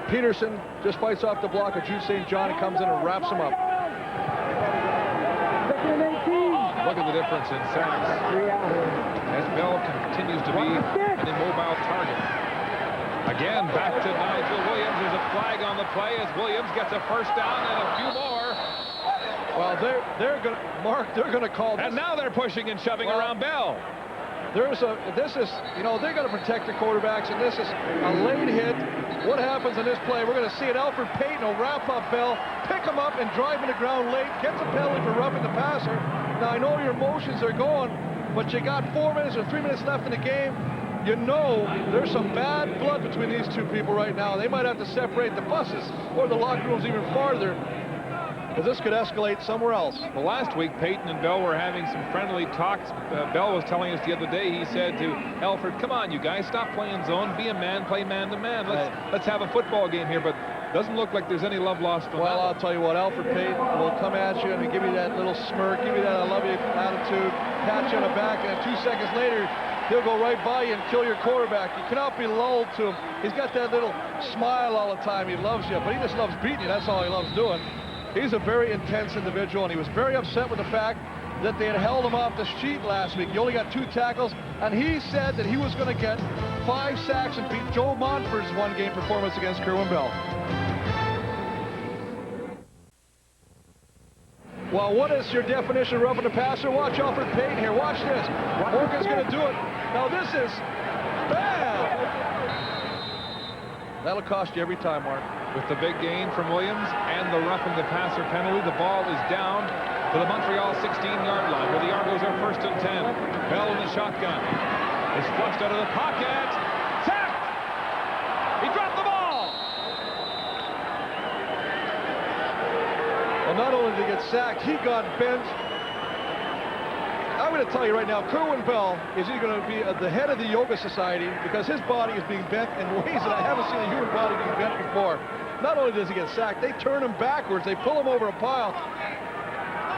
Peterson just fights off the block of Jude St. John and comes in and wraps him up. Look at the difference in sacks as Bell continues to be an immobile target. Again, back to Nigel Williams. There's a a flag on the play as Williams gets a first down and a few more. Well, they're going to, Mark, they're going to call this. And now they're pushing and shoving around Bell. This is, you know, they're going to protect the quarterbacks, and this is a late hit. What happens in this play? We're going to see it. Alfred Payton will wrap up Bell, pick him up, and drive him to ground late. Gets a penalty for roughing the passer. Now, I know your emotions are going, but you got 4 minutes or 3 minutes left in the game. You know there's some bad blood between these two people right now. They might have to separate the buses or the locker rooms even farther, because this could escalate somewhere else. Well, last week, Payton and Bell were having some friendly talks. Bell was telling us the other day, he said to Alfred, come on, you guys, stop playing zone, be a man, play man-to-man. Let's have a football game here, but doesn't look like there's any love lost. Well, I'll tell you what, Alfred Payton will come at you and give you that little smirk, give you that I love you attitude, pat you on the back, and 2 seconds later, he'll go right by you and kill your quarterback. You cannot be lulled to him. He's got that little smile all the time. He loves you, but he just loves beating you. That's all he loves doing. He's a very intense individual, and he was very upset with the fact that they had held him off the sheet last week. He only got 2 tackles, and he said that he was going to get 5 sacks and beat Joe Montford's one-game performance against Kerwin Bell. Well, what is your definition of roughing the passer? Watch Alfred Payton here. Watch this. Morgan's going to do it. Now this is bad. That'll cost you every time, Mark. With the big gain from Williams and the roughing the passer penalty, the ball is down to the Montreal 16-yard line, where the Argos are 1st and 10. Bell in the shotgun is flushed out of the pocket. Sacked! He dropped the ball! Well, not only did he get sacked, he got bent. I'm going to tell you right now, Kerwin Bell is either going to be at the head of the Yoga Society because his body is being bent in ways that I haven't seen a human body being bent before. Not only does he get sacked, they turn him backwards. They pull him over a pile.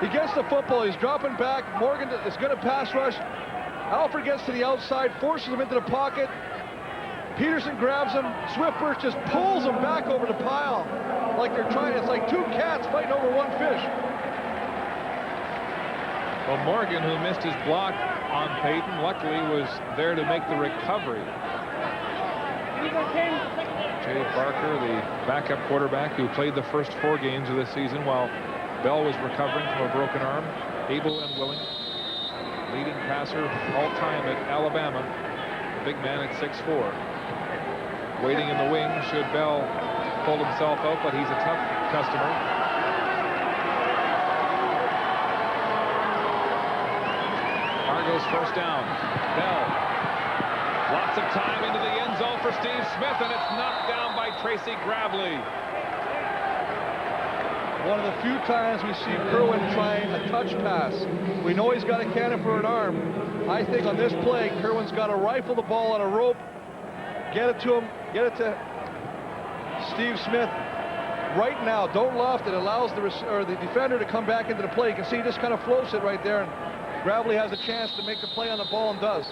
He gets the football. He's dropping back. Morgan is going to pass rush. Alfred gets to the outside, forces him into the pocket. Peterson grabs him. Swiftburst just pulls him back over the pile like they're trying. It's like 2 cats fighting over 1 fish. Well, Morgan, who missed his block on Payton, luckily was there to make the recovery. Jay Barker, the backup quarterback who played the first 4 games of this season while Bell was recovering from a broken arm, able and willing. Leading passer all-time at Alabama, the big man at 6'4". Waiting in the wing should Bell pull himself out, but he's a tough customer. Argos first down. Bell. Lots of time into the end zone for Steve Smith, and it's knocked down by Tracy Gravely. One of the few times we see Kerwin trying a touch pass. We know he's got a cannon for an arm. I think on this play, Kerwin's got to rifle the ball on a rope, get it to him, get it to Steve Smith right now. Don't loft it. Allows the defender to come back into the play. You can see he just kind of floats it right there, and Gravely has a chance to make the play on the ball and does.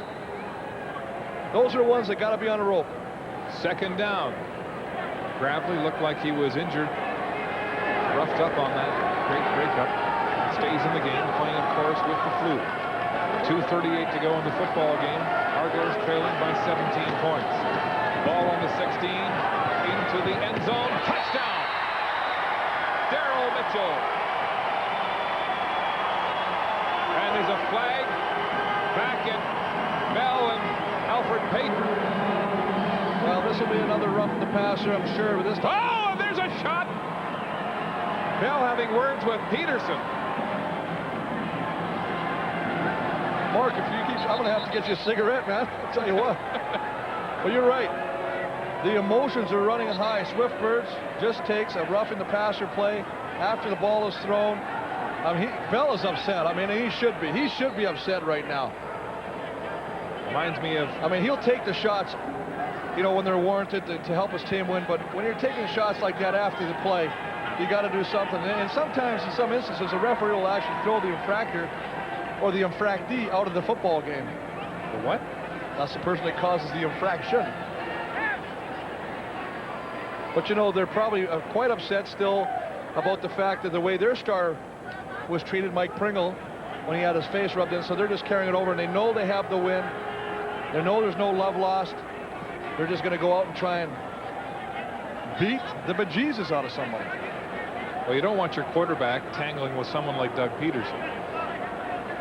Those are the ones that got to be on a rope. 2nd down. Gravely looked like he was injured. Roughed up on that great breakup. Stays in the game, playing, of course, with the flu. 2:38 to go in the football game. Argos trailing by 17 points. Ball on the 16, into the end zone. Touchdown! Darryl Mitchell. And there's a flag back at Bell and Alfred Payton. Well, this will be another rough the passer, I'm sure, but this time. Oh, and there's a shot! Bell having words with Peterson. Mark, if you keep, I'm going to have to get you a cigarette, man. I'll tell you what. But you're right. The emotions are running high. Swiftbirds just takes a roughing the passer play after the ball is thrown. I mean, Bell is upset. I mean, he should be. He should be upset right now. Reminds me of... I mean, he'll take the shots, you know, when they're warranted to help his team win. But when you're taking shots like that after the play, you got to do something. And sometimes, in some instances, a referee will actually throw the infractor or the infractee out of the football game. The what? That's the person that causes the infraction. But, you know, they're probably quite upset still about the fact that the way their star was treated, Mike Pringle, when he had his face rubbed in. So they're just carrying it over, and they know they have the win. They know there's no love lost. They're just going to go out and try and beat the bejesus out of somebody. Well, you don't want your quarterback tangling with someone like Doug Peterson.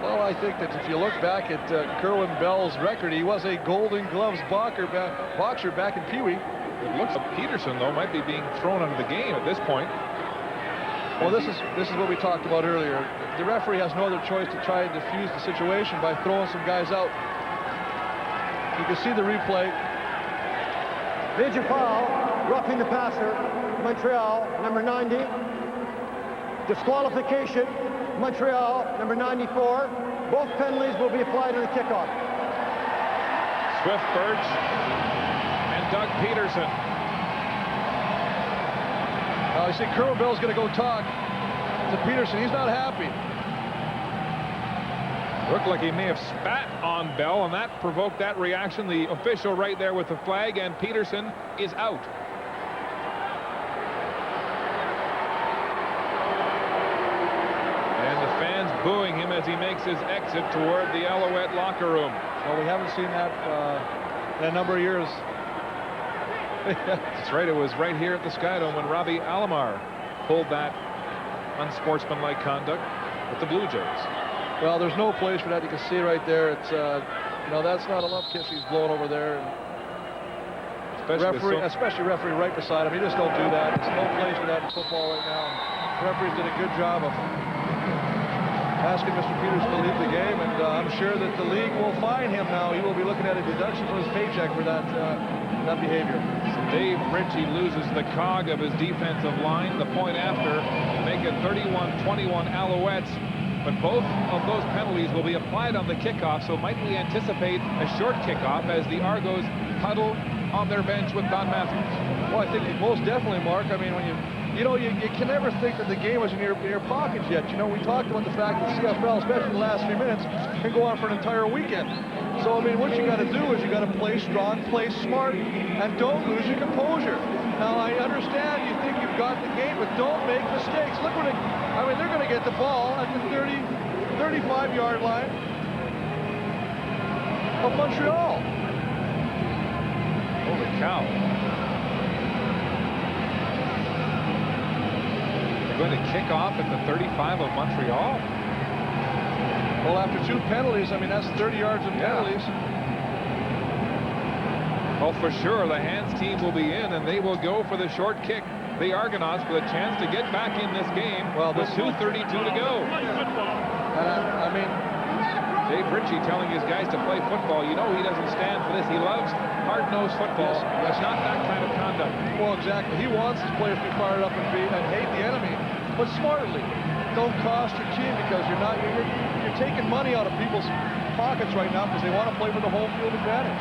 Well, I think that if you look back at Kerwin Bell's record, he was a Golden Gloves boxer back in Pee Wee. It looks like Peterson, though, might be being thrown out of the game at this point. Well, this is what we talked about earlier. The referee has no other choice to try and defuse the situation by throwing some guys out. You can see the replay. Major foul, roughing the passer, Montreal, number 90. Disqualification, Montreal, number 94. Both penalties will be applied on the kickoff. Swift Birch and Doug Peterson. Now, you see, Kerwin Bell's going to go talk to Peterson. He's not happy. Looked like he may have spat on Bell, and that provoked that reaction. The official right there with the flag, and Peterson is out. And the fans booing him as he makes his exit toward the Alouette locker room. Well, we haven't seen that in a number of years. That's right. It was right here at the Skydome when Robbie Alomar pulled that unsportsmanlike conduct with the Blue Jays. Well, there's no place for that. You can see right there. It's you know, that's not a love kiss he's blowing over there. Especially referee right beside him. You just don't do that. There's no place for that in football right now. The referees did a good job of asking Mr. Peterson to leave the game, and I'm sure that the league will fine him now. He will be looking at a deduction from his paycheck for that behavior. So Dave Ritchie loses the cog of his defensive line. The point after make it 31-21 Alouettes. But both of those penalties will be applied on the kickoff, so might we anticipate a short kickoff as the Argos huddle on their bench with Don Matthews? Well, I think most definitely, Mark. I mean, when you can never think that the game was in your pockets yet. You know, we talked about the fact that CFL, especially in the last 3 minutes, can go on for an entire weekend. So, I mean, what you got to do is you got to play strong, play smart, and don't lose your composure. Now, I understand you think you've got the game, but don't make mistakes. Look what I mean, they're going to get the ball at the 35-yard line of Montreal. Holy cow. They're going to kick off at the 35 of Montreal? Well, after 2 penalties, I mean, that's 30 yards of penalties. Well, for sure, the hands team will be in, and they will go for the short kick. The Argonauts with a chance to get back in this game. Well, with 2:32 to go. I mean, Dave Ritchie telling his guys to play football. You know he doesn't stand for this. He loves hard-nosed football. Yes. It's not that kind of conduct. Well, exactly. He wants his players to be fired up and hate the enemy, but smartly. Don't cost your team because you're taking money out of people's pockets right now because they want to play for the home field advantage.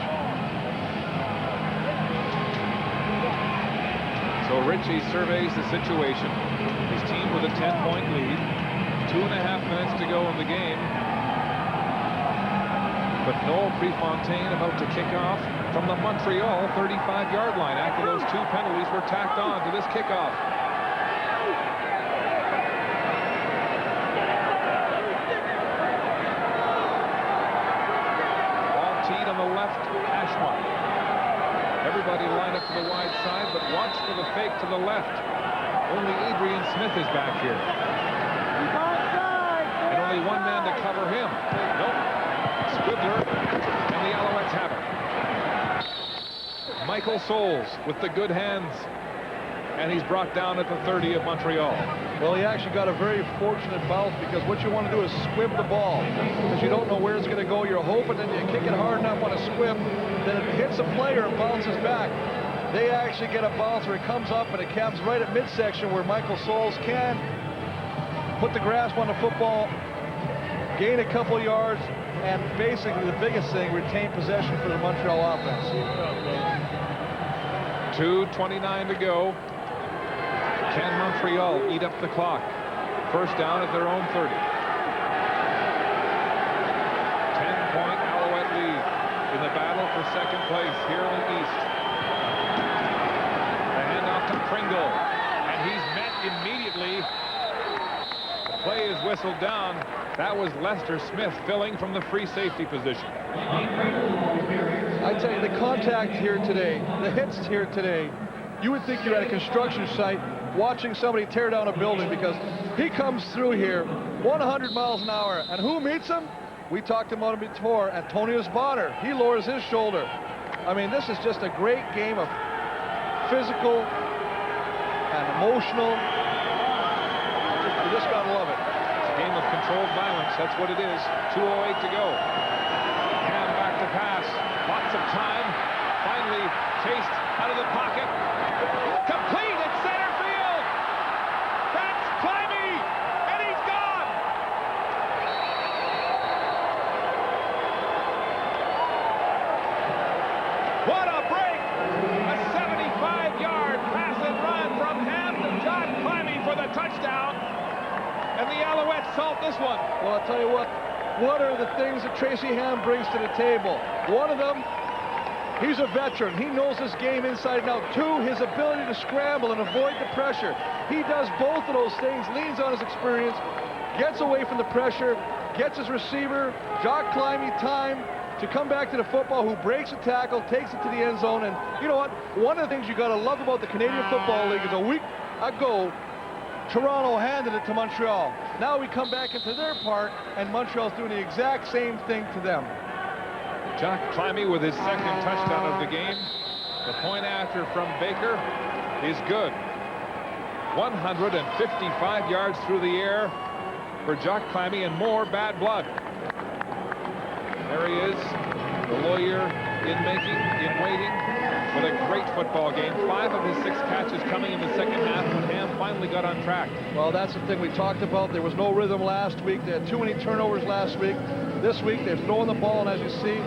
So Ritchie surveys the situation. His team with a 10-point lead. 2.5 minutes to go in the game. But Noel Prefontaine about to kick off from the Montreal 35-yard line after those 2 penalties were tacked on to this kickoff. Ball teed on the left hash mark. Everybody line up to the wide side, but watch for the fake to the left. Only Adrian Smith is back here. And only one man to cover him. Nope. Squibbler, and the Alouettes have it. Michael Souls with the good hands. And he's brought down at the 30 of Montreal. Well, he actually got a very fortunate bounce because what you want to do is squib the ball because you don't know where it's going to go. You're hoping that you kick it hard enough on a squib that it hits a player and bounces back. They actually get a bounce where it comes up and it comes right at midsection where Michael Souls can put the grasp on the football, gain a couple yards, and basically the biggest thing, retain possession for the Montreal offense. 2:29 to go. Can Montreal eat up the clock? First down at their own 30. 10-point Alouette lead in the battle for second place here in the East. The handoff to Pringle, and he's met immediately. The play is whistled down. That was Lester Smith filling from the free safety position. I tell you, the contact here today, the hits here today, you would think you're at a construction site watching somebody tear down a building, because he comes through here 100 miles an hour. And who meets him? We talked about him before, Antonius Bonner. He lowers his shoulder. I mean, this is just a great game of physical and emotional. You just gotta love it. It's a game of controlled violence. That's what it is. 2:08 to go. Ham back to pass. Lots of time. Finally chased out of the pocket. Complete at center field. That's Climbey, and he's gone. What a break! A 75-yard pass and run from Ham to John Climbey for the touchdown. And the Alouettes salt this one. Well, I'll tell you what are the things that Tracy Ham brings to the table? One of them, he's a veteran. He knows this game inside and out. Two, his ability to scramble and avoid the pressure. He does both of those things, leans on his experience, gets away from the pressure, gets his receiver, Jock Climbey, time to come back to the football, who breaks a tackle, takes it to the end zone. And you know what? One of the things you got to love about the Canadian Football League is a week ago, Toronto handed it to Montreal. Now we come back into their part, and Montreal's doing the exact same thing to them. Jock Climbey with his second touchdown of the game. The point after from Baker is good. 155 yards through the air for Jock Climbey, and more bad blood. There he is, the lawyer in waiting for the great football game. 5 of his 6 catches coming in the second half when Ham finally got on track. Well, that's the thing we talked about. There was no rhythm last week. They had too many turnovers last week. This week they're throwing the ball, and as you see,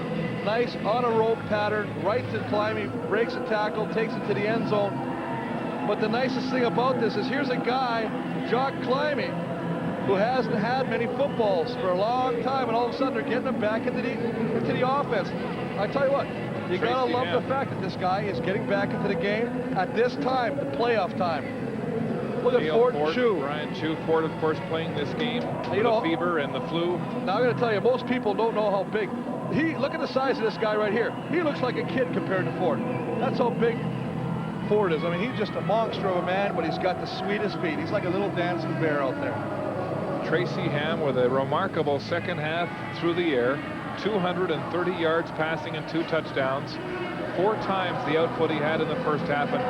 nice on a rope pattern, right to Climbey, breaks a tackle, takes it to the end zone. But the nicest thing about this is here's a guy, Jock Climbey, who hasn't had many footballs for a long time, and all of a sudden they're getting him back into the offense. I tell you what, you gotta love the fact that this guy is getting back into the game at this time, the playoff time. Look at Ford and Chew. Brian Chew. Ford, of course, playing this game with the fever and the flu. Now I'm gonna tell you, most people don't know how big. Look at the size of this guy right here. He looks like a kid compared to Ford. That's how big Ford is. I mean, he's just a monster of a man, but he's got the sweetest feet. He's like a little dancing bear out there. Tracy Ham with a remarkable second half through the air. 230 yards passing and 2 touchdowns. 4 times the output he had in the first half, and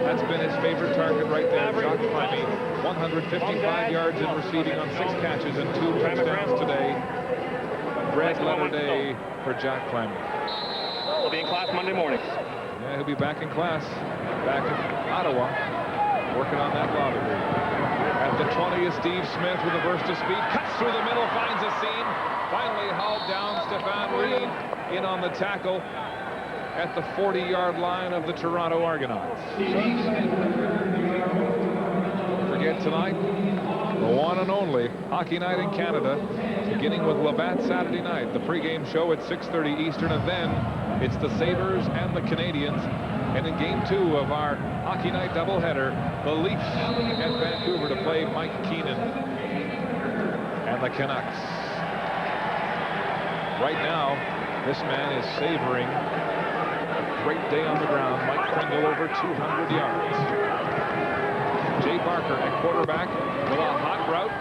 that's been his favorite target right there. Jock Climbey, 155 yards in receiving on 6 catches and 2 touchdowns today. Red letter day for Jock Climbey. He'll be in class Monday morning. Yeah, he'll be back in class, back in Ottawa, working on that law degree. At the 20 is Steve Smith with a burst of speed, cuts through the middle, finds a seam, finally hauled down. Stefan Reed in on the tackle at the 40-yard line of the Toronto Argonauts. Don't forget tonight, the one and only hockey night in Canada, beginning with Labatt Saturday night. The pregame show at 6:30 Eastern, and then it's the Sabres and the Canadians. And in game 2 of our hockey night doubleheader, the Leafs at Vancouver to play Mike Keenan and the Canucks. Right now, this man is savoring a great day on the ground. Mike Pringle over 200 yards. Jay Barker at quarterback with a hot route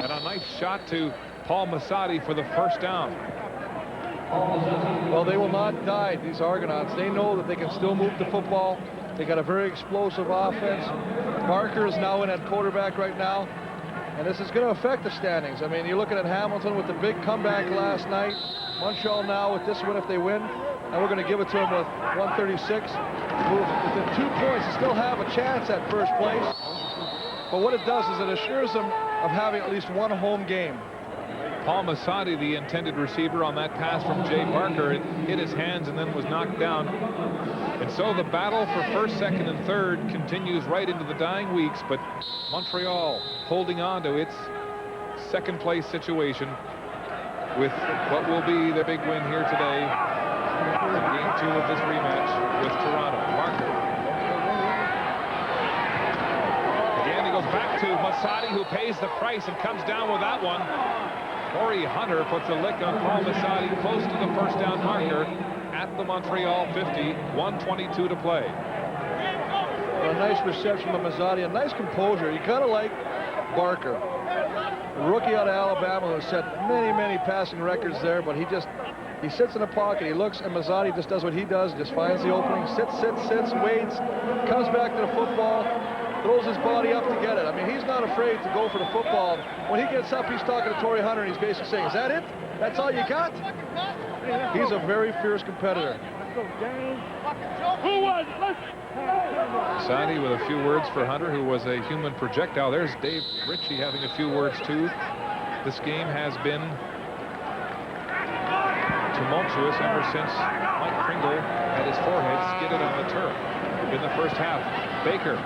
and a nice shot to Paul Masadi for the first down. Well, they will not die, these Argonauts. They know that they can still move the football. They got a very explosive offense. Barker is now in at quarterback right now, and this is going to affect the standings. I mean, you're looking at Hamilton with the big comeback last night. Montreal now with this win if they win, and we're going to give it to them with 136. Within 2 points, they still have a chance at first place. But what it does is it assures them of having at least one home game. Paul Masadi, the intended receiver on that pass from Jay Barker, it hit his hands and then was knocked down. And so the battle for first, second, and third continues right into the dying weeks, but Montreal holding on to its second place situation with what will be their big win here today in game 2 of this rematch with Toronto. Barker. Again, he goes back to Masadi, who pays the price and comes down with that one. Corey Hunter puts a lick on Paul Masadi close to the first down marker at the Montreal 50, 1:22 to play. Well, a nice reception from Mazzotti, a nice composure. You kind of like Barker, a rookie out of Alabama who set many passing records there, but he sits in the pocket, he looks, and Mazzotti just does what he does, just finds the opening, sits, waits, comes back to the football, throws his body up to get it. I mean, he's not afraid to go for the football. When he gets up, he's talking to Torrey Hunter, and he's basically saying, is that it? That's all you got? He's a very fierce competitor. Who was it? Sandy with a few words for Hunter, who was a human projectile. There's Dave Ritchie having a few words, too. This game has been tumultuous ever since Mike Pringle had his forehead skidded on the turf in the first half. Baker.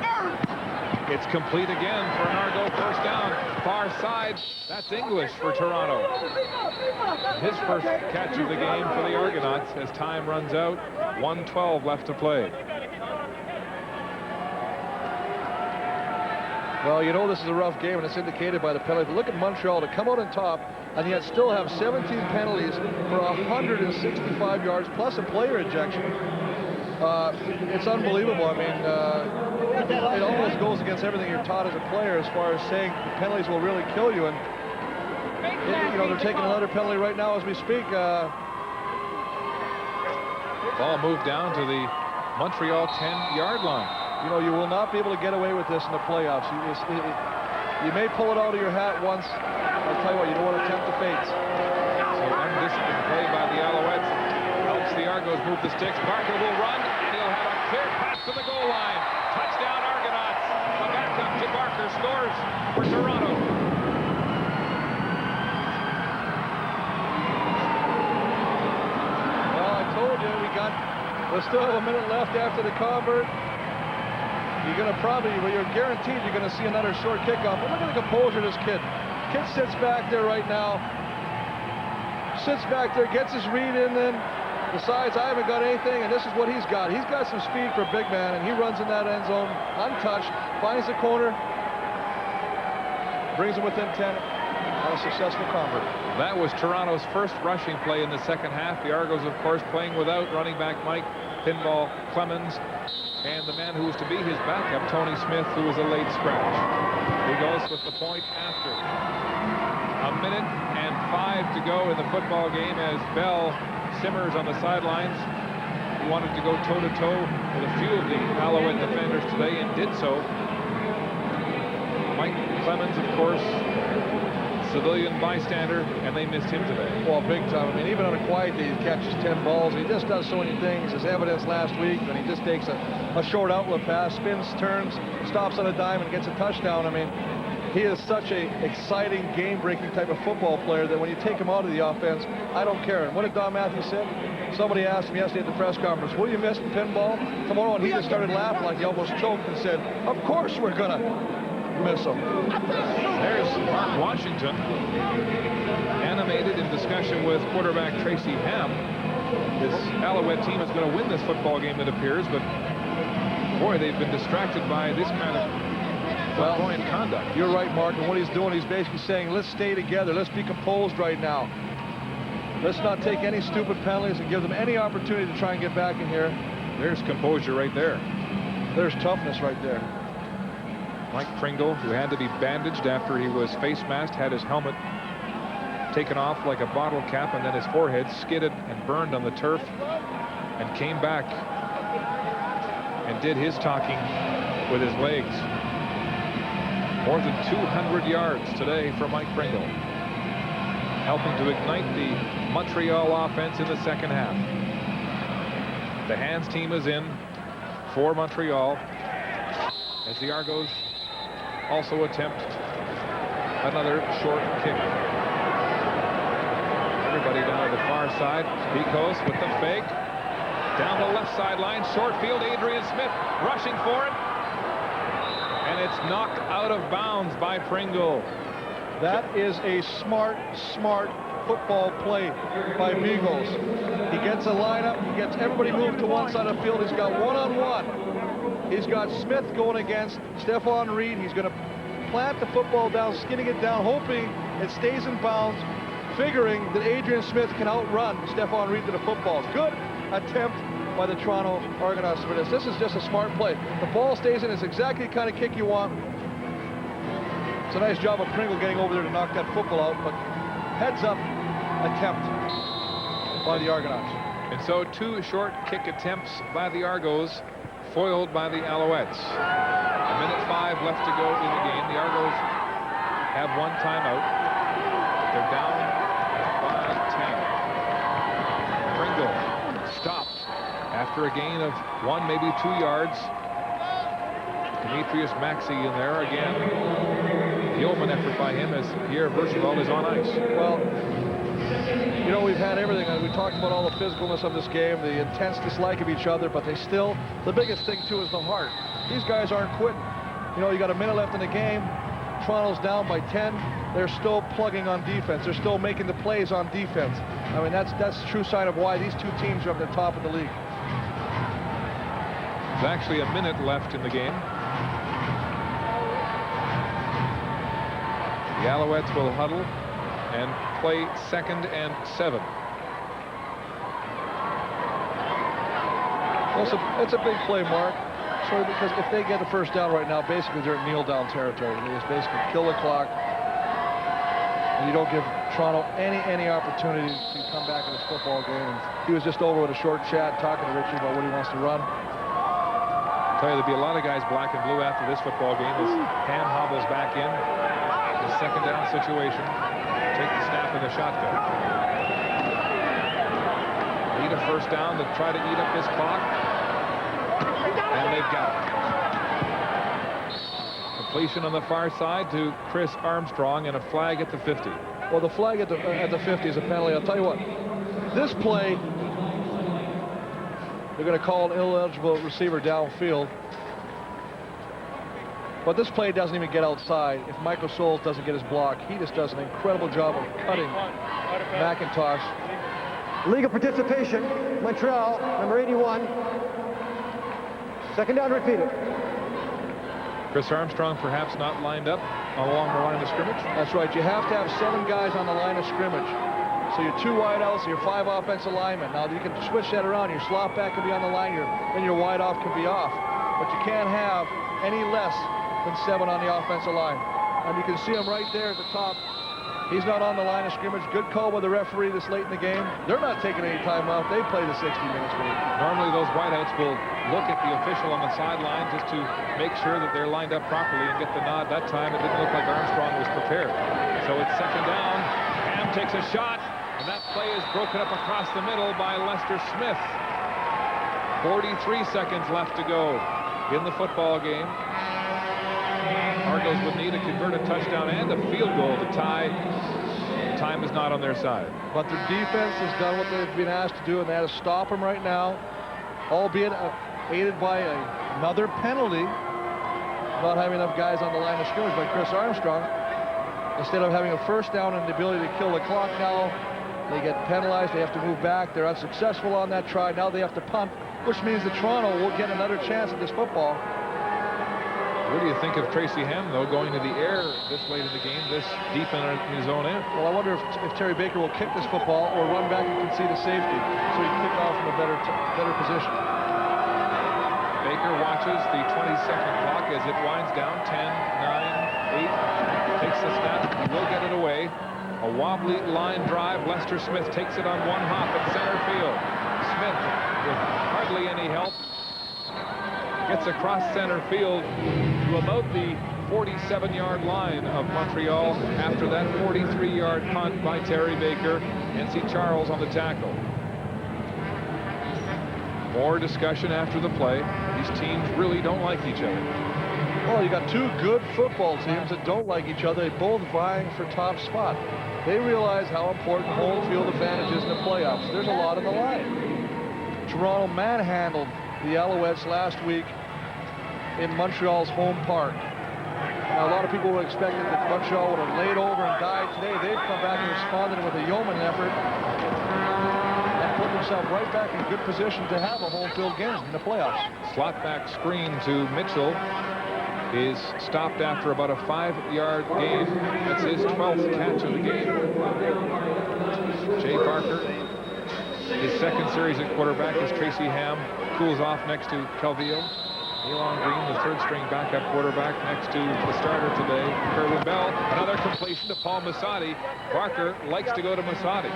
It's complete again for an Argo first down. Far side. That's English for Toronto. His first catch of the game for the Argonauts as time runs out. 1:12 left to play. Well, you know this is a rough game, and it's indicated by the penalty. But look at Montreal to come out on top and yet still have 17 penalties for 165 yards plus a player ejection. It's unbelievable. I mean, it almost goes against everything you're taught as a player as far as saying the penalties will really kill you. And you know, they're taking another penalty right now as we speak. Ball moved down to the Montreal 10-yard line. You know, you will not be able to get away with this in the playoffs. You may pull it out of your hat once. I'll tell you what, you don't want to tempt the fates. So undisciplined play by the Alouettes helps the Argos move the sticks. Barker will run, and he'll have a clear pass to the goal line. Touchdown Argonauts. The backup to Barker scores for Toronto. Well, I told you, we'll still have a minute left after the convert. You're going to probably, well, you're guaranteed you're going to see another short kickoff. But look at the composure of this kid. Kid sits back there right now. Sits back there, gets his read in then. Decides I haven't got anything, and this is what he's got. He's got some speed for a big man, and he runs in that end zone untouched, finds the corner, brings him within 10 on a successful convert. That was Toronto's first rushing play in the second half. The Argos, of course, playing without running back Mike Pinball Clemens and the man who was to be his backup, Tony Smith, who was a late scratch. He goes with the point after. 1 minute and 5 to go in the football game as Bell simmers on the sidelines. He wanted to go toe-to-toe with a few of the Alouette defenders today and did so. Mike Clemens, of course, civilian bystander, and they missed him today. Well, big time. I mean, even on a quiet day, he catches 10 balls. He just does so many things, as evidenced last week, when he just takes a short outlet pass, spins, turns, stops on a dime, and gets a touchdown. I mean, he is such a exciting, game-breaking type of football player that when you take him out of the offense, I don't care. And what did Don Matthews say? Somebody asked him yesterday at the press conference, will you miss the pinball tomorrow? And he just started laughing like he almost choked and said, of course we're going to miss him. There's Mark Washington, animated in discussion with quarterback Tracy Ham. This Alouette team is going to win this football game, it appears, but boy, they've been distracted by this kind of flamboyant conduct. You're right, Mark, and what he's doing, he's basically saying, let's stay together, let's be composed right now. Let's not take any stupid penalties and give them any opportunity to try and get back in here. There's composure right there. There's toughness right there. Mike Pringle, who had to be bandaged after he was face masked, had his helmet taken off like a bottle cap, and then his forehead skidded and burned on the turf, and came back and did his talking with his legs. More than 200 yards today for Mike Pringle, helping to ignite the Montreal offense in the second half. The hands team is in for Montreal as the Argos also attempt another short kick. Everybody down the far side. Picos with the fake. Down the left sideline, short field, Adrian Smith rushing for it. And it's knocked out of bounds by Pringle. That is a smart football play by Beagles. He gets a lineup, he gets everybody moved to one side of the field. He's got one-on-one. He's got Smith going against Stephon Reed. He's going to plant the football down, skinning it down, hoping it stays in bounds, figuring that Adrian Smith can outrun Stephon Reed to the football. Good attempt by the Toronto Argonauts for this. This is just a smart play. The ball stays in. It's exactly the kind of kick you want. It's a nice job of Pringle getting over there to knock that football out, but heads up attempt by the Argonauts. And so 2 short kick attempts by the Argos, foiled by the Alouettes. 1:05 left to go in the game. The Argos have 1 timeout. They're down by 10. Pringle stopped after a gain of 1, maybe 2 yards. Demetrius Maxey in there again. The Yeoman effort by him as Pierre Berchevald is on ice. Well, you know, we've had everything. We talked about all the physicalness of this game, the intense dislike of each other, but they still, the biggest thing too is the heart. These guys aren't quitting. You know, you got a minute left in the game. Toronto's down by 10. They're still plugging on defense. They're still making the plays on defense. I mean, that's the true sign of why these 2 teams are up at the top of the league. There's actually a minute left in the game. The Alouettes will huddle and play 2nd and 7. Well, it's a big play, Mark. Sorry, because if they get the first down right now, basically they're in kneel-down territory. They just basically kill the clock. And you don't give Toronto any opportunity to come back in this football game. And he was just over with a short chat talking to Richie about what he wants to run. I'll tell you, there'll be a lot of guys black and blue after this football game as Ham hobbles back in. The 2nd down situation. Take the snap in the shotgun. Need a first down to try to eat up this clock. And they've got it. Completion on the far side to Chris Armstrong and a flag at the 50. Well, the flag at the 50 is a penalty. I'll tell you what. This play, they're going to call an ineligible receiver downfield. But this play doesn't even get outside. If Michael Souls doesn't get his block, he just does an incredible job of cutting McIntosh. Legal participation, Montreal, number 81. 2nd down repeated. Chris Armstrong perhaps not lined up along the line of scrimmage. That's right. You have to have 7 guys on the line of scrimmage. So your 2 wideouts, your 5 offensive linemen. Now you can switch that around. Your slot back can be on the line, then your wide off can be off. But you can't have any less than 7 on the offensive line. And you can see him right there at the top. He's not on the line of scrimmage. Good call by the referee this late in the game. They're not taking any time off. They play the 60 minutes with it. Normally those wideouts will look at the official on the sideline just to make sure that they're lined up properly and get the nod. That time it didn't look like Armstrong was prepared. So it's 2nd down. Ham takes a shot, and that play is broken up across the middle by Lester Smith. 43 seconds left to go in the football game. Argos would need a converted touchdown and a field goal to tie. Time is not on their side. But their defense has done what they've been asked to do, and that is stop them right now, albeit aided by another penalty, not having enough guys on the line of scrimmage by Chris Armstrong. Instead of having a first down and the ability to kill the clock, now they get penalized. They have to move back. They're unsuccessful on that try. Now they have to punt, which means that Toronto will get another chance at this football. What do you think of Tracy Ham, though, going to the air this late in the game, this deep in his own end? Well, I wonder if Terry Baker will kick this football or run back and concede a safety so he can kick off from a better position. Baker watches the 20-second clock as it winds down. 10, 9, 8. Takes the snap. Will get it away. A wobbly line drive. Lester Smith takes it on one hop at center field. Smith with hardly any help gets across center field to about the 47-yard line of Montreal after that 43-yard punt by Terry Baker. NC Charles on the tackle. More discussion after the play. These teams really don't like each other. Well, you got 2 good football teams that don't like each other. They're both vying for top spot. They realize how important home field advantage is in the playoffs. There's a lot on the line. Toronto manhandled the Alouettes last week in Montreal's home park. Now, a lot of people were expecting that Montreal would have laid over and died today. They've come back and responded with a yeoman effort and put themselves right back in good position to have a home field game in the playoffs. Slot back screen to Mitchell is stopped after about a 5-yard gain. That's his 12th catch of the game. Jay Parker his second series at quarterback as Tracy Ham cools off next to Calvillo. Elon Green, the third-string backup quarterback, next to the starter today, Kerwin Bell. Another completion to Paul Masadi. Barker likes to go to Masadi.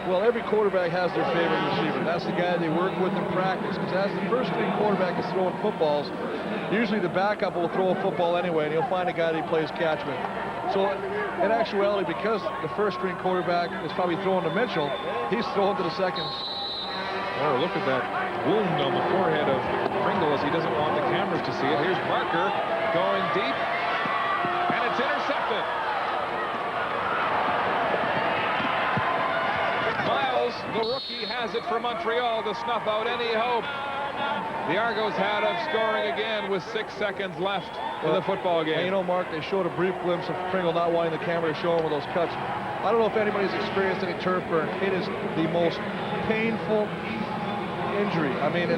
Well, every quarterback has their favorite receiver. That's the guy they work with in practice. Because as the first-string quarterback is throwing footballs, usually the backup will throw a football anyway, and he'll find a guy that he plays catch with. So, in actuality, because the first-string quarterback is probably throwing to Mitchell, he's throwing to the second. Oh, look at that wound on the forehead of Pringle as he doesn't want the cameras to see it. Here's Barker going deep, and it's intercepted. Miles, the rookie, has it for Montreal to snuff out any hope. The Argos had of scoring again with 6 seconds left in the football game. And you know, Mark, they showed a brief glimpse of Pringle not wanting the camera to show him with those cuts. I don't know if anybody's experienced any turf burn. It is the most painful injury. I mean,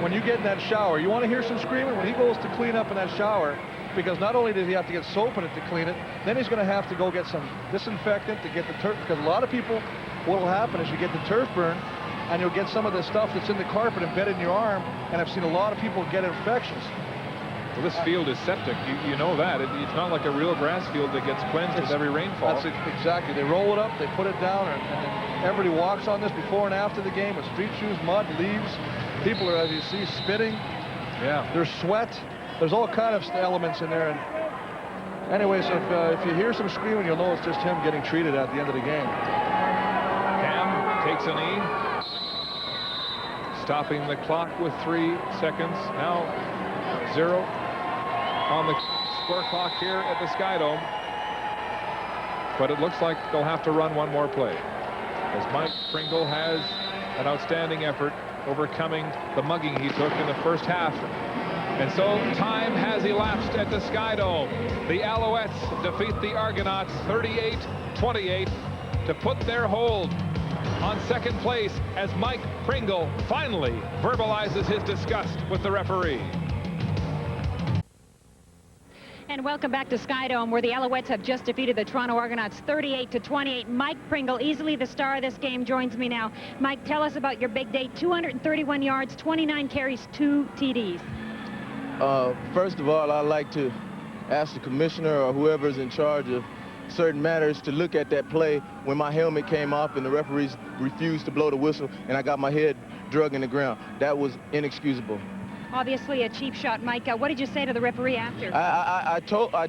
when you get in that shower, you want to hear some screaming? When he goes to clean up in that shower, because not only does he have to get soap in it to clean it, then he's going to have to go get some disinfectant to get the turf, because a lot of people, what will happen is you get the turf burn, and you'll get some of the stuff that's in the carpet embedded in your arm, and I've seen a lot of people get infections. Well, this field is septic. You know that. It's not like a real grass field that gets cleansed with every rainfall. That's it, exactly. They roll it up, they put it down, and then everybody walks on this before and after the game with street shoes, mud, leaves. People are, as you see, spitting. Yeah. There's sweat. There's all kind of elements in there. And anyway, so if you hear some screaming, you'll know it's just him getting treated at the end of the game. Cam takes a knee, stopping the clock with 3 seconds. Now 0 on the score clock here at the Skydome. But it looks like they'll have to run one more play, as Mike Pringle has an outstanding effort overcoming the mugging he took in the first half. And so time has elapsed at the Skydome. The Alouettes defeat the Argonauts 38-28 to put their hold on second place as Mike Pringle finally verbalizes his disgust with the referee. And welcome back to Skydome, where the Alouettes have just defeated the Toronto Argonauts 38-28. Mike Pringle, easily the star of this game, joins me now. Mike, tell us about your big day. 231 yards, 29 carries, 2 TDs. First of all, I'd like to ask the commissioner or whoever's in charge of certain matters to look at that play when my helmet came off and the referees refused to blow the whistle and I got my head drug in the ground. That was inexcusable. Obviously a cheap shot, Mike. What did you say to the referee after? I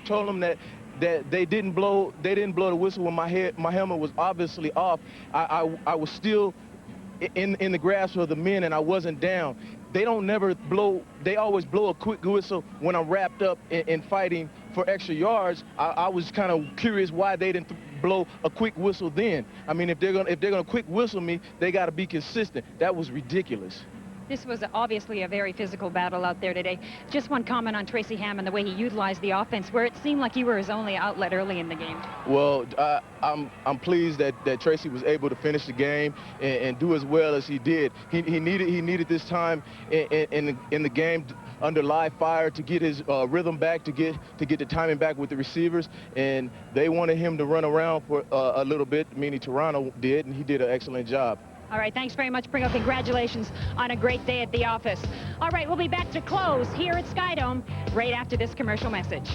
told them that they didn't blow the whistle when my helmet was obviously off. I was still in the grasp of the men and I wasn't down. They always blow a quick whistle when I'm wrapped up in fighting for extra yards. I was kind of curious why they didn't blow a quick whistle then. I mean, if they're gonna quick whistle me, they got to be consistent. That was ridiculous. This was obviously a very physical battle out there today. Just one comment on Tracy Ham and the way he utilized the offense, where it seemed like you were his only outlet early in the game. Well, I'm pleased that Tracy was able to finish the game and do as well as he did. He needed this time in the game under live fire to get his rhythm back, to get the timing back with the receivers, and they wanted him to run around for a little bit, meaning Toronto did, and he did an excellent job. All right, thanks very much, Pringle. Congratulations on a great day at the office. All right, we'll be back to close here at Skydome right after this commercial message.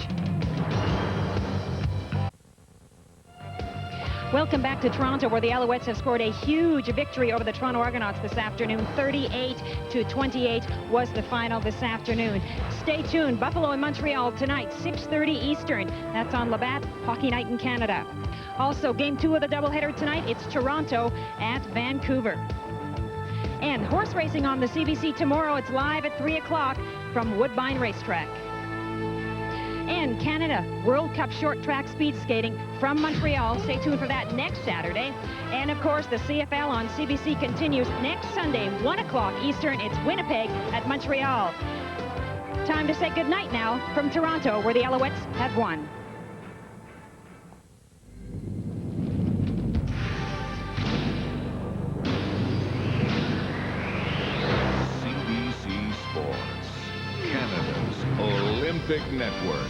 Welcome back to Toronto, where the Alouettes have scored a huge victory over the Toronto Argonauts this afternoon. 38-28 was the final this afternoon. Stay tuned. Buffalo and Montreal tonight, 6:30 Eastern. That's on Labatt Hockey Night in Canada. Also, game 2 of the doubleheader tonight, it's Toronto at Vancouver. And horse racing on the CBC tomorrow. It's live at 3 o'clock from Woodbine Racetrack. And Canada World Cup short track speed skating from Montreal. Stay tuned for that next Saturday. And of course, the CFL on CBC continues next Sunday, 1 o'clock Eastern. It's Winnipeg at Montreal. Time to say goodnight now from Toronto, where the Alouettes have won. CBC Sports, Canada's Olympic Network.